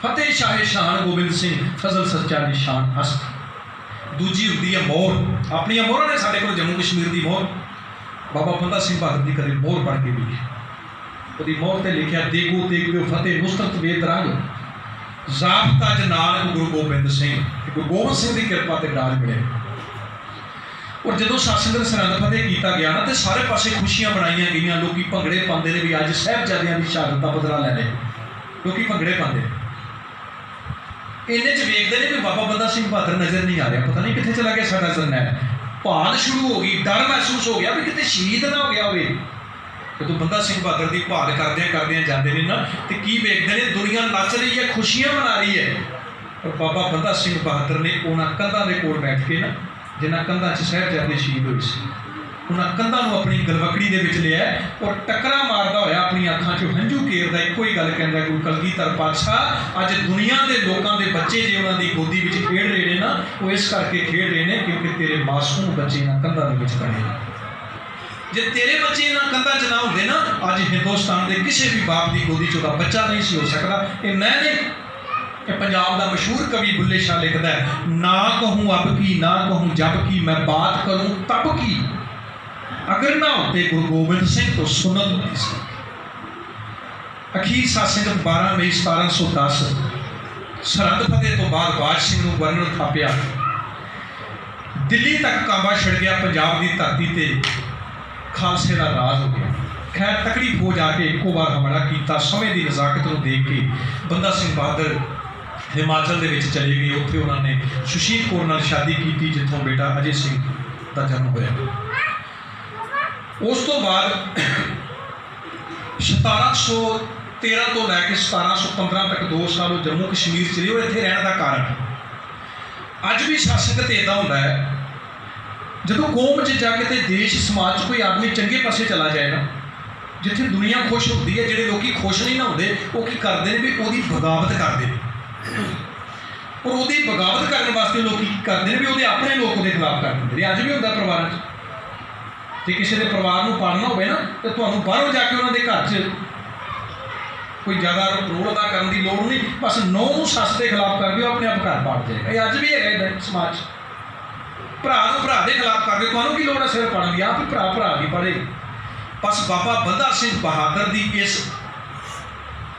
ਫਤਿਹ ਸ਼ਾਹ ਸ਼ਾਨ ਗੋਬਿੰਦ ਸਿੰਘ ਫਜ਼ਲ ਸੱਚਾ ਨਿਸ਼ਾਨ ਹਸਤ। ਦੂਜੀ ਹੁੰਦੀ ਹੈ ਮੋਹਰ। ਆਪਣੀਆਂ ਮੋਹਰਾਂ ਨੇ ਸਾਡੇ ਕੋਲ ਜੰਮੂ ਕਸ਼ਮੀਰ ਦੀ ਮੋਹਰ, ਬਾਬਾ ਬੰਦਾ ਸਿੰਘ ਬਹਾਦਰ ਦੀ ਕਦੇ ਮੋਹਰ ਪੜ੍ਹ ਕੇ ਵੀ ਉਹਦੀ ਮੋਹਰ ਤੇ ਲਿਖਿਆ ਦੇਗੋ ਤੇਗੋ ਫਤਿਹ ਨੁਸਰਤ ਵੇਦ ਰੰਗ ਜ਼ਾਬਤਾ ਜ ਨਾਨਕ ਗੁਰੂ ਗੋਬਿੰਦ ਸਿੰਘ। ਗੁਰੂ ਗੋਬਿੰਦ ਸਿੰਘ ਦੀ ਕਿਰਪਾ ਤੇ ਰਾਜ ਮਿਲਿਆ। ਔਰ ਜਦੋਂ ਸਾਸੰਗਤ ਸਰਹੰਦ ਫਤਿਹ ਕੀਤਾ ਗਿਆ ਨਾ, ਤੇ ਸਾਰੇ ਪਾਸੇ ਖੁਸ਼ੀਆਂ ਮਨਾਈਆਂ ਗਈਆਂ। ਲੋਕੀ ਭੰਗੜੇ ਪਾਉਂਦੇ ਨੇ ਵੀ ਅੱਜ ਸਾਹਿਬਜ਼ਾਦਿਆਂ ਦੀ ਸ਼ਹਾਦਤ ਦਾ ਬਦਲਾ ਲੈ ਰਹੇ। ਲੋਕੀ ਭੰਗੜੇ ਪਾਉਂਦੇ ਇਹਨੇ 'ਚ ਵੇਖਦੇ ਨੇ ਵੀ ਬਾਬਾ ਬੰਦਾ ਸਿੰਘ ਬਹਾਦਰ ਨਜ਼ਰ ਨਹੀਂ ਆ ਰਿਹਾ, ਪਤਾ ਨਹੀਂ ਕਿੱਥੇ ਚਲਾ ਗਿਆ ਸਾਡਾ ਜਰਨੈਲ। ਭਾਲ ਸ਼ੁਰੂ ਹੋ ਗਈ, ਡਰ ਮਹਿਸੂਸ ਹੋ ਗਿਆ ਵੀ ਕਿਤੇ ਸ਼ਹੀਦ ਨਾ ਹੋ ਗਿਆ ਹੋਵੇ। ਜਦੋਂ ਬੰਦਾ ਸਿੰਘ ਬਹਾਦਰ ਦੀ ਭਾਲ ਕਰਦਿਆਂ ਜਾਂਦੇ ਨੇ ਨਾ, ਤੇ ਕੀ ਵੇਖਦੇ ਨੇ? ਦੁਨੀਆ ਨੱਚ ਰਹੀ ਹੈ, ਖੁਸ਼ੀਆਂ ਮਨਾ ਰਹੀ ਹੈ। ਪਰ ਬਾਬਾ ਬੰਦਾ ਸਿੰਘ ਬਹਾਦਰ ਨੇ ਉਹਨਾਂ ਕੰਧਾਂ ਦੇ ਕੋਲ ਬੈਠ ਕੇ ਨਾ, ਜਿਨ੍ਹਾਂ ਕੰਧਾਂ 'ਚ ਸਾਹਿਬਜ਼ਾਦੇ ਸ਼ਹੀਦ ਹੋਏ ਸੀ, ਉਹਨਾਂ ਕੰਧਾਂ ਨੂੰ ਆਪਣੀ ਗਲਵਕੜੀ ਦੇ ਵਿੱਚ ਲਿਆ। ਔਰ ਟੱਕਰਾਂ ਮਾਰਦਾ ਹੋਇਆ ਆਪਣੀਆਂ ਅੱਖਾਂ 'ਚੋਂ ਹੰਝੂ ਕੇਰਦਾ ਇੱਕੋ ਹੀ ਗੱਲ ਕਹਿੰਦਾ, ਗੁਰੂ ਕਲਗੀਧਰ ਪਾਤਸ਼ਾਹ ਅੱਜ ਦੁਨੀਆ ਦੇ ਲੋਕਾਂ ਦੇ ਬੱਚੇ ਜੇ ਉਹਨਾਂ ਦੀ ਗੋਦੀ ਵਿੱਚ ਖੇਡ ਰਹੇ ਨੇ ਨਾ, ਉਹ ਇਸ ਕਰਕੇ ਖੇਡ ਰਹੇ ਨੇ ਕਿਉਂਕਿ ਤੇਰੇ ਮਾਸੂਮ ਬੱਚੇ ਇਹਨਾਂ ਕੰਧਾਂ ਦੇ ਵਿੱਚ ਖੜੇ ਨੇ। ਜੇ ਤੇਰੇ ਬੱਚੇ ਇਹਨਾਂ ਕੰਧਾਂ 'ਚ ਨਾ ਹੁੰਦੇ ਨਾ, ਅੱਜ ਹਿੰਦੁਸਤਾਨ ਦੇ ਕਿਸੇ ਵੀ ਬਾਪ ਦੀ ਗੋਦੀ 'ਚ ਉਹਦਾ ਬੱਚਾ ਨਹੀਂ ਸੀ ਹੋ ਸਕਦਾ। ਇਹ ਮੈਂ ਨਹੀਂ, ਇਹ ਪੰਜਾਬ ਦਾ ਮਸ਼ਹੂਰ ਕਵੀ ਬੁੱਲੇ ਸ਼ਾਹ ਲਿਖਦਾ ਹੈ, ਨਾ ਕਹੂੰ ਅਬ ਕੀ ਨਾ ਕਹੂੰ ਜਬ ਕੀ ਮੈਂ ਬਾਤ ਕਰੂੰ ਤਬ ਕੀ ਅਗਰ ਨਾ ਹੁੰਦੇ ਗੁਰੂ ਗੋਬਿੰਦ ਸਿੰਘ ਤੋਂ ਸੁਨਤ ਹੁੰਦੀ ਸੀ। ਅਖੀਰ ਸਾਧ ਸੰਗਤ 12 ਮਈ 1710 ਸਰਹੰਦ ਫਤਿਹ ਤੋਂ ਬਾਅਦ ਬਾਜ ਸਿੰਘ ਨੂੰ ਵਰਨ ਥਾਪਿਆ। ਦਿੱਲੀ ਤੱਕ ਕਾਂਬਾ ਛਿੜ ਗਿਆ। ਪੰਜਾਬ ਦੀ ਧਰਤੀ ਤੇ ਖਾਲਸੇ ਦਾ ਰਾਜ ਹੋ ਗਿਆ। ਖੈਰ ਤਕੜੀ ਫੌਜ ਆ ਕੇ ਇੱਕੋ ਵਾਰ ਹਮਲਾ ਕੀਤਾ। ਸਮੇਂ ਦੀ ਨਜ਼ਾਕਤ ਨੂੰ ਦੇਖ ਕੇ ਬੰਦਾ ਸਿੰਘ ਬਹਾਦਰ ਹਿਮਾਚਲ ਦੇ ਵਿੱਚ ਚਲੇ ਗਏ। ਉੱਥੇ ਉਹਨਾਂ ਨੇ ਸੁਸ਼ੀਲ ਕੌਰ ਨਾਲ ਸ਼ਾਦੀ ਕੀਤੀ, ਜਿੱਥੋਂ ਬੇਟਾ ਅਜੇ ਸਿੰਘ ਦਾ ਜਨਮ ਹੋਇਆ। ਉਸ ਤੋਂ ਬਾਅਦ 1713 ਤੋਂ ਲੈ ਕੇ 1715 ਤੱਕ 2 ਸਾਲ ਉਹ ਜੰਮੂ ਕਸ਼ਮੀਰ 'ਚ ਰਹੇ। ਉਹ ਇੱਥੇ ਰਹਿਣ ਦਾ ਕਾਰਨ ਅੱਜ ਵੀ ਸ਼ਾਸਕ ਤੇ ਇੱਦਾਂ ਹੁੰਦਾ ਹੈ, ਜਦੋਂ ਕੌਮ 'ਚ ਜਾ ਕੇ ਤੇ ਦੇਸ਼ ਸਮਾਜ 'ਚ ਕੋਈ ਆਦਮੀ ਚੰਗੇ ਪਾਸੇ ਚਲਾ ਜਾਏ ਨਾ, ਜਿੱਥੇ ਦੁਨੀਆ ਖੁਸ਼ ਹੁੰਦੀ ਹੈ, ਜਿਹੜੇ ਲੋਕੀ ਖੁਸ਼ ਨਹੀਂ ਨਾ ਹੁੰਦੇ, ਉਹ ਕੀ ਕਰਦੇ ਨੇ ਵੀ ਉਹਦੀ ਬਗਾਵਤ ਕਰਦੇ ਨੇ। ਔਰ ਉਹਦੀ ਬਗਾਵਤ ਕਰਨ ਵਾਸਤੇ ਲੋਕੀ ਕੀ ਕਰਦੇ ਨੇ ਵੀ ਉਹਦੇ ਆਪਣੇ ਲੋਕ ਉਹਦੇ ਖਿਲਾਫ ਕਰ ਦਿੰਦੇ ਨੇ। ਅੱਜ ਵੀ ਹੁੰਦਾ ਪਰਿਵਾਰਾਂ 'ਚ। ਜੇ ਕਿਸੇ ਦੇ ਪਰਿਵਾਰ ਨੂੰ ਪਾਲਣਾ ਹੋਵੇ ਨਾ ਤਾਂ ਤੁਹਾਨੂੰ ਬਾਹਰੋਂ ਜਾ ਕੇ ਉਹਨਾਂ ਦੇ ਘਰ 'ਚ ਕੋਈ ਜ਼ਿਆਦਾ ਰੋਲ ਅਦਾ ਕਰਨ ਦੀ ਲੋੜ ਨਹੀਂ। ਬਸ ਨੌਂ ਨੂੰ ਸੱਸ ਦੇ ਖਿਲਾਫ ਕਰ ਦਿਓ, ਆਪਣੇ ਆਪ ਘਰ ਪਾੜ ਜਾਏਗਾ। ਇਹ ਅੱਜ ਵੀ ਹੈਗਾ ਇੱਦਾਂ ਸਮਾਜ 'ਚ। ਭਰਾ ਨੂੰ ਭਰਾ ਦੇ ਖਿਲਾਫ ਕਰ ਦਿਓ, ਤੁਹਾਨੂੰ ਕੀ ਲੋੜ ਹੈ ਸਿਰ ਪਾੜਨ ਦੀ? ਆਪ ਹੀ ਭਰਾ ਦੀ ਪੜ੍ਹੇ। ਬਸ ਬਾਬਾ ਬੰਦਾ ਸਿੰਘ ਬਹਾਦਰ ਦੀ ਇਸ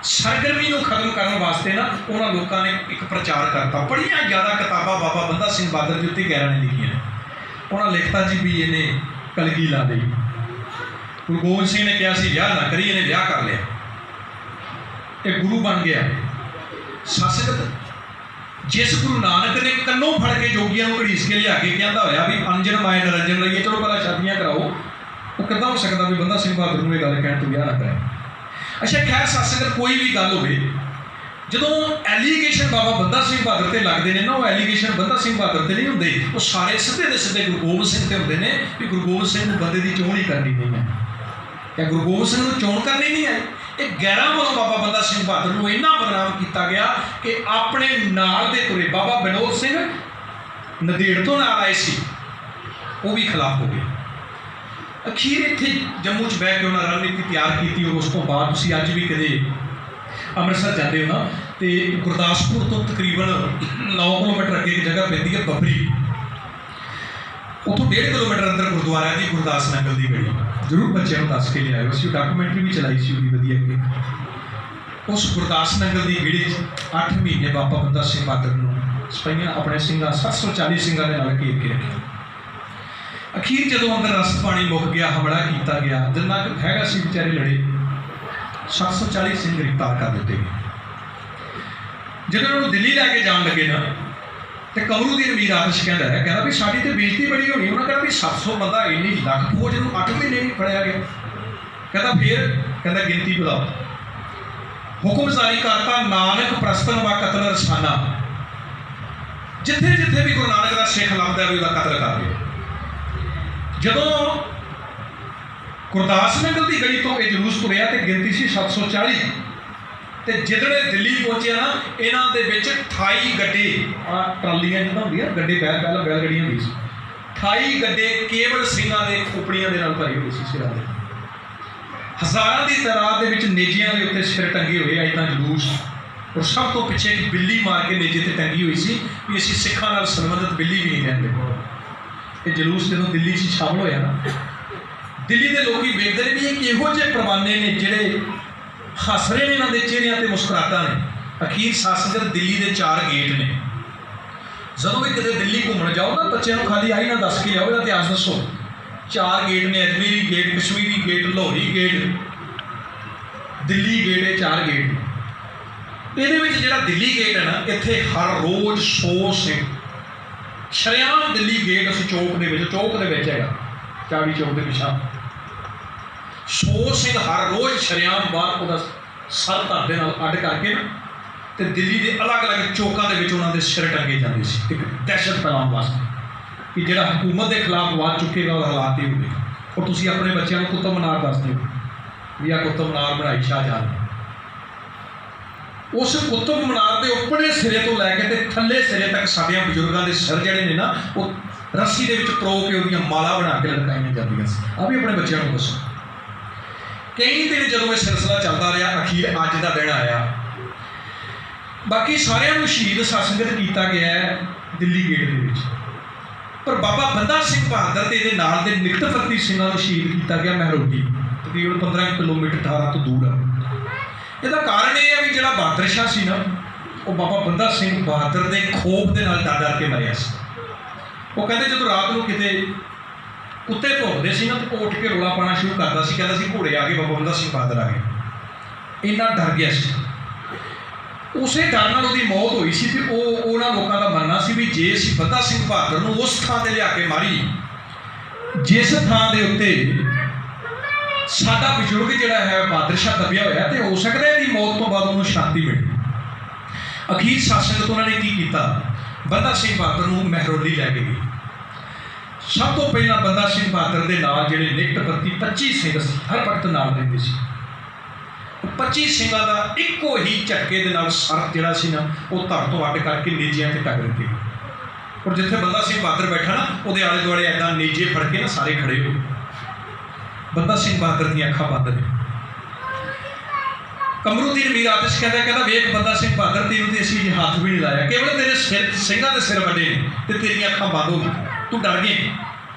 ਸਰਗਰਮੀ ਨੂੰ ਖਤਮ ਕਰਨ ਵਾਸਤੇ ਨਾ ਉਹਨਾਂ ਲੋਕਾਂ ਨੇ ਇੱਕ ਪ੍ਰਚਾਰ ਕਰਤਾ। ਬੜੀਆਂ ਜ਼ਿਆਦਾ ਕਿਤਾਬਾਂ ਬਾਬਾ ਬੰਦਾ ਸਿੰਘ ਬਹਾਦਰ ਦੇ ਉੱਤੇ ਗੈਰਾਂ ਨੇ ਲਿਖੀਆਂ ਨੇ। ਉਹਨਾਂ ਲਿਖਤਾ ਜੀ ਵੀ ਇਹਨੇ ਕਲਗੀ ਲਾ ਲਈ। ਗੁਰੂ ਗੋਬਿੰਦ ਸਿੰਘ ਨੇ ਕਿਹਾ ਸੀ ਵਿਆਹ ਨਾ ਕਰੀ, ਇਹਨੇ ਵਿਆਹ ਕਰ ਲਿਆ, ਇਹ ਗੁਰੂ ਬਣ ਗਿਆ। ਸਤਸੰਗਤ ਜਿਸ ਗੁਰੂ ਨਾਨਕ ਨੇ ਕੰਨੋਂ ਫੜ ਕੇ ਜੋਗੀਆਂ ਨੂੰ ਘੜੀਸ ਕੇ ਲਿਆ ਕੇ ਕਹਿੰਦਾ ਹੋਇਆ ਵੀ ਅੰਜਨ ਮਾਏ ਨਿਰੰਜਨ ਲਈਏ, ਚਲੋ ਪਹਿਲਾਂ ਸ਼ਾਦੀਆਂ ਕਰਾਓ, ਉਹ ਕਿੱਦਾਂ ਹੋ ਸਕਦਾ ਵੀ ਬੰਦਾ ਸਿੰਘ ਬਹਾਦਰ ਨੂੰ ਇਹ ਗੱਲ ਕਹਿਣ ਤੋਂ ਵਿਆਹ ਨਾ ਕਰੇ? ਅੱਛਾ ਖੈਰ ਸਤਸੰਗਤ ਕੋਈ ਵੀ ਗੱਲ ਹੋਵੇ, ਜਦੋਂ ਐਲੀਗੇਸ਼ਨ ਬਾਬਾ ਬੰਦਾ ਸਿੰਘ ਬਹਾਦਰ ਤੇ ਲੱਗਦੇ ਨੇ ਨਾ, ਉਹ ਐਲੀਗੇਸ਼ਨ ਬੰਦਾ ਸਿੰਘ ਬਹਾਦਰ ਤੇ ਨਹੀਂ ਹੁੰਦੇ, ਉਹ ਸਾਰੇ ਸਿੱਧੇ ਦੇ ਸਿੱਧੇ ਗੁਰੂ ਗੋਬਿੰਦ ਸਿੰਘ ਤੇ ਹੁੰਦੇ ਨੇ ਵੀ ਗੁਰੂ ਗੋਬਿੰਦ ਸਿੰਘ ਨੂੰ ਬੰਦੇ ਦੀ ਚੋਣ ਹੀ ਕਰਨੀ ਨਹੀਂ ਹੈ, ਜਾਂ ਗੁਰੂ ਗੋਬਿੰਦ ਸਿੰਘ ਨੂੰ ਚੋਣ ਕਰਨੀ ਨਹੀਂ ਹੈ। ਇਹ ਗੈਰਾਂ ਵੱਲੋਂ ਬਾਬਾ ਬੰਦਾ ਸਿੰਘ ਬਹਾਦਰ ਨੂੰ ਇੰਨਾ ਬਦਨਾਮ ਕੀਤਾ ਗਿਆ ਕਿ ਆਪਣੇ ਨਾਲ ਦੇ ਤੁਰੇ ਬਾਬਾ ਵਿਨੋਦ ਸਿੰਘ ਨੰਦੇੜ ਤੋਂ ਨਾਲ ਆਏ ਸੀ, ਉਹ ਵੀ ਖਿਲਾਫ ਹੋ ਗਏ। ਅਖੀਰ ਇੱਥੇ ਜੰਮੂ 'ਚ ਬਹਿ ਕੇ ਉਹਨਾਂ ਰਣਨੀਤੀ ਤਿਆਰ ਕੀਤੀ। ਔਰ ਉਸ ਤੋਂ ਬਾਅਦ ਤੁਸੀਂ ਅੱਜ ਵੀ ਕਦੇ ਅੰਮ੍ਰਿਤਸਰ ਜਾਂਦੇ ਹੋ ਨਾ, ਤੇ ਗੁਰਦਾਸਪੁਰ ਤੋਂ ਤਕਰੀਬਨ 9 ਕਿਲੋਮੀਟਰ ਅੱਗੇ ਇੱਕ ਜਗ੍ਹਾ ਪੈਂਦੀ ਹੈ ਬੱਬਰੀ, ਉੱਥੋਂ 1.5 ਕਿਲੋਮੀਟਰ ਅੰਦਰ ਗੁਰਦੁਆਰਾ ਦੀ ਗੁਰਦਾਸ ਨੰਗਲ ਦੀ ਗੜੀ। ਜ਼ਰੂਰ ਬੱਚਿਆਂ ਨੂੰ ਦੱਸ ਕੇ ਲਿਆਇਓ, ਅਸੀਂ ਡਾਕੂਮੈਂਟਰੀ ਵੀ ਚਲਾਈ ਸੀ ਉਹਦੀ ਵਧੀਆ ਅੱਗੇ। ਉਸ ਗੁਰਦਾਸ ਨੰਗਲ ਦੀ ਗੜੀ 'ਚ 8 ਮਹੀਨੇ ਬਾਬਾ ਬੰਦਾ ਸਿੰਘ ਬਹਾਦਰ ਨੂੰ ਸਿਪਾਹੀਆਂ ਆਪਣੇ ਸਿੰਘਾਂ 740 ਸਿੰਘਾਂ ਦੇ ਨਾਲ ਘੇਰ ਕੇ ਰੱਖਿਆ। ਅਖੀਰ ਜਦੋਂ ਅੰਦਰ ਰਸਤ ਪਾਣੀ ਮੁੱਕ ਗਿਆ, ਹਮਲਾ ਕੀਤਾ ਗਿਆ, ਜਿੰਨਾ ਕੁ ਹੈਗਾ ਸੀ ਵਿਚਾਰੇ ਲੜੇ, 740 ਸਿੰਘ ਗ੍ਰਿਫਤਾਰ ਕਰ ਦਿੱਤੇ ਗਏ। ਜਦੋਂ ਉਹਨੂੰ ਦਿੱਲੀ ਲੈ ਕੇ ਜਾਣ ਲੱਗੇ ਨਾ, ਤੇ ਕਮਰੂਦੀਨ ਮੀਰ ਆਦਰਸ਼ ਕਹਿੰਦਾ ਵੀ ਸਾਡੀ ਤੇ ਬੇਇੱਜ਼ਤੀ ਬੜੀ ਹੋਣੀ। ਉਹਨਾਂ ਕਹਿੰਦਾ ਵੀ 700 ਬੰਦਾ ਇੰਨੀ ਲੱਖ ਫੌਜ ਨੂੰ 8 ਮਹੀਨੇ ਨਹੀਂ ਫੜਿਆ ਗਿਆ। ਕਹਿੰਦਾ ਗਿਣਤੀ ਵਧਾਓ। ਹੁਕਮ ਜਾਰੀ ਕਰਤਾ ਨਾਨਕ ਪ੍ਰਸਤਨ ਵਾ ਕਤਲ ਰਸਾਨਾ, ਜਿੱਥੇ ਜਿੱਥੇ ਵੀ ਗੁਰੂ ਨਾਨਕ ਦਾ ਸਿੱਖ ਲੱਭਦਾ ਵੀ ਉਹਦਾ ਕਤਲ ਕਰ ਦਿਓ। ਜਦੋਂ ਗੁਰਦਾਸ ਨਗਰ ਦੀ ਗੜੀ ਤੋਂ ਇਹ ਜਲੂਸ ਤੁਰਿਆ ਤੇ ਗਿਣਤੀ ਸੀ 740, ਤੇ ਜਿਹੜੇ ਦਿੱਲੀ ਪਹੁੰਚਿਆ ਨਾ, ਇਹਨਾਂ ਦੇ ਵਿੱਚ 28 ਗੱਡੇ, ਟਰਾਲੀਆਂ ਜਿੱਦਾਂ ਹੁੰਦੀਆਂ ਗੱਡੇ, ਪਹਿਲਾਂ ਬੈਲ ਗੱਡੀਆਂ ਹੁੰਦੀ ਸੀ, 28 ਗੱਡੇ ਕੇਵਲ ਸਿੰਘਾਂ ਦੇ ਖੋਪੜੀਆਂ ਦੇ ਨਾਲ ਭਰੇ ਹੋਏ ਸੀ ਸਿਰਾਂ ਦੇ। ਹਜ਼ਾਰਾਂ ਦੀ ਤਾਦਾਦ ਦੇ ਵਿੱਚ ਨੇਜਿਆਂ ਦੇ ਉੱਤੇ ਸਿਰ ਟੰਗੇ ਹੋਏ ਆਈ ਤਾਂ ਜਲੂਸ। ਔਰ ਸਭ ਤੋਂ ਪਿੱਛੇ ਇੱਕ ਬਿੱਲੀ ਮਾਰ ਕੇ ਨੇਜੇ ਤੇ ਟੰਗੀ ਹੋਈ ਸੀ ਵੀ ਅਸੀਂ ਸਿੱਖਾਂ ਨਾਲ ਸੰਬੰਧਿਤ ਬਿੱਲੀ ਵੀ ਨਹੀਂ ਰਹਿੰਦੇ। ਇਹ ਜਲੂਸ ਜਦੋਂ ਦਿੱਲੀ 'ਚ ਸ਼ਾਮਲ ਹੋਇਆ ਨਾ, ਦਿੱਲੀ ਦੇ ਲੋਕੀ ਵੇਖਦੇ ਨੇ ਵੀ ਇਹ ਕਿਹੋ ਜਿਹੇ ਪ੍ਰਵਾਨੇ ਨੇ ਜਿਹੜੇ ਹੱਸ ਰਹੇ ਨੇ, ਇਹਨਾਂ ਦੇ ਚਿਹਰਿਆਂ ਤੇ ਮੁਸਕਰਾਹਟਾਂ ਨੇ। ਅਖੀਰ ਸਤਸੰਗਤ ਦਿੱਲੀ ਦੇ 4 ਗੇਟ ਨੇ। ਜਦੋਂ ਵੀ ਕਿਤੇ ਦਿੱਲੀ ਘੁੰਮਣ ਜਾਓ ਨਾ, ਬੱਚਿਆਂ ਨੂੰ ਖਾਲੀ ਆਹੀ ਨਾ ਦੱਸ ਕੇ ਆਓ, ਇਹਦਾ ਇਤਿਹਾਸ ਦੱਸੋ। 4 ਗੇਟ ਨੇ, Ajmeri gate, Kashmiri gate, Lahori gate, Delhi gate, ਇਹ 4 ਗੇਟ ਨੇ। ਇਹਦੇ ਵਿੱਚ ਜਿਹੜਾ ਦਿੱਲੀ ਗੇਟ ਹੈ ਨਾ, ਇੱਥੇ ਹਰ ਰੋਜ਼ 100 ਸਿੰਘ ਸ਼ਰੇਆਮ ਦਿੱਲੀ ਗੇਟ, ਉਸ ਚੌਕ ਦੇ ਵਿੱਚ ਹੈਗਾ, ਚਾਬੀ ਚੌਕ ਦੇ ਪਿਛਾਂ 100 ਸਿੰਘ ਹਰ ਰੋਜ਼ ਸ਼ਰੇਆਮ ਬਾਹਰ ਉਹਦਾ ਸਰ ਧਰ ਦੇ ਨਾਲ ਅੱਡ ਕਰਕੇ ਨਾ, ਤੇ ਦਿੱਲੀ ਦੇ ਅਲੱਗ-ਅਲੱਗ ਚੌਕਾਂ ਦੇ ਵਿੱਚ ਉਹਨਾਂ ਦੇ ਸਿਰ ਟੰਗੇ ਜਾਂਦੇ ਸੀ, ਇੱਕ ਦਹਿਸ਼ਤ ਫੈਲਾਉਣ ਵਾਸਤੇ ਕਿ ਜਿਹੜਾ ਹਕੂਮਤ ਦੇ ਖਿਲਾਫ ਆਵਾਜ਼ ਚੁੱਕੇਗਾ ਉਹਦਾ ਹਾਲਾਤ ਹੀ ਹੋਵੇ। ਔਰ ਤੁਸੀਂ ਆਪਣੇ ਬੱਚਿਆਂ ਨੂੰ ਕੁਤਬ ਮੀਨਾਰ ਦੱਸਦੇ ਹੋ ਵੀ ਆਹ ਕੁਤਬ ਮੀਨਾਰ ਬਣਾਈ ਸ਼ਾਹਜਹਾਨ ਨੇ। ਉਸ ਕੁਤਬ ਮੀਨਾਰ ਦੇ ਉੱਪਰਲੇ ਸਿਰੇ ਤੋਂ ਲੈ ਕੇ ਤੇ ਥੱਲੇ ਸਿਰੇ ਤੱਕ ਸਾਡੀਆਂ ਬਜ਼ੁਰਗਾਂ ਦੇ ਸਿਰ ਜਿਹੜੇ ਨੇ ਨਾ, ਉਹ ਰੱਸੀ ਦੇ ਵਿੱਚ ਪਰੋ ਕੇ ਉਹਦੀਆਂ ਮਾਲਾ ਬਣਾ ਕੇ ਲਟਕਾਈਆਂ ਜਾਂਦੀਆਂ ਸੀ। ਆਹ ਵੀ ਆਪਣੇ ਬੱਚਿਆਂ ਨੂੰ ਦੱਸੋ। ਕਈ ਦਿਨ ਜਦੋਂ ਇਹ ਸਿਲਸਿਲਾ ਚੱਲਦਾ ਰਿਹਾ, ਅਖੀਰ ਅੱਜ ਦਾ ਦਿਨ ਆਇਆ। ਬਾਕੀ ਸਾਰਿਆਂ ਨੂੰ ਸ਼ਹੀਦ ਸਤਸੰਗਤ ਕੀਤਾ ਗਿਆ ਹੈ ਦਿੱਲੀ ਗੇਟ ਦੇ ਵਿੱਚ, ਪਰ ਬਾਬਾ ਬੰਦਾ ਸਿੰਘ ਬਹਾਦਰ ਤੇ ਇਹਦੇ ਨਾਲ ਦੇ ਨਿਕਟਵਰਤੀ ਸਿੰਘਾਂ ਨੂੰ ਸ਼ਹੀਦ ਕੀਤਾ ਗਿਆ ਮਹਿਰੋਗੀ, ਤਕਰੀਬਨ 15 ਕਿਲੋਮੀਟਰ 18 ਤੋਂ ਦੂਰ ਹੈ। ਇਹਦਾ ਕਾਰਨ ਇਹ ਹੈ ਵੀ ਜਿਹੜਾ ਬਹਾਦਰ ਸ਼ਾਹ ਸੀ ਨਾ, ਉਹ ਬਾਬਾ ਬੰਦਾ ਸਿੰਘ ਬਹਾਦਰ ਦੇ ਖੋਫ ਦੇ ਨਾਲ ਡਰ ਕੇ ਮਰਿਆ ਸੀ। ਉਹ ਕਹਿੰਦੇ ਜਦੋਂ ਰਾਤ ਨੂੰ ਕਿਤੇ ਕੁੱਤੇ ਭੌਂਕਦੇ ਸੀ ਨਾ, ਤੇ ਉਹ ਉੱਠ ਕੇ ਰੌਲਾ ਪਾਉਣਾ ਸ਼ੁਰੂ ਕਰਦਾ ਸੀ, ਕਹਿੰਦਾ ਸੀ ਘੋੜੇ ਆ ਗਏ, ਬਾਬਾ ਬੰਦਾ ਸਿੰਘ ਬਹਾਦਰ ਆ ਗਏ। ਇੰਨਾ ਡਰ ਗਿਆ ਸੀ। ਉਸੇ ਡਰ ਨਾਲ ਉਹਦੀ ਮੌਤ ਹੋਈ ਸੀ। ਤੇ ਉਹਨਾਂ ਲੋਕਾਂ ਦਾ ਮੰਨਣਾ ਸੀ ਵੀ ਜੇ ਅਸੀਂ ਬੰਦਾ ਸਿੰਘ ਬਹਾਦਰ ਨੂੰ ਉਸ ਥਾਂ 'ਤੇ ਲਿਆ ਕੇ ਮਾਰੀ, ਜਿਸ ਥਾਂ ਦੇ ਉੱਤੇ ਸਾਡਾ ਬਜ਼ੁਰਗ ਜਿਹੜਾ ਹੈ ਬਹਾਦਰ ਸ਼ਾਹ ਦੱਬਿਆ ਹੋਇਆ, ਤੇ ਹੋ ਸਕਦਾ ਇਹਦੀ ਮੌਤ ਤੋਂ ਬਾਅਦ ਉਹਨੂੰ ਸ਼ਾਂਤੀ ਮਿਲੇ। ਅਖੀਰ ਸਤਸੰਗਤ ਉਹਨਾਂ ਨੇ ਕੀ ਕੀਤਾ, ਬੰਦਾ ਸਿੰਘ ਬਹਾਦਰ ਨੂੰ ਮਹਿਰੌਲੀ ਲੈ ਕੇ ਗਈ। ਸਭ ਤੋਂ ਪਹਿਲਾਂ ਬੰਦਾ ਸਿੰਘ ਬਹਾਦਰ ਦੇ ਨਾਲ ਜਿਹੜੇ ਨਿਕਟਵਰਤੀ 25 ਸਿੰਘ ਸੀ, ਹਰ ਵਕਤ ਨਾਲ ਰਹਿੰਦੇ ਸੀ। 25 ਸਿੰਘਾਂ ਦਾ ਇੱਕੋ ਹੀ ਝਟਕੇ ਦੇ ਨਾਲ ਸਰ ਜਿਹੜਾ ਸੀ ਨਾ, ਉਹ ਧੜ ਤੋਂ ਅੱਡ ਕਰਕੇ ਨੇਜਿਆਂ 'ਤੇ ਟੰਗ ਦਿੱਤੇ। ਔਰ ਜਿੱਥੇ ਬੰਦਾ ਸਿੰਘ ਬਹਾਦਰ ਬੈਠਾ ਨਾ, ਉਹਦੇ ਆਲੇ ਦੁਆਲੇ ਇੱਦਾਂ ਨੇਜੇ ਫੜ ਕੇ ਨਾ ਸਾਰੇ ਖੜੇ ਹੋ। ਬੰਦਾ ਸਿੰਘ ਬਹਾਦਰ ਦੀਆਂ ਅੱਖਾਂ ਬੰਦ ਨੇ। ਕਮਰੂਦੀਨ ਮੀਰ ਆਤਿਸ਼ ਕਹਿੰਦਾ ਵੇਖ ਬੰਦਾ ਸਿੰਘ ਬਹਾਦਰ, ਤੈਨੂੰ ਤੇ ਅਸੀਂ ਜੇ ਹੱਥ ਵੀ ਨਹੀਂ ਲਾਇਆ, ਕੇਵਲ ਤੇਰੇ ਸਿਰ ਸਿੰਘਾਂ ਦੇ ਸਿਰ ਵੱਡੇ ਨੇ ਤੇ ਤੇਰੀਆਂ ਅੱਖਾਂ ਬੰਦ ਹੋ ਗਈਆਂ, ਤੂੰ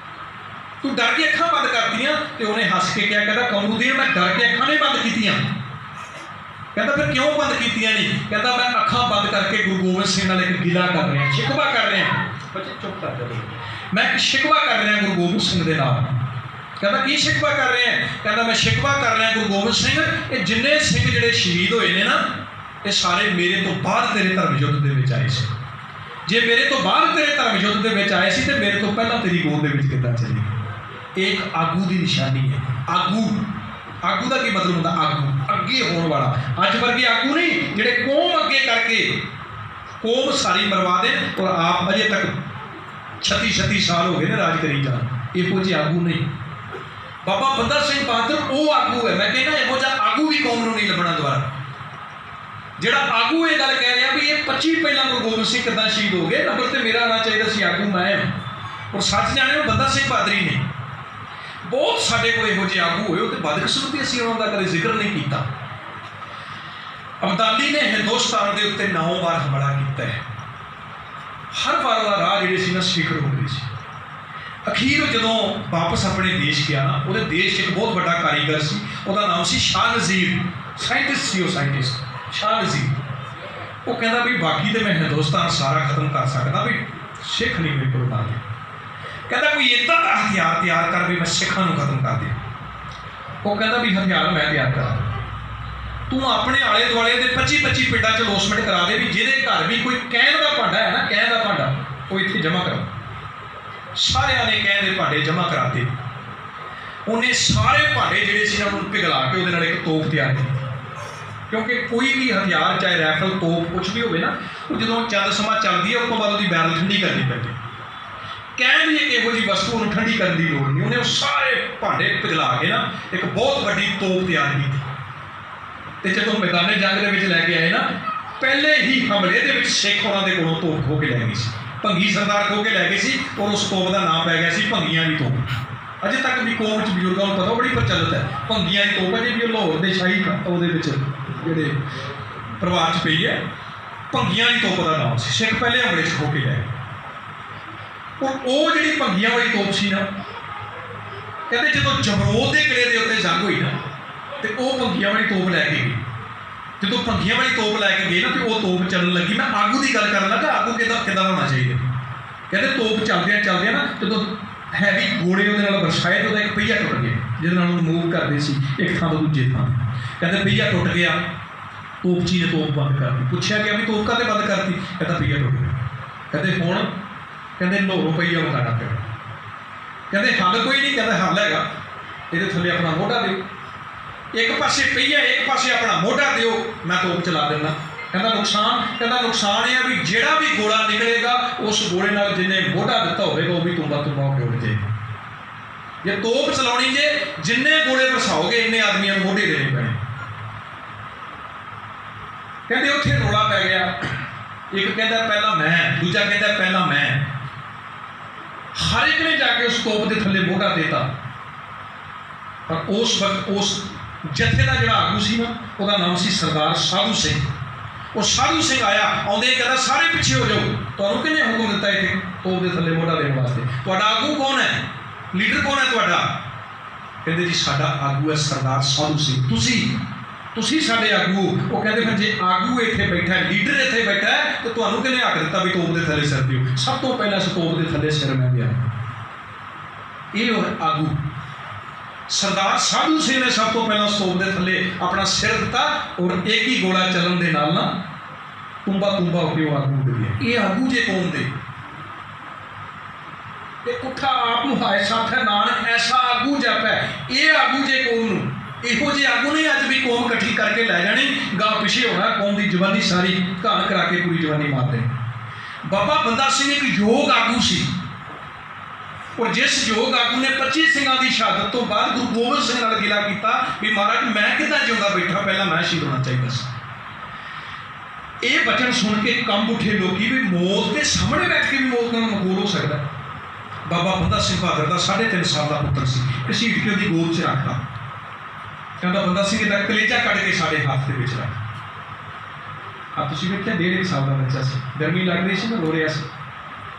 ਡਰ ਕੇ ਅੱਖਾਂ ਬੰਦ ਕਰਤੀਆਂ। ਤੇ ਉਹਨੇ ਹੱਸ ਕੇ ਕਿਹਾ, ਕਹਿੰਦਾ ਕਮਰੂਦੀਨ ਮੈਂ ਡਰ ਕੇ ਅੱਖਾਂ ਨਹੀਂ ਬੰਦ ਕੀਤੀਆਂ। ਕਹਿੰਦਾ ਫਿਰ ਕਿਉਂ ਬੰਦ ਕੀਤੀਆਂ ਨਹੀਂ? ਕਹਿੰਦਾ ਮੈਂ ਅੱਖਾਂ ਬੰਦ ਕਰਕੇ ਗੁਰੂ ਗੋਬਿੰਦ ਸਿੰਘ ਨਾਲ ਇੱਕ ਗਿਲਾ ਕਰ ਰਿਹਾ, ਸ਼ਿਕਵਾ ਕਰ ਰਿਹਾ। ਬੱਚੇ ਚੁੱਪ ਕਰ ਜਾਓ। ਮੈਂ ਇੱਕ ਸ਼ਿਕਵਾ ਕਰ ਰਿਹਾ ਗੁਰੂ ਗੋਬਿੰਦ ਸਿੰਘ ਦੇ ਨਾਲ। ਕਹਿੰਦਾ ਕੀ ਸ਼ਿਕਵਾ ਕਰ ਰਿਹਾ? ਕਹਿੰਦਾ ਮੈਂ ਸ਼ਿਕਵਾ ਕਰ ਰਿਹਾ ਗੁਰੂ ਗੋਬਿੰਦ ਸਿੰਘ, ਇਹ ਜਿੰਨੇ ਸਿੰਘ ਜਿਹੜੇ ਸ਼ਹੀਦ ਹੋਏ ਨੇ ਨਾ, ਇਹ ਸਾਰੇ ਮੇਰੇ ਤੋਂ ਬਾਅਦ ਤੇਰੇ ਧਰਮ ਯੁੱਧ ਦੇ ਵਿੱਚ ਆਏ ਸੀ। ਜੇ ਮੇਰੇ ਤੋਂ ਬਾਅਦ ਤੇਰੇ ਧਰਮ ਯੁੱਧ ਦੇ ਵਿੱਚ ਆਏ ਸੀ ਤੇ ਮੇਰੇ ਤੋਂ ਪਹਿਲਾਂ ਤੇਰੀ ਗੋਦ ਦੇ ਵਿੱਚ ਕਿੱਦਾਂ ਚੱਲੇ? ਇਹ ਇੱਕ ਆਗੂ ਦੀ ਨਿਸ਼ਾਨੀ ਹੈ। ਆਗੂ ਦਾ ਕੀ ਮਤਲਬ ਹੁੰਦਾ? ਆਗੂ, ਅੱਗੇ ਹੋਣ ਵਾਲਾ। ਅੱਜ ਵਰਗੇ ਆਗੂ ਨਹੀਂ ਜਿਹੜੇ ਕੌਮ ਅੱਗੇ ਕਰਕੇ ਕੌਮ ਸਾਰੀ ਮਰਵਾ ਦੇਣ ਔਰ ਆਪ ਅਜੇ ਤੱਕ 36 ਸਾਲ ਹੋ ਗਏ ਨੇ ਰਾਜ ਕਰੀ ਜਾਣ। ਇਹੋ ਜਿਹੇ ਆਗੂ ਨਹੀਂ। ਬਾਬਾ ਬੰਦਾ ਸਿੰਘ ਬਹਾਦਰ ਉਹ ਆਗੂ ਹੈ। ਮੈਂ ਕਹਿੰਦਾ ਇਹੋ ਜਿਹਾ ਆਗੂ ਵੀ ਕੌਮ ਨੂੰ ਨਹੀਂ ਲੱਭਣਾ ਦੁਬਾਰਾ, ਜਿਹੜਾ ਆਗੂ ਇਹ ਗੱਲ ਕਹਿ ਰਿਹਾ ਵੀ ਇਹ 25 ਪਹਿਲਾਂ ਗੁਰੂ ਗੋਬਿੰਦ ਸਿੰਘ ਕਿੱਦਾਂ ਸ਼ਹੀਦ ਹੋ ਗਏ, ਨੰਬਰ ਤੇ ਮੇਰਾ ਆਉਣਾ ਚਾਹੀਦਾ ਸੀ, ਆਗੂ ਮੈਂ ਹਾਂ। ਔਰ ਸੱਚ ਜਾਣਿਓ ਬੰਦਾ ਸਿੰਘ ਬਹਾਦਰੀ ਨੇ। ਬਹੁਤ ਸਾਡੇ ਕੋਲ ਇਹੋ ਜਿਹੇ ਆਗੂ ਹੋਏ, ਉਹ ਤੇ ਬਦਕਿਸਮਤੀ ਅਸੀਂ ਉਹਨਾਂ ਦਾ ਕਦੇ ਜ਼ਿਕਰ ਨਹੀਂ ਕੀਤਾ। ਅਬਦਾਲੀ ਨੇ ਹਿੰਦੁਸਤਾਨ ਦੇ ਉੱਤੇ 9 ਵਾਰ ਹਮਲਾ ਕੀਤਾ ਹੈ। ਹਰ ਵਾਰ ਦਾ ਰਾਹ ਜਿਹੜੇ ਸੀ ਨਾ ਸਿਖਰ ਹੋ ਗਏ ਸੀ। ਅਖੀਰ ਜਦੋਂ ਵਾਪਸ ਆਪਣੇ ਦੇਸ਼ ਗਿਆ ਨਾ, ਉਹਦੇ ਦੇਸ਼ 'ਚ ਇੱਕ ਬਹੁਤ ਵੱਡਾ ਕਾਰੀਗਰ ਸੀ, ਉਹਦਾ ਨਾਮ ਸੀ ਸ਼ਾਹ ਨਜ਼ੀਰ। ਸਾਇੰਟਿਸਟ ਸੀ ਉਹ, ਸਾਇੰਟਿਸਟ ਸ਼ਾਹ ਨਜ਼ੀਰ। ਉਹ ਕਹਿੰਦਾ ਵੀ ਬਾਕੀ ਤੇ ਮੈਂ ਹਿੰਦੁਸਤਾਨ ਸਾਰਾ ਖਤਮ ਕਰ ਸਕਦਾ, ਵੀ ਸਿੱਖ ਨਹੀਂ ਮੇਰੇ ਕੋਲ ਆਉਂਦੇ। ਕਹਿੰਦਾ ਕੋਈ ਇੱਦਾਂ ਦਾ ਹਥਿਆਰ ਤਿਆਰ ਕਰ ਵੀ ਮੈਂ ਸਿੱਖਾਂ ਨੂੰ ਖਤਮ ਕਰ ਦਿਆਂ। ਉਹ ਕਹਿੰਦਾ ਵੀ ਹਥਿਆਰ ਮੈਂ ਤਿਆਰ ਕਰਾਂ, ਤੂੰ ਆਪਣੇ ਆਲੇ ਦੁਆਲੇ ਦੇ 25 ਪਿੰਡਾਂ 'ਚ ਲੋਸਮੈਂਟ ਕਰਾ ਦੇ ਵੀ ਜਿਹਦੇ ਘਰ ਵੀ ਕੋਈ ਕਹਿਣ ਦਾ ਭਾਂਡਾ ਹੈ ਨਾ, ਕਹਿਣ ਦਾ ਭਾਂਡਾ, ਉਹ ਇੱਥੇ ਜਮ੍ਹਾਂ ਕਰਾਓ। ਸਾਰਿਆਂ ਨੇ ਕਹਿਣ ਦੇ ਭਾਂਡੇ ਜਮ੍ਹਾਂ ਕਰਾਤੇ। ਉਹਨੇ ਸਾਰੇ ਭਾਂਡੇ ਜਿਹੜੇ ਸੀ ਨਾ ਉਹਨੂੰ ਪਿਘਲਾ ਕੇ ਉਹਦੇ ਨਾਲ ਇੱਕ ਤੋਪ ਤਿਆਰ ਕੀਤੀ। ਕਿਉਂਕਿ ਕੋਈ ਵੀ ਹਥਿਆਰ, ਚਾਹੇ ਰਾਈਫਲ, ਤੋਪ, ਕੁਛ ਵੀ ਹੋਵੇ ਨਾ, ਉਹ ਜਦੋਂ ਚੰਦ ਸਮਾਂ ਚੱਲਦੀ ਹੈ ਉਸ ਤੋਂ ਬਾਅਦ ਉਹਦੀ ਬੈਰਲ ਠੰਡੀ ਕਰਨੀ ਪੈਂਦੀ। ਕਹਿਣ ਦੀ ਇੱਕ ਇਹੋ ਜਿਹੀ ਵਸਤੂ ਉਹਨੂੰ ਠੰਡੀ ਕਰਨ ਦੀ ਲੋੜ ਨਹੀਂ। ਉਹਨੇ ਉਹ ਸਾਰੇ ਭਾਂਡੇ ਪਿਘਲਾ ਕੇ ਨਾ ਇੱਕ ਬਹੁਤ ਵੱਡੀ ਤੋਪ ਤਿਆਰ ਕੀਤੀ। ਤੇ ਜਦੋਂ ਮੈਦਾਨੇ ਜੰਗ ਦੇ ਵਿੱਚ ਲੈ ਕੇ ਆਏ ਨਾ, ਪਹਿਲੇ ਹੀ ਹਮਲੇ ਦੇ ਵਿੱਚ ਸਿੱਖ ਉਹਨਾਂ ਦੇ ਕੋਲੋਂ ਤੋਪ ਖੋਹ ਕੇ ਲੈ ਗਏ ਸੀ। ਭੰਗੀ ਸਰਦਾਰ ਖੋਹ ਕੇ ਲੈ ਗਏ ਸੀ ਔਰ ਉਸ ਤੋਪ ਦਾ ਨਾਮ ਪੈ ਗਿਆ ਸੀ ਭੰਗੀਆਂ ਦੀ ਤੋਪ। ਅਜੇ ਤੱਕ ਵੀ ਕੌਮ 'ਚ ਬਜ਼ੁਰਗਾਂ ਨੂੰ ਪਤਾ, ਬੜੀ ਪ੍ਰਚਲਿਤ ਹੈ ਭੰਗੀਆਂ ਦੀ ਤੋਪ। ਅਜੇ ਵੀ ਉਹ ਲਾਹੌਰ ਦੇ ਸ਼ਾਹੀ ਉਹਦੇ ਵਿੱਚ ਜਿਹੜੇ ਪਰਿਵਾਰ 'ਚ ਪਈ ਹੈ, ਭੰਗੀਆਂ ਦੀ ਤੋਪ ਦਾ ਨਾਮ ਸੀ। ਸਿੱਖ ਪਹਿਲੇ ਹਮਲੇ 'ਚ ਖੋਹ ਕੇ ਲੈ ਗਏ। ਉਹ ਜਿਹੜੀ ਭੰਗੀਆਂ ਵਾਲੀ ਤੋਪ ਸੀ ਨਾ, ਕਹਿੰਦੇ ਜਦੋਂ ਜਮਰੋਦ ਦੇ ਕਿਲੇ ਦੇ ਉੱਤੇ ਜੰਗ ਹੋਈ ਨਾ, ਤੇ ਉਹ ਭੰਗੀਆਂ ਵਾਲੀ ਤੋਪ ਲੈ ਕੇ ਗਏ। ਜਦੋਂ ਭੰਗੀਆਂ ਵਾਲੀ ਤੋਪ ਲੈ ਕੇ ਗਏ ਨਾ, ਤੇ ਉਹ ਤੋਪ ਚੱਲਣ ਲੱਗੀ। ਮੈਂ ਆਗੂ ਦੀ ਗੱਲ ਕਰਨ ਲੱਗਾ, ਆਗੂ ਕਿੱਦਾਂ ਹੋਣਾ ਚਾਹੀਦਾ। ਕਹਿੰਦੇ ਤੋਪ ਚੱਲਦਿਆਂ ਨਾ ਜਦੋਂ ਹੈਵੀ ਗੋਲੇ ਉਹਦੇ ਨਾਲ ਵਰਸਾਏ ਤੇ ਉਹਦਾ ਇੱਕ ਪਹੀਆ ਟੁੱਟ ਗਿਆ, ਜਿਹਦੇ ਨਾਲ ਉਹਨੂੰ ਮੂਵ ਕਰਦੇ ਸੀ ਇੱਕ ਥਾਂ ਤੋਂ ਦੂਜੇ ਥਾਂ। ਕਹਿੰਦੇ ਪਹੀਆ ਟੁੱਟ ਗਿਆ, ਤੋਪਚੀ ਨੇ ਤੋਪ ਬੰਦ ਕਰਤੀ। ਪੁੱਛਿਆ ਗਿਆ ਵੀ ਤੋਪ ਕਾਹਤੇ ਬੰਦ ਕਰਤੀ? ਕਹਿੰਦਾ ਪਹੀਆ ਟੁੱਟ ਗਿਆ। ਕਹਿੰਦੇ ਹੁਣ? ਕਹਿੰਦੇ ਲੋਹਰੋਂ ਪਹੀਆ ਮੰਗਾਉਣਾ ਪਿਆ। ਕਹਿੰਦੇ ਹੱਲ ਕੋਈ ਨਹੀਂ? ਕਹਿੰਦਾ ਹੱਲ ਹੈਗਾ, ਇਹਦੇ ਥੱਲੇ ਆਪਣਾ ਮੋਢਾ ਦਿਓ, ਇੱਕ ਪਾਸੇ ਪਹੀਆ ਇੱਕ ਪਾਸੇ ਆਪਣਾ ਮੋਢਾ ਦਿਓ, ਮੈਂ ਤੋਪ ਚਲਾ ਦਿੰਦਾ। ਕਹਿੰਦਾ ਨੁਕਸਾਨ? ਕਹਿੰਦਾ ਨੁਕਸਾਨ ਇਹ ਆ ਵੀ ਜਿਹੜਾ ਵੀ ਗੋਲਾ ਨਿਕਲੇਗਾ ਉਸ ਗੋਲੇ ਨਾਲ ਜਿਹਨੇ ਮੋਢਾ ਦਿੱਤਾ ਹੋਵੇਗਾ ਉਹ ਵੀ ਤੁੰਬਾ ਹੋ ਕੇ ਉੱਡ ਜਾਏਗਾ। ਜੇ ਤੋਪ ਚਲਾਉਣੀ ਜੇ ਜਿੰਨੇ ਗੋਲੇ ਵਰਸਾਓਗੇ ਇੰਨੇ ਆਦਮੀਆਂ ਨੂੰ ਮੋਢੇ ਦੇਣੇ ਪੈਣੇ। ਕਹਿੰਦੇ ਉੱਥੇ ਰੌਲਾ ਪੈ ਗਿਆ। ਇੱਕ ਕਹਿੰਦਾ ਪਹਿਲਾਂ ਮੈਂ, ਦੂਜਾ ਕਹਿੰਦਾ ਪਹਿਲਾਂ ਮੈਂ। ਹਰ ਇੱਕ ਨੇ ਜਾ ਕੇ ਉਸ ਤੋਪ ਦੇ ਥੱਲੇ ਮੋਢਾ ਦੇਤਾ। ਪਰ ਉਸ ਵਕਤ ਉਸ ਜਥੇ ਦਾ ਜਿਹੜਾ ਆਗੂ ਸੀ ਨਾ, ਉਹਦਾ ਨਾਮ ਸੀ ਸਰਦਾਰ ਸਾਧੂ ਸਿੰਘ। ਉਹ ਸਾਧੂ ਸਿੰਘ ਆਇਆ, ਆਉਂਦੇ ਕਹਿੰਦਾ ਸਾਰੇ ਪਿੱਛੇ ਹੋ ਜਾਓ, ਤੁਹਾਨੂੰ ਕਿਹਨੇ ਹੁਕਮ ਦਿੱਤਾ ਇੱਥੇ ਤੋਪ ਦੇ ਥੱਲੇ ਮੋਢਾ ਦੇਣ ਵਾਸਤੇ? ਤੁਹਾਡਾ ਆਗੂ ਕੌਣ ਹੈ? ਲੀਡਰ ਕੌਣ ਹੈ ਤੁਹਾਡਾ? ਕਹਿੰਦੇ ਜੀ ਸਾਡਾ ਆਗੂ ਹੈ ਸਰਦਾਰ ਸਾਧੂ ਸਿੰਘ। ਤੁਸੀਂ ਸਾਡੇ ਆਗੂ। ਉਹ ਕਹਿੰਦੇ ਫਿਰ ਜੇ ਆਗੂ ਇੱਥੇ ਬੈਠਾ ਹੈ, ਲੀਡਰ ਇੱਥੇ ਬੈਠਾ ਹੈ, ਤੇ ਤੁਹਾਨੂੰ ਕਿਹਨੇ ਹੱਕ ਦਿੱਤਾ ਵੀ ਤੋਪ ਦੇ ਥੱਲੇ ਸਿਰ ਦਿਓ? ਸਭ ਤੋਂ ਪਹਿਲਾਂ ਇਸ ਤੋਪ ਦੇ ਥੱਲੇ ਸਿਰ ਮੈਂ ਦਿਆਂ। ਇਹ ਉਹ ਆਗੂ ਸਰਦਾਰ ਸਾਧੂ ਸਿੰਘ ਨੇ ਸਭ ਤੋਂ ਪਹਿਲਾਂ ਤੋਪ ਦੇ ਥੱਲੇ ਆਪਣਾ ਸਿਰ ਦਿੱਤਾ ਔਰ ਇੱਕ ਹੀ ਗੋਲਾ ਚੱਲਣ ਦੇ ਨਾਲ ਨਾ ਤੁੰਬਾ ਹੋ ਕੇ ਉਹ ਆਗੂ ਡਿੱਗਿਆ। ਇਹ ਆਗੂ ਜੇ ਕੌਮ ਦੇ ਇਹ ਪੁੱਠਾ ਆਪ ਨੂੰ ਹਾਏ ਸਾਥ ਹੈ ਨਾਨਕ ਐਸਾ ਆਗੂ ਜਪ ਹੈ। ਇਹ ਆਗੂ ਜੇ ਕੌਮ ਨੂੰ, ਇਹੋ ਜਿਹੇ ਆਗੂ ਨੇ ਅੱਜ ਵੀ ਕੌਮ ਇਕੱਠੀ ਕਰਕੇ ਲੈ ਜਾਣੀ, ਗਾਂ ਪਿੱਛੇ ਹੋਣਾ, ਕੌਮ ਦੀ ਜਵਾਨੀ ਸਾਰੀ ਘਾਣ ਕਰਾ ਕੇ ਪੂਰੀ ਜਵਾਨੀ ਮਾਰ ਦੇਣੀ। ਬਾਬਾ ਬੰਦਾ ਸਿੰਘ ਇੱਕ ਯੋਗ ਆਗੂ ਸੀ ਔਰ ਜਿਸ ਯੋਗ ਆਗੂ ਨੇ 25 ਸਿੰਘਾਂ ਦੀ ਸ਼ਹਾਦਤ ਤੋਂ ਬਾਅਦ ਗੁਰੂ ਗੋਬਿੰਦ ਸਿੰਘ ਨਾਲ ਗਿਲਾ ਕੀਤਾ ਵੀ ਮਹਾਰਾਜ ਮੈਂ ਕਿੱਦਾਂ ਜਿਉਂਦਾ ਬੈਠਾ, ਪਹਿਲਾਂ ਮੈਂ ਸ਼ਹੀਦ ਹੋਣਾ ਚਾਹੀਦਾ ਸੀ। ਇਹ ਬਚਨ ਸੁਣ ਕੇ ਕੰਬ ਉੱਠੇ ਲੋਕੀ ਵੀ ਮੌਤ ਦੇ ਸਾਹਮਣੇ ਬੈਠ ਕੇ ਵੀ ਮੌਤ ਨਾਲ ਮਕਬੂਲ ਹੋ ਸਕਦਾ। बाबा बंदा सिंह बहादुर का 3.5 साल का पुत्र सी, घसीट के उसकी गोद च रखता। कहता बंदा सिंह इहदा कलेजा कट के साढ़े हाथ के विच रख। अब तुसीं वेखिआ 1.5 साल का बच्चा सी, गर्मी लग रही सी ना, रो रहा सी,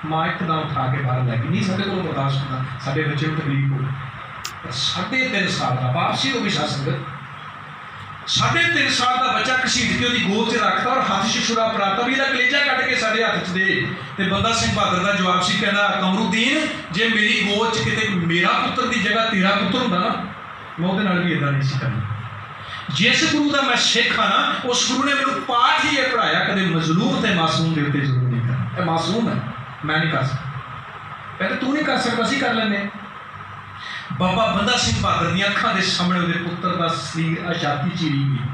माँ एकदम उठा के बाहर लैके नहीं साढ़े को बर्दाश्त होता, साढ़े बच्चे को तकलीफ हो। 3.5 साल का वापसी हो गई सत्संगत, 3.5 साल का बच्चा घसीट के उसकी गोद च रखता और हाथ च छुरा पराता भी इहदा कलेजा कट के साढ़े हाथ च दे। ते बंदा सिंह बहादुर का जवाब सी, कहता कमरुद्दीन जे मेरी गोद च किते मेरा पुत्र की जगह तेरा पुत्र हुंदा ना, मैं उहदे नाल भी इदां नहीं सी करना। जिस गुरु का मैं सिख हाँ ना, उस गुरु ने मैंने पाठ ही यह पढ़ाया, कदे मजलूम ते मासूम के उत्ते जुल्म नहीं करना। मासूम है, मैं नहीं कर सकता। कहते तू नहीं कर सकता, असीं कर लेंगे। बाबा बंदा सिंह बहादुर दी अखां दे सामने उसके पुत्र का शरीर छाती चीरी गई,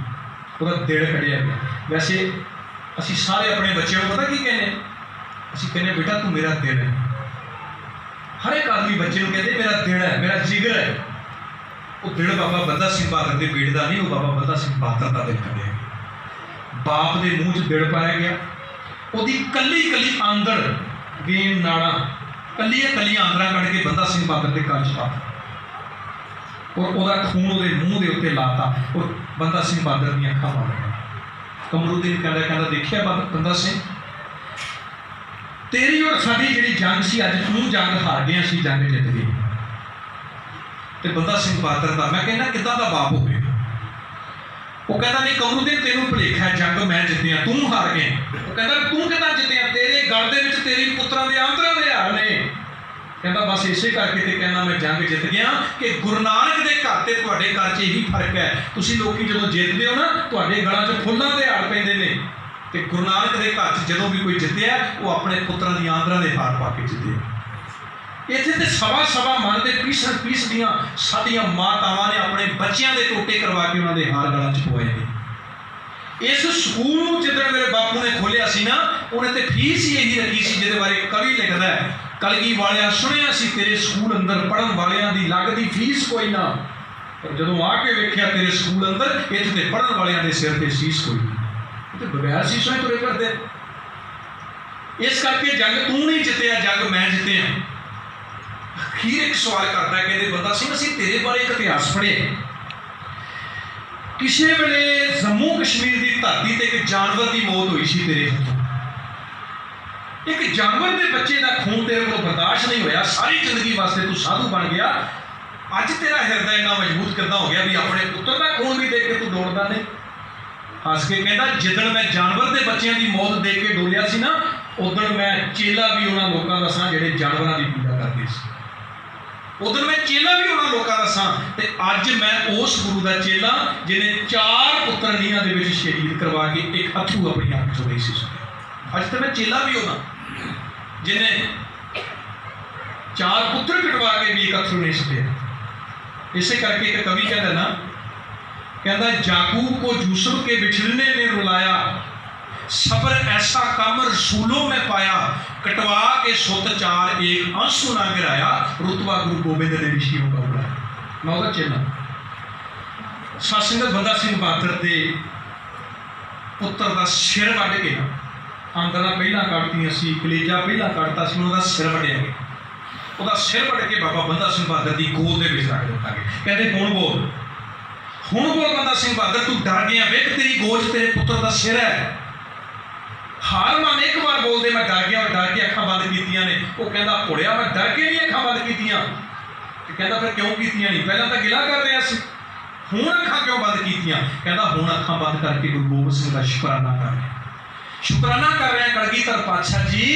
उसका दिल कढ़िया गया। वैसे असीं सारे अपने बच्चों को पता की कहने, असीं कहने बेटा तू मेरा दिल है। हर एक आदमी बच्चे को कहते मेरा दिल है, मेरा जिगर है। वो दिल बाबा बंदा सिंह बहादुर के बेटे का नहीं, वो बाबा बंदा सिंह बहादुर का दिल कढ़िया गया। बाप के मूँह च दिल पाया गया, उसकी कली कली आंदड़ वेन नाड़ा कलिया कलिया आंदड़ा कढ़ के बंदा सिंह बहादुर के घर च पाता और वह खून वो मूँह के उत्ते लाता और बंदा सिंह बहादुर दी अखां मार गया। कमरुद्दीन कहता देखिया बंदा सिंह, तेरी और साडी जिहड़ी जंग सी, अज तू जंग हार गया, असीं जंग जित गए। तो बंदा सिंह बहादुर का मैं कहना किदां दा बाप हो गया। वो कहता नहीं कमरुद्दीन तेनों भुलेखा है, जंग मैं जितया तू हार गया। वो कहता तू किदां जितया, तेरे गल दे विच तेरे पुत्रां दे आंदरां दे हार ने। कहता बस इसे करके तो कहना मैं जंग जित गया कि गुरु नानक के घर ते तुहाडे घर च यही फर्क है। तुसीं लोकी जदों जितदे हो ना, तुहाडे गलां च फुल्लां दे हार पैंदे ने, ते गुरु नानक के घर च जदों भी कोई जितया वो अपने पुत्रां दी आंदरां दे हार पा के जितया। इत्थे ते सवा सवा मन के पीसण पीसदियां साडियां मातावां ने अपने बच्चों के टोटे करवा के उन्होंने हार गलां च पवाए ने। इस स्कूल जिद्दण मेरे बापू ने खोलिया सी ना, उन्हें तो फीस ही यही रखी सी जिहदे बारे कवि लिखदा है, कलगी वालिया सुनिया सी तेरे स्कूल अंदर पढ़न वालियां दी लगदी फीस कोई ना, पर जदों आके वेखिया तेरे स्कूल अंदर इत्थे ते पढ़न वालियां दे सिर ते शीस कोई नहीं, ते बगैर शीसों तुरे फिरदे। इस करके जंग तू नहीं जितया, जंग मैं जितया। अखीर एक सवाल करता है, कहते बंदा सिंह असीं तेरे बारे एक इतिहास पढ़े, किसी वेले जम्मू कश्मीर की धरती ते एक जानवर की मौत हुई सी तेरे हथों। एक जानवर के बच्चे का खून तेरे को बर्दाश्त नहीं होया, सारी जिंदगी वास्ते तू साधु बन गया। अज तेरा हिरदा इन्ना मजबूत कितना हो गया भी अपने पुत्र का खून भी देख के तू दौड़दा नहीं। हस के कहता जिदण मैं जानवर के बच्चों की मौत देख के डोलिया सी ना, उदण मैं चेला भी उन्होंने लोगों का सा जिहड़े जानवरों की पूजा करते सी। उधर मैं चेला भी उन्होंने लोगों का सा, ते अज मैं उस गुरु का चेला जिन्हें 4 पुत्र नीहां दे विच शहीद करवा के एक अथरू अपनी अख चों नहीं सी सुटिया। अज तो मैं चेला भी होना जिन्हें 4 पुत्र कटवा के भी एक अथरू नहीं सुटिया। इसे करके एक कवि कहता ना, कहता याकूब को यूसुफ के बिछड़ने ने रुलाया, सब्र ऐसा काम रसूलों में पाया, कटवा के सुत 4 एक आंसू ना गिराया, रुतबा गुरु गोबिंद ने ऋषियों का बुलाया। मैं उसका चेला। सत्संगत बंदा सिंह बहादुर के पुत्र का सिर वढ़ के आंदरा पहला कटदियां सी, कलेजा पहला कटता सी, उन्होंने सिर वढ़िया गया। उसका सिर वढ़ के बाबा बंदा सिंह बहादुर की गोद के रख दिता गया। कहते हुण बोल बंदा सिंह बहादुर, तू डर गया, वेख तेरी गोद तेरे पुत्र का सिर है। हार मान एक बार बोलते मैं डर गया और डर के अखां बंद कीतियां ने। वो कहता पुड़िया मैं डर के नहीं अखां बंद कीतियां। कहता फिर क्यों कीतियां नहीं, पहला तो गिला कर रहा सी, हुण अखां क्यों बंद कीतियां। कहता हुण अखां बंद करके गुरु गोबिंद सिंह का शुकराना कर रहे, शुकराना कर रहे। कलगीधर पातशाह जी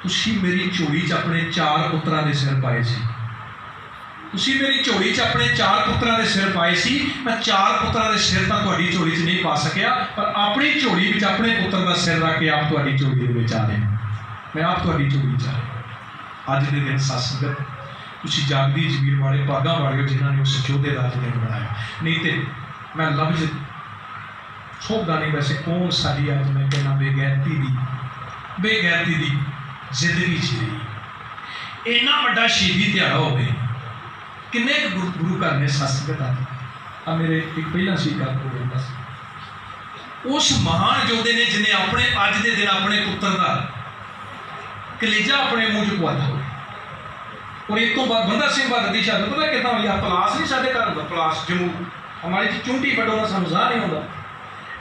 तुसीं मेरी झोली च अपने 4 पुत्रां दे सिर पाए सी, तुसीं मेरी झोली च अपने 4 पुत्रां दे सिर पाए सी। मैं 4 पुत्रां दे सिर तां तुहाडी झोली च नहीं पा सकिया, पर अपनी झोली विच अपने पुत्र का सिर रख के आप तुहाडी झोली दे विच आ रहे, मैं आप तुहाडी झोली च आ रहा। अज दे दिन सत्संगत तुसीं जागदी जमीर वाले भागां वाले हो जिन्हां ने उस योद्धे का अज दिन बनाया। नहीं तो मैं लफ्ज़ शोभदा नहीं, वैसे कौन साडी अज मैं कहना बेगैरती दी जिंदगी जी रही। इन्ना वड्डा शहीदी दिहाड़ा होवे, किन्ने गुरु घर ने सत्संगत आ मेरे एक पहला सी गल हो गई बस। उस महान योद्धे ने जिन्हें अपने अज के दिन अपने पुत्र का कलेजा अपने मूँह च पवाया हो, और एक तो बाद बंदा सिंह बहादुर की शहादत पता कितना हुई? पलास नहीं साढ़े घर होंदा, पलास जम्मू हमारी जी चुंटी वड्डो ना सानू साह नहीं होंदा,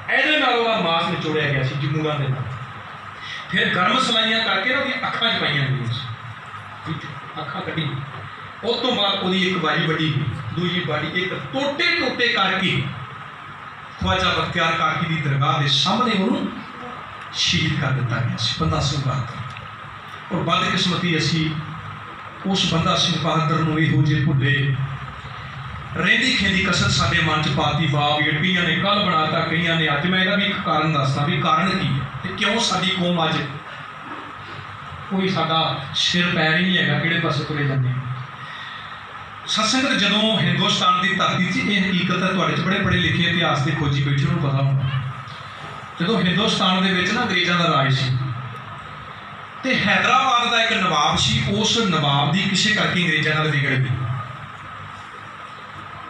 ਇਹਦੇ ਨਾਲ ਉਹਦਾ ਮਾਸ ਨਿਚੋੜਿਆ ਗਿਆ ਸੀ ਜਮੂਰਾਂ ਦੇ ਨਾਲ। ਫਿਰ ਗਰਮ ਸਲਾਈਆਂ ਕਰਕੇ ਨਾ ਉਹਦੀਆਂ ਅੱਖਾਂ 'ਚ ਪਾਈਆਂ ਗਈਆਂ ਸੀ, ਅੱਖਾਂ ਕੱਢੀ। ਉਸ ਤੋਂ ਬਾਅਦ ਉਹਦੀ ਇੱਕ ਬਾਰੀ ਵੱਡੀ ਗਈ, ਦੂਜੀ ਬਾਰੀ ਇੱਕ ਟੋਟੇ ਟੋਟੇ ਕਰਕੇ ਖਵਾਜਾ ਬਖਤਿਆਰ ਕਾਕੀ ਦੀ ਦਰਗਾਹ ਦੇ ਸਾਹਮਣੇ ਉਹਨੂੰ ਸ਼ਹੀਦ ਕਰ ਦਿੱਤਾ ਗਿਆ ਸੀ, ਬੰਦਾ ਸਿੰਘ ਬਹਾਦਰ। ਔਰ ਬਦਕਿਸਮਤੀ ਅਸੀਂ ਉਸ ਬੰਦਾ ਸਿੰਘ ਬਹਾਦਰ ਨੂੰ ਇਹੋ ਜਿਹੇ ਭੁੱਲੇ ਰਹਿੰਦੀ ਖੇਦੀ ਕਸਰ ਸਾਡੇ ਮਨ 'ਚ ਪਾਤੀ ਬਾਬ ਕਈਆਂ ਨੇ ਕੱਲ੍ਹ ਬਣਾਤਾ, ਕਈਆਂ ਨੇ ਅੱਜ। ਮੈਂ ਇਹਦਾ ਵੀ ਇੱਕ ਕਾਰਨ ਦੱਸਦਾ ਵੀ ਕਾਰਨ ਕੀ ਹੈ ਤੇ ਕਿਉਂ ਸਾਡੀ ਕੌਮ ਅੱਜ ਕੋਈ ਸਾਡਾ ਸਿਰ ਪੈਰ ਹੀ ਨਹੀਂ ਹੈਗਾ, ਕਿਹੜੇ ਪਾਸੇ ਤੁਰੇ ਜਾਂਦੇ ਹਾਂ। ਸਤਸੰਗਤ ਜਦੋਂ ਹਿੰਦੁਸਤਾਨ ਦੀ ਧਰਤੀ 'ਚ, ਇਹ ਹਕੀਕਤ ਹੈ, ਤੁਹਾਡੇ 'ਚ ਬੜੇ ਪੜ੍ਹੇ ਲਿਖੇ ਇਤਿਹਾਸ ਦੇ ਖੋਜੀ ਬੈਠੇ ਨੂੰ ਪਤਾ ਹੁੰਦਾ, ਜਦੋਂ ਹਿੰਦੁਸਤਾਨ ਦੇ ਵਿੱਚ ਨਾ ਅੰਗਰੇਜ਼ਾਂ ਦਾ ਰਾਜ ਸੀ ਤੇ ਹੈਦਰਾਬਾਦ ਦਾ ਇੱਕ ਨਵਾਬ ਸੀ, ਉਸ ਨਵਾਬ ਦੀ ਕਿਸੇ ਕਰਕੇ ਅੰਗਰੇਜ਼ਾਂ ਨਾਲ ਵਿਗੜ ਗਈ।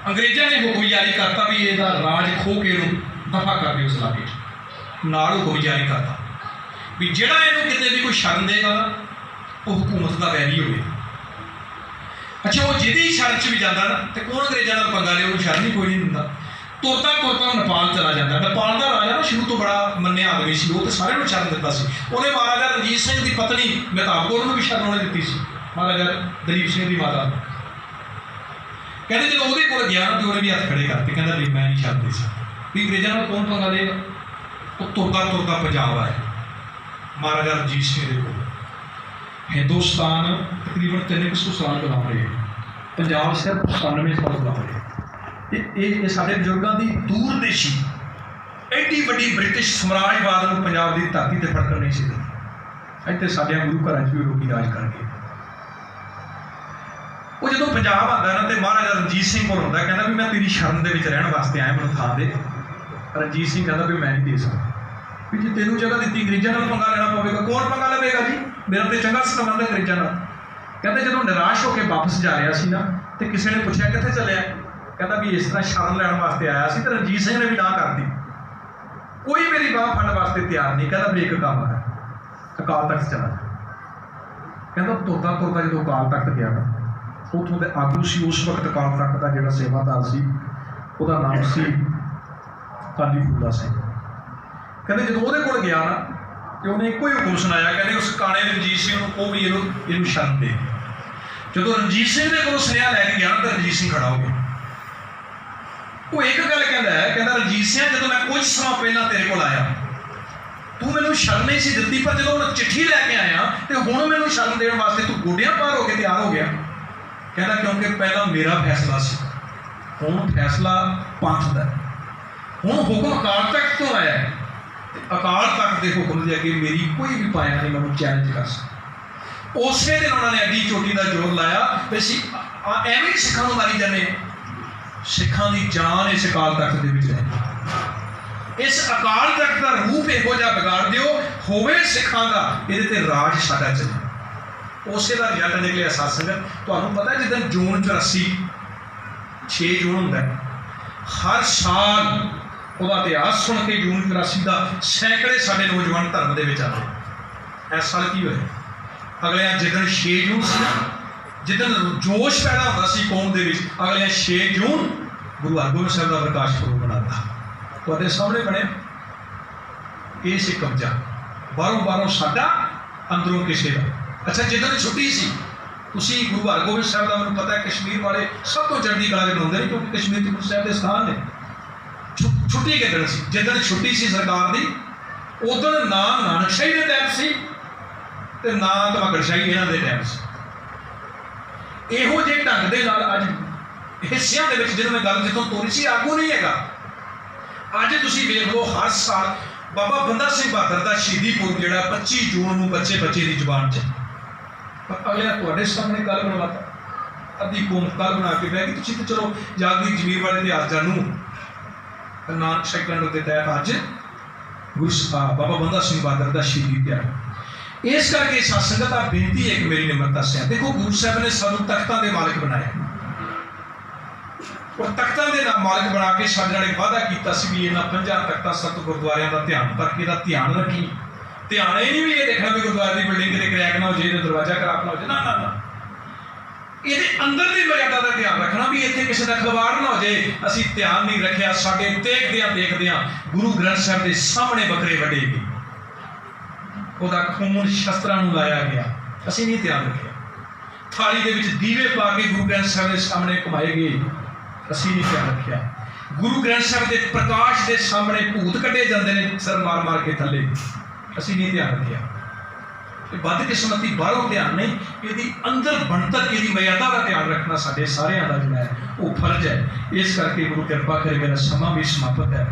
ਅੰਗਰੇਜ਼ਾਂ ਨੇ ਹੁਕਮ ਜਾਰੀ ਕਰਤਾ ਵੀ ਇਹਦਾ ਰਾਜ ਖੋਹ ਕੇ ਇਹਨੂੰ ਦਫਾ ਕਰ ਦਿਓ ਉਸ ਇਲਾਕੇ 'ਚ। ਨਾਲ ਹੁਕਮ ਜਾਰੀ ਕਰਤਾ ਵੀ ਜਿਹੜਾ ਇਹਨੂੰ ਕਿਤੇ ਵੀ ਕੋਈ ਸ਼ਰਨ ਦੇਗਾ ਨਾ ਉਹ ਹਕੂਮਤ ਦਾ ਵੈਰੀ ਹੋਵੇ। ਅੱਛਾ, ਉਹ ਜਿਹਦੀ ਸ਼ਰਨ 'ਚ ਵੀ ਜਾਂਦਾ ਨਾ ਤੇ ਕੌਣ ਅੰਗਰੇਜ਼ਾਂ ਨਾਲ ਪੰਗਾ ਲਿਆ, ਉਹਨੂੰ ਸ਼ਰਨ ਹੀ ਕੋਈ ਨਹੀਂ ਦਿੰਦਾ। ਤੁਰਦਾ ਤੁਰਦਾ ਨੇਪਾਲ ਚਲਾ ਜਾਂਦਾ। ਨੇਪਾਲ ਦਾ ਰਾਜਾ ਨਾ ਸ਼ੁਰੂ ਤੋਂ ਬੜਾ ਮੰਨਿਆ ਆਦਮੀ ਸੀ, ਉਹ ਤੇ ਸਾਰਿਆਂ ਨੂੰ ਸ਼ਰਨ ਦਿੰਦਾ ਸੀ। ਉਹਨੇ ਮਹਾਰਾਜਾ ਰਣਜੀਤ ਸਿੰਘ ਦੀ ਪਤਨੀ ਮਹਿਤਾਬ ਕੌਰ ਨੂੰ ਵੀ ਸ਼ਰਨ ਉਹਨੇ ਦਿੱਤੀ ਸੀ, ਮਹਾਰਾਜਾ ਦਲੀਪ ਸਿੰਘ ਦੀ ਮਾਤਾ। ਕਹਿੰਦੇ ਜਦੋਂ ਉਹਦੇ ਕੋਲ ਗਿਆ ਨਾ ਤੇ ਉਹਨੇ ਵੀ ਹੱਥ ਖੜੇ ਕਰਤੇ, ਕਹਿੰਦਾ ਵੀ ਮੈਂ ਨਹੀਂ ਸ਼ਰਨ ਦੇ ਸਕਦਾ, ਵੀ ਅੰਗਰੇਜ਼ਾਂ ਨਾਲ ਕੌਣ ਪੰਗਾ ਲਏਗਾ। ਉਹ ਤੁਰਦਾ ਤੁਰਦਾ ਪੰਜਾਬ ਆਇਆ ਮਹਾਰਾਜਾ ਰਣਜੀਤ ਸਿੰਘ ਦੇ ਕੋਲ। ਹਿੰਦੁਸਤਾਨ ਤਕਰੀਬਨ 300 ਸਾਲ ਗੁਲਾਮ ਰਹੇ, ਪੰਜਾਬ ਸਿਰਫ 97 ਸਾਲ ਗੁਲਾਮ ਰਹੇ। ਇਹ ਸਾਡੇ ਬਜ਼ੁਰਗਾਂ ਦੀ ਦੂਰਦੇਸ਼ੀ ਐਡੀ ਵੱਡੀ ਬ੍ਰਿਟਿਸ਼ ਸਮਰਾਜਵਾਦ ਨੂੰ ਪੰਜਾਬ ਦੀ ਧਰਤੀ 'ਤੇ ਫੜਕਣ ਨਹੀਂ ਸੀ ਦਿੱਤੀ। ਇੱਥੇ ਸਾਡਿਆਂ ਗੁਰੂ ਘਰਾਂ 'ਚ ਵੀ ਲੋਕੀ ਰਾਜ ਕਰਕੇ। ਉਹ ਜਦੋਂ ਪੰਜਾਬ ਆਉਂਦਾ ਨਾ ਤੇ ਮਹਾਰਾਜਾ ਰਣਜੀਤ ਸਿੰਘ ਕੋਲ ਹੁੰਦਾ, ਕਹਿੰਦਾ ਵੀ ਮੈਂ ਤੇਰੀ ਸ਼ਰਨ ਦੇ ਵਿੱਚ ਰਹਿਣ ਵਾਸਤੇ ਆਇਆ, ਮੈਨੂੰ ਥਾਂ ਦੇ। ਰਣਜੀਤ ਸਿੰਘ ਕਹਿੰਦਾ ਵੀ ਮੈਂ ਨਹੀਂ ਦੇ ਸਕਦਾ, ਵੀ ਜੇ ਤੈਨੂੰ ਜਗ੍ਹਾ ਦਿੱਤੀ ਅੰਗਰੇਜ਼ਾਂ ਨਾਲ ਪੰਗਾ ਲੈਣਾ ਪਵੇਗਾ। ਕੌਣ ਪੰਗਾ ਲਵੇਗਾ ਜੀ, ਮੇਰਾ ਤੇ ਚੰਗਾ ਸੰਬੰਧ ਹੈ ਅੰਗਰੇਜ਼ਾਂ ਨਾਲ। ਕਹਿੰਦੇ ਜਦੋਂ ਨਿਰਾਸ਼ ਹੋ ਕੇ ਵਾਪਸ ਜਾ ਰਿਹਾ ਸੀ ਨਾ ਤੇ ਕਿਸੇ ਨੇ ਪੁੱਛਿਆ ਕਿੱਥੇ ਚੱਲਿਆ, ਕਹਿੰਦਾ ਵੀ ਇਸ ਤਰ੍ਹਾਂ ਸ਼ਰਨ ਲੈਣ ਵਾਸਤੇ ਆਇਆ ਸੀ। ਤੇ ਰਣਜੀਤ ਸਿੰਘ ਨੇ ਵੀ ਨਾ ਕਰਦੀ, ਕੋਈ ਮੇਰੀ ਬਾਂਹ ਫੜਨ ਵਾਸਤੇ ਤਿਆਰ ਨਹੀਂ। ਕਹਿੰਦਾ ਵੀ ਇੱਕ ਕੰਮ ਹੈ, ਅਕਾਲ ਤਖਤ ਚਲਾ ਜਾ। ਕਹਿੰਦਾ ਤੁਰਦਾ ਤੁਰਦਾ ਜਦੋਂ ਅਕਾਲ ਤਖਤ ਗਿਆ ਨਾ, ਉੱਥੋਂ ਦੇ ਆਗੂ ਸੀ ਉਸ ਵਕਤ ਅਕਾਲ ਤਖਤ ਦਾ ਜਿਹੜਾ ਸੇਵਾਦਾਰ ਸੀ, ਉਹਦਾ ਨਾਮ ਸੀ ਕਾਲੀ ਫੂਲਾ ਸਿੰਘ। ਕਹਿੰਦੇ ਜਦੋਂ ਉਹਦੇ ਕੋਲ ਗਿਆ ਨਾ ਤੇ ਉਹਨੇ ਇੱਕੋ ਹੀ ਹੁਕਮ ਸੁਣਾਇਆ, ਕਹਿੰਦੇ ਉਸ ਕਾਣੇ ਰਣਜੀਤ ਸਿੰਘ ਨੂੰ ਕਹੋ ਵੀ ਇਹਨੂੰ ਸ਼ਰਨ ਦੇ। ਜਦੋਂ ਰਣਜੀਤ ਸਿੰਘ ਦੇ ਕੋਲੋਂ ਸੁਨੇਹਾ ਲੈ ਕੇ ਗਿਆ ਤਾਂ ਰਣਜੀਤ ਸਿੰਘ ਖੜਾ ਹੋ ਗਿਆ। ਉਹ ਇੱਕ ਗੱਲ ਕਹਿੰਦਾ ਰਣਜੀਤ ਸਿੰਘ, ਜਦੋਂ ਮੈਂ ਕੁਝ ਸਮਾਂ ਪਹਿਲਾਂ ਤੇਰੇ ਕੋਲ ਆਇਆ ਤੂੰ ਮੈਨੂੰ ਸ਼ਰਨ ਨਹੀਂ ਸੀ ਦਿੱਤੀ, ਪਰ ਜਦੋਂ ਮੈਂ ਚਿੱਠੀ ਲੈ ਕੇ ਆਇਆ ਤੇ ਹੁਣ ਮੈਨੂੰ ਸ਼ਰਨ ਦੇਣ ਵਾਸਤੇ ਤੂੰ ਗੋਡਿਆਂ ਪਾਰ ਹੋ ਕੇ ਤਿਆਰ ਹੋ ਗਿਆ। ਕਹਿੰਦਾ ਕਿਉਂਕਿ ਪਹਿਲਾਂ ਮੇਰਾ ਫੈਸਲਾ ਸੀ, ਹੁਣ ਫੈਸਲਾ ਪੰਥ ਦਾ। ਹੁਣ ਹੁਕਮ ਅਕਾਲ ਤਖਤ ਤੋਂ ਆਇਆ ਤੇ ਅਕਾਲ ਤਖਤ ਦੇ ਹੁਕਮ ਦੇ ਅੱਗੇ ਮੇਰੀ ਕੋਈ ਵੀ ਪਾਇਆ ਨਹੀਂ ਮੈਨੂੰ ਚੈਲੰਜ ਕਰ ਸਕਦਾ। ਉਸੇ ਦਿਨ ਉਹਨਾਂ ਨੇ ਅੱਡੀ ਚੋਟੀ ਦਾ ਜ਼ੋਰ ਲਾਇਆ ਵੀ ਅਸੀਂ ਐਵੇਂ ਸਿੱਖਾਂ ਨੂੰ ਮਾਰੀ ਜਾਂਦੇ ਹਾਂ। ਸਿੱਖਾਂ ਦੀ ਜਾਨ ਇਸ ਅਕਾਲ ਤਖਤ ਦੇ ਵਿੱਚ ਹੈ। ਇਸ ਅਕਾਲ ਤਖਤ ਦਾ ਰੂਪ ਇਹੋ ਜਿਹਾ ਵਿਗਾੜ ਦਿਓ ਹੋਵੇ ਸਿੱਖਾਂ ਦਾ, ਇਹਦੇ ਤੇ ਰਾਜ ਸਾਡਾ ਚੱਲੇ। ਉਸੇ ਦਾ ਰਿਜ਼ਲਟ ਨਿਕਲਿਆ। ਸਤਸੰਗਤ ਤੁਹਾਨੂੰ ਪਤਾ ਜਿੱਦਾਂ ਜੂਨ 84 6 ਜੂਨ ਹੁੰਦਾ, ਹਰ ਸਾਲ ਉਹਦਾ ਇਤਿਹਾਸ ਸੁਣ ਕੇ ਜੂਨ 84 ਦਾ ਸੈਂਕੜੇ ਸਾਡੇ ਨੌਜਵਾਨ ਧਰਮ ਦੇ ਵਿੱਚ ਆਉਂਦੇ। ਇਸ ਸਾਲ ਕੀ ਹੋਇਆ? ਅਗਲੇ ਜਿੱਦਣ 6 ਜੂਨ ਸੀ ਨਾ, ਜਿੱਦਣ ਜੋਸ਼ ਪੈਦਾ ਹੁੰਦਾ ਸੀ ਕੌਮ ਦੇ ਵਿੱਚ, ਅਗਲੇ 6 ਜੂਨ ਗੁਰੂ ਹਰਗੋਬਿੰਦ ਸਾਹਿਬ ਦਾ ਪ੍ਰਕਾਸ਼ ਪੁਰਬ ਮਨਾਤਾ। ਤੁਹਾਡੇ ਸਾਹਮਣੇ ਬਣਿਆ ਇਹ ਸੀ ਕਬਜ਼ਾ, ਬਾਹਰੋਂ ਸਾਡਾ, ਅੰਦਰੋਂ ਕਿਸੇ ਦਾ। ਅੱਛਾ, ਜਿੱਦਣ ਛੁੱਟੀ ਸੀ, ਤੁਸੀਂ ਗੁਰੂ ਹਰਗੋਬਿੰਦ ਸਾਹਿਬ ਦਾ, ਮੈਨੂੰ ਪਤਾ ਹੈ ਕਸ਼ਮੀਰ ਵਾਲੇ ਸਭ ਤੋਂ ਚੜ੍ਹਦੀ ਕਲਾ ਦੇ ਬਣਾਉਂਦੇ ਨੇ, ਕਿਉਂਕਿ ਕਸ਼ਮੀਰ ਗੁਰੂ ਸਾਹਿਬ ਦੇ ਸਥਾਨ ਨੇ। ਛੁੱਟੀ ਕਿੱਦਣ ਸੀ? ਜਿੱਦਣ ਛੁੱਟੀ ਸੀ ਸਰਕਾਰ ਦੀ, ਉਦੋਂ ਨਾ ਨਾਨਕਸ਼ਾਹੀ ਦੇ ਟਾਈਮ ਸੀ ਤੇ ਨਾ ਤਮਕੜਸ਼ਾਹੀ ਇਹਨਾਂ ਦੇ ਟਾਈਮ ਸੀ। ਇਹੋ ਜਿਹੇ ਢੰਗ ਦੇ ਨਾਲ ਅੱਜ ਹਿੱਸਿਆਂ ਦੇ ਵਿੱਚ ਜਿਹਨੂੰ ਮੈਂ ਗੱਲ ਜਿੱਥੋਂ ਤੋਰੀ ਸੀ, ਆਗੂ ਨਹੀਂ ਹੈਗਾ। ਅੱਜ ਤੁਸੀਂ ਵੇਖ ਲਓ, ਹਰ ਸਾਲ ਬਾਬਾ ਬੰਦਾ ਸਿੰਘ ਬਹਾਦਰ ਦਾ ਸ਼ਹੀਦੀ ਪੁਰਬ ਜਿਹੜਾ 25 ਜੂਨ ਨੂੰ ਬੱਚੇ ਦੀ ਜ਼ੁਬਾਨ 'ਚ, ਪਰ ਅਗਲੇ ਤੁਹਾਡੇ ਸਾਹਮਣੇ ਕੱਲ੍ਹ ਬਣਵਾਤਾ। ਅੱਧੀ ਕੌਮ ਕੱਲ੍ਹ ਬਣਾ ਕੇ ਬਹਿ ਗਈ। ਤੁਸੀਂ ਤਾਂ ਚਲੋ ਜਾਗਦੀ ਜ਼ਮੀਰ ਵਾਲੇ ਇਤਿਹਾਸ ਜਾਣੂ। ਨਾਨਕ ਸ਼ੈਕੰਡ ਦੇ ਤਹਿਤ ਅੱਜ ਬਾਬਾ ਬੰਦਾ ਸਿੰਘ ਬਹਾਦਰ ਦਾ ਸ਼ਹੀਦੀ ਦਿਹਾੜਾ। ਇਸ ਕਰਕੇ ਸਤਸੰਗਤ ਆ ਬੇਨਤੀ ਹੈ ਕਿ ਮੇਰੀ ਨਿਮਰਤਾ ਸਿਆ, ਦੇਖੋ ਗੁਰੂ ਸਾਹਿਬ ਨੇ ਸਾਨੂੰ ਤਖਤਾਂ ਦੇ ਮਾਲਕ ਬਣਾਇਆ, ਔਰ ਤਖਤਾਂ ਦੇ ਨਾਲ ਮਾਲਕ ਬਣਾ ਕੇ ਸਾਡੇ ਨਾਲ ਵਾਅਦਾ ਕੀਤਾ ਸੀ ਵੀ ਇਹਨਾਂ 50 ਤਖਤਾਂ ਸੱਤ ਗੁਰਦੁਆਰਿਆਂ ਦਾ ਧਿਆਨ ਕਰਕੇ ਇਹਦਾ ਧਿਆਨ ਰੱਖੀ। ਧਿਆਨ ਇਹ ਨਹੀਂ ਵੀ ਇਹ ਦੇਖਣਾ ਵੀ ਗੁਰਦੁਆਰੇ ਦੀ ਬਿਲਡਿੰਗ ਕਿਤੇ ਕਰੈਕ ਨਾ ਹੋ ਜਾਏ, ਦਰਵਾਜ਼ਾ ਖਰਾਬ ਨਾ ਹੋ ਜਾਏ, ਨਾ। ਇਹਦੇ ਅੰਦਰਲੀ ਮਰਿਆਦਾ ਦਾ ਧਿਆਨ ਰੱਖਣਾ ਵੀ ਇੱਥੇ ਕਿਸੇ ਦਾ ਖਿਲਵਾੜ ਨਾ ਹੋ ਜਾਏ। ਅਸੀਂ ਧਿਆਨ ਨਹੀਂ ਰੱਖਿਆ, ਸਾਡੇ ਦੇਖਦਿਆਂ ਗੁਰੂ ਗ੍ਰੰਥ ਸਾਹਿਬ ਦੇ ਸਾਹਮਣੇ ਬੱਕਰੇ ਵੱਢੇ ਗਏ, ਉਹਦਾ ਖੂਨ ਸ਼ਸਤਰਾਂ ਨੂੰ ਲਾਇਆ ਗਿਆ, ਅਸੀਂ ਨਹੀਂ ਧਿਆਨ ਰੱਖਿਆ। ਥਾਲੀ ਦੇ ਵਿੱਚ ਦੀਵੇ ਪਾ ਕੇ ਗੁਰੂ ਗ੍ਰੰਥ ਸਾਹਿਬ ਦੇ ਸਾਹਮਣੇ ਘੁਮਾਏ ਗਏ, ਅਸੀਂ ਨਹੀਂ ਧਿਆਨ ਰੱਖਿਆ। ਗੁਰੂ ਗ੍ਰੰਥ ਸਾਹਿਬ ਦੇ ਪ੍ਰਕਾਸ਼ ਦੇ ਸਾਹਮਣੇ ਭੂਤ ਕੱਢੇ ਜਾਂਦੇ ਨੇ ਸਰ ਮਾਰ ਕੇ ਥੱਲੇ, ਅਸੀਂ ਨਹੀਂ ਧਿਆਨ ਰੱਖਿਆ। ਬਦਕਿਸਮਤੀ ਬਾਹਰੋਂ ਧਿਆਨ ਨਹੀਂ, ਇਹਦੀ ਅੰਦਰ ਬਣਤਰ, ਇਹਦੀ ਮਰਿਆਦਾ ਦਾ ਧਿਆਨ ਰੱਖਣਾ ਸਾਡੇ ਸਾਰਿਆਂ ਦਾ ਜਿਹੜਾ ਹੈ ਉਹ ਫਰਜ਼ ਹੈ। ਇਸ ਕਰਕੇ ਗੁਰੂ ਕਿਰਪਾ ਕਰੇ ਮੇਰਾ ਸਮਾਂ ਵੀ ਸਮਾਪਤ ਹੈ।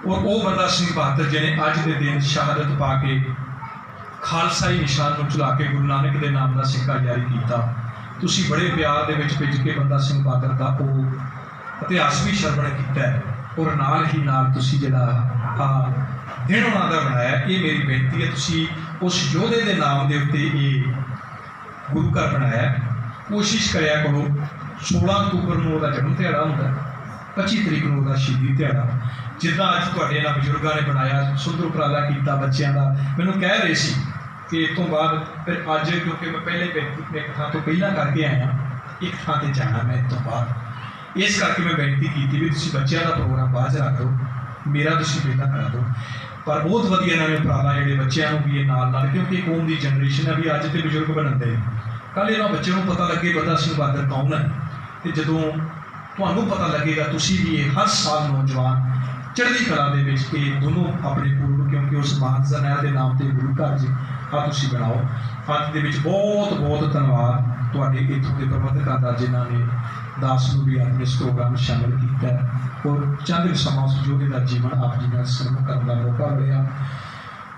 ਔਰ ਉਹ ਬੰਦਾ ਸਿੰਘ ਬਹਾਦਰ ਜਿਹਨੇ ਅੱਜ ਦੇ ਦਿਨ ਸ਼ਹਾਦਤ ਪਾ ਕੇ ਖਾਲਸਾਈ ਨਿਸ਼ਾਨ ਨੂੰ ਚਲਾ ਕੇ ਗੁਰੂ ਨਾਨਕ ਦੇ ਨਾਮ ਦਾ ਸਿੱਕਾ ਜਾਰੀ ਕੀਤਾ। ਤੁਸੀਂ ਬੜੇ ਪਿਆਰ ਦੇ ਵਿੱਚ ਭਿੱਜ ਕੇ ਬੰਦਾ ਸਿੰਘ ਬਹਾਦਰ ਦਾ ਉਹ ਇਤਿਹਾਸ ਵੀ ਸ਼ਰਵਣ ਕੀਤਾ ਹੈ। ਔਰ ਨਾਲ ਹੀ ਨਾਲ ਤੁਸੀਂ ਜਿਹੜਾ ਦਿਨ ਉਹਨਾਂ ਦਾ ਬਣਾਇਆ, ਇਹ ਮੇਰੀ ਬੇਨਤੀ ਹੈ ਤੁਸੀਂ ਉਸ ਯੋਧੇ ਦੇ ਨਾਮ ਦੇ ਉੱਤੇ ਇਹ ਗੁਰੂ ਘਰ ਬਣਾਇਆ। ਕੋਸ਼ਿਸ਼ ਕਰਿਆ ਕਰੋ 16 ਅਕਤੂਬਰ ਨੂੰ ਉਹਦਾ ਜਨਮ ਦਿਹਾੜਾ ਹੁੰਦਾ, 25 ਤਰੀਕ ਨੂੰ ਉਹਦਾ ਸ਼ਹੀਦੀ ਦਿਹਾੜਾ। ਜਿੱਦਾਂ ਅੱਜ ਤੁਹਾਡੇ ਇਹਨਾਂ ਬਜ਼ੁਰਗਾਂ ਨੇ ਬਣਾਇਆ, ਸੁੰਦਰ ਉਪਰਾਲਾ ਕੀਤਾ ਬੱਚਿਆਂ ਦਾ। ਮੈਨੂੰ ਕਹਿ ਰਹੇ ਸੀ ਕਿ ਇਸ ਤੋਂ ਬਾਅਦ ਫਿਰ ਅੱਜ, ਕਿਉਂਕਿ ਮੈਂ ਪਹਿਲੇ ਇੱਕ ਥਾਂ ਤੋਂ ਪਹਿਲਾਂ ਕਰਕੇ ਆਇਆ, ਇੱਕ ਥਾਂ 'ਤੇ ਜਾਣਾ ਮੈਂ ਇਸ ਤੋਂ ਬਾਅਦ, ਇਸ ਕਰਕੇ ਮੈਂ ਬੇਨਤੀ ਕੀਤੀ ਵੀ ਤੁਸੀਂ ਬੱਚਿਆਂ ਦਾ ਪ੍ਰੋਗਰਾਮ ਬਾਅਦ 'ਚ ਰੱਖ ਦਿਓ, ਮੇਰਾ ਤੁਸੀਂ ਪਹਿਲਾਂ ਕਰਾ ਦਿਓ। ਪਰ ਬਹੁਤ ਵਧੀਆ ਇਹਨਾਂ ਨੇ ਉਪਰਾਲਾ ਜਿਹੜੇ ਬੱਚਿਆਂ ਨੂੰ ਵੀ ਇਹ ਨਾਲ, ਕਿਉਂਕਿ ਕੌਮ ਦੀ ਜਨਰੇਸ਼ਨ ਹੈ ਵੀ ਅੱਜ ਤੇ ਬਜ਼ੁਰਗ ਬਣਦੇ, ਕੱਲ੍ਹ ਇਹਨਾਂ ਬੱਚਿਆਂ ਨੂੰ ਪਤਾ ਲੱਗੇ ਬੰਦਾ ਸਿੰਘ ਬਹਾਦਰ ਕੌਣ ਹੈ। ਅਤੇ ਜਦੋਂ ਤੁਹਾਨੂੰ ਪਤਾ ਲੱਗੇਗਾ ਤੁਸੀਂ ਵੀ ਇਹ ਹਰ ਸਾਲ ਨੌਜਵਾਨ ਚੜ੍ਹਦੀ ਕਲਾ ਦੇ ਵਿੱਚ ਇਹ ਦੋਨੋਂ ਆਪਣੇ ਪੁਰਬ, ਕਿਉਂਕਿ ਉਸ ਮਾਨਸਾ ਦੇ ਨਾਮ 'ਤੇ ਗੁਰੂ ਘਰ 'ਚ ਤੁਸੀਂ ਬਣਾਓ। ਅੱਜ ਦੇ ਵਿੱਚ ਬਹੁਤ ਬਹੁਤ ਧੰਨਵਾਦ ਤੁਹਾਡੇ ਇੱਥੋਂ ਦੇ ਪ੍ਰਬੰਧਕਾਂ ਦਾ, ਜਿਨ੍ਹਾਂ ਨੇ ਦਾਸ ਨੂੰ ਵੀ ਆਪਣੇ ਇਸ ਪ੍ਰੋਗਰਾਮ ਸ਼ਾਮਿਲ ਕੀਤਾ ਔਰ ਚੰਦ ਸਮਾਂ ਉਸ ਯੋਧੇ ਦਾ ਜੀਵਨ ਆਪ ਜੀ ਨਾਲ ਸਰਵਣ ਕਰਨ ਦਾ ਮੌਕਾ ਮਿਲਿਆ।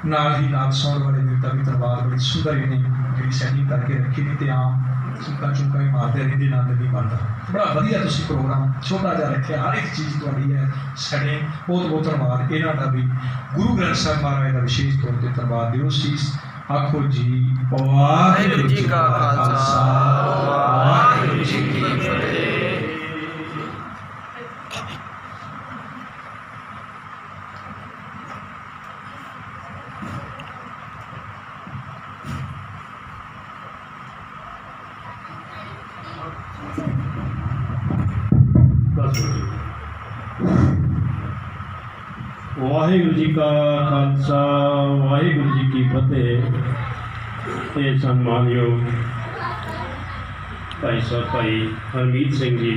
ਨਾਲ ਹੀ ਨਾਲ ਸੌਣ ਵਾਲੇ ਵੀਰ ਦਾ ਵੀ ਧੰਨਵਾਦ, ਬੜੀ ਸੁੰਦਰ ਇਹਨੇ ਜਿਹੜੀ ਸੈਟਿੰਗ ਕਰਕੇ ਰੱਖੀ ਨਹੀਂ ਤੇ ਆਮ ਚੁੰਕਾ ਹੀ ਮਾਰਦੇ ਰਹਿੰਦੇ ਨਾਲ ਨਹੀਂ ਬਣਦਾ। ਬੜਾ ਵਧੀਆ ਤੁਸੀਂ ਪ੍ਰੋਗਰਾਮ ਛੋਟਾ ਜਿਹਾ ਰੱਖਿਆ, ਹਰ ਇੱਕ ਚੀਜ਼ ਤੁਹਾਡੀ ਹੈ ਸਾਡੇ। ਬਹੁਤ ਬਹੁਤ ਧੰਨਵਾਦ ਇਹਨਾਂ ਦਾ ਵੀ। ਗੁਰੂ ਗ੍ਰੰਥ ਸਾਹਿਬ ਮਹਾਰਾਜ ਦਾ ਵਿਸ਼ੇਸ਼ ਤੌਰ 'ਤੇ ਧੰਨਵਾਦ ਦਿਓ। ਸੀਸ ਆਖੋ ਜੀ ਵਾਹਿਗੁਰੂ ਜੀ ਕਾ ਖਾਲਸਾ, ਵਾਹਿਗੁਰੂ ਜੀ ਕੀ ਫਤਿਹ। ਵਾਹਿਗੁਰੂ ਜੀ ਕਾ ਖਾਲਸਾ, ਵਾਹਿਗੁਰੂ ਜੀ ਕੀ ਫਤਿਹ। ਇਹ ਸਨਮਾਨਯੋਗ ਭਾਈ ਸਾਹਿਬ ਭਾਈ ਹਰਮੀਤ ਸਿੰਘ ਜੀ,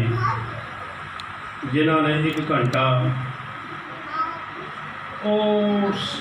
ਜਿਨ੍ਹਾਂ ਨੇ 1 ਘੰਟਾ ਉਸ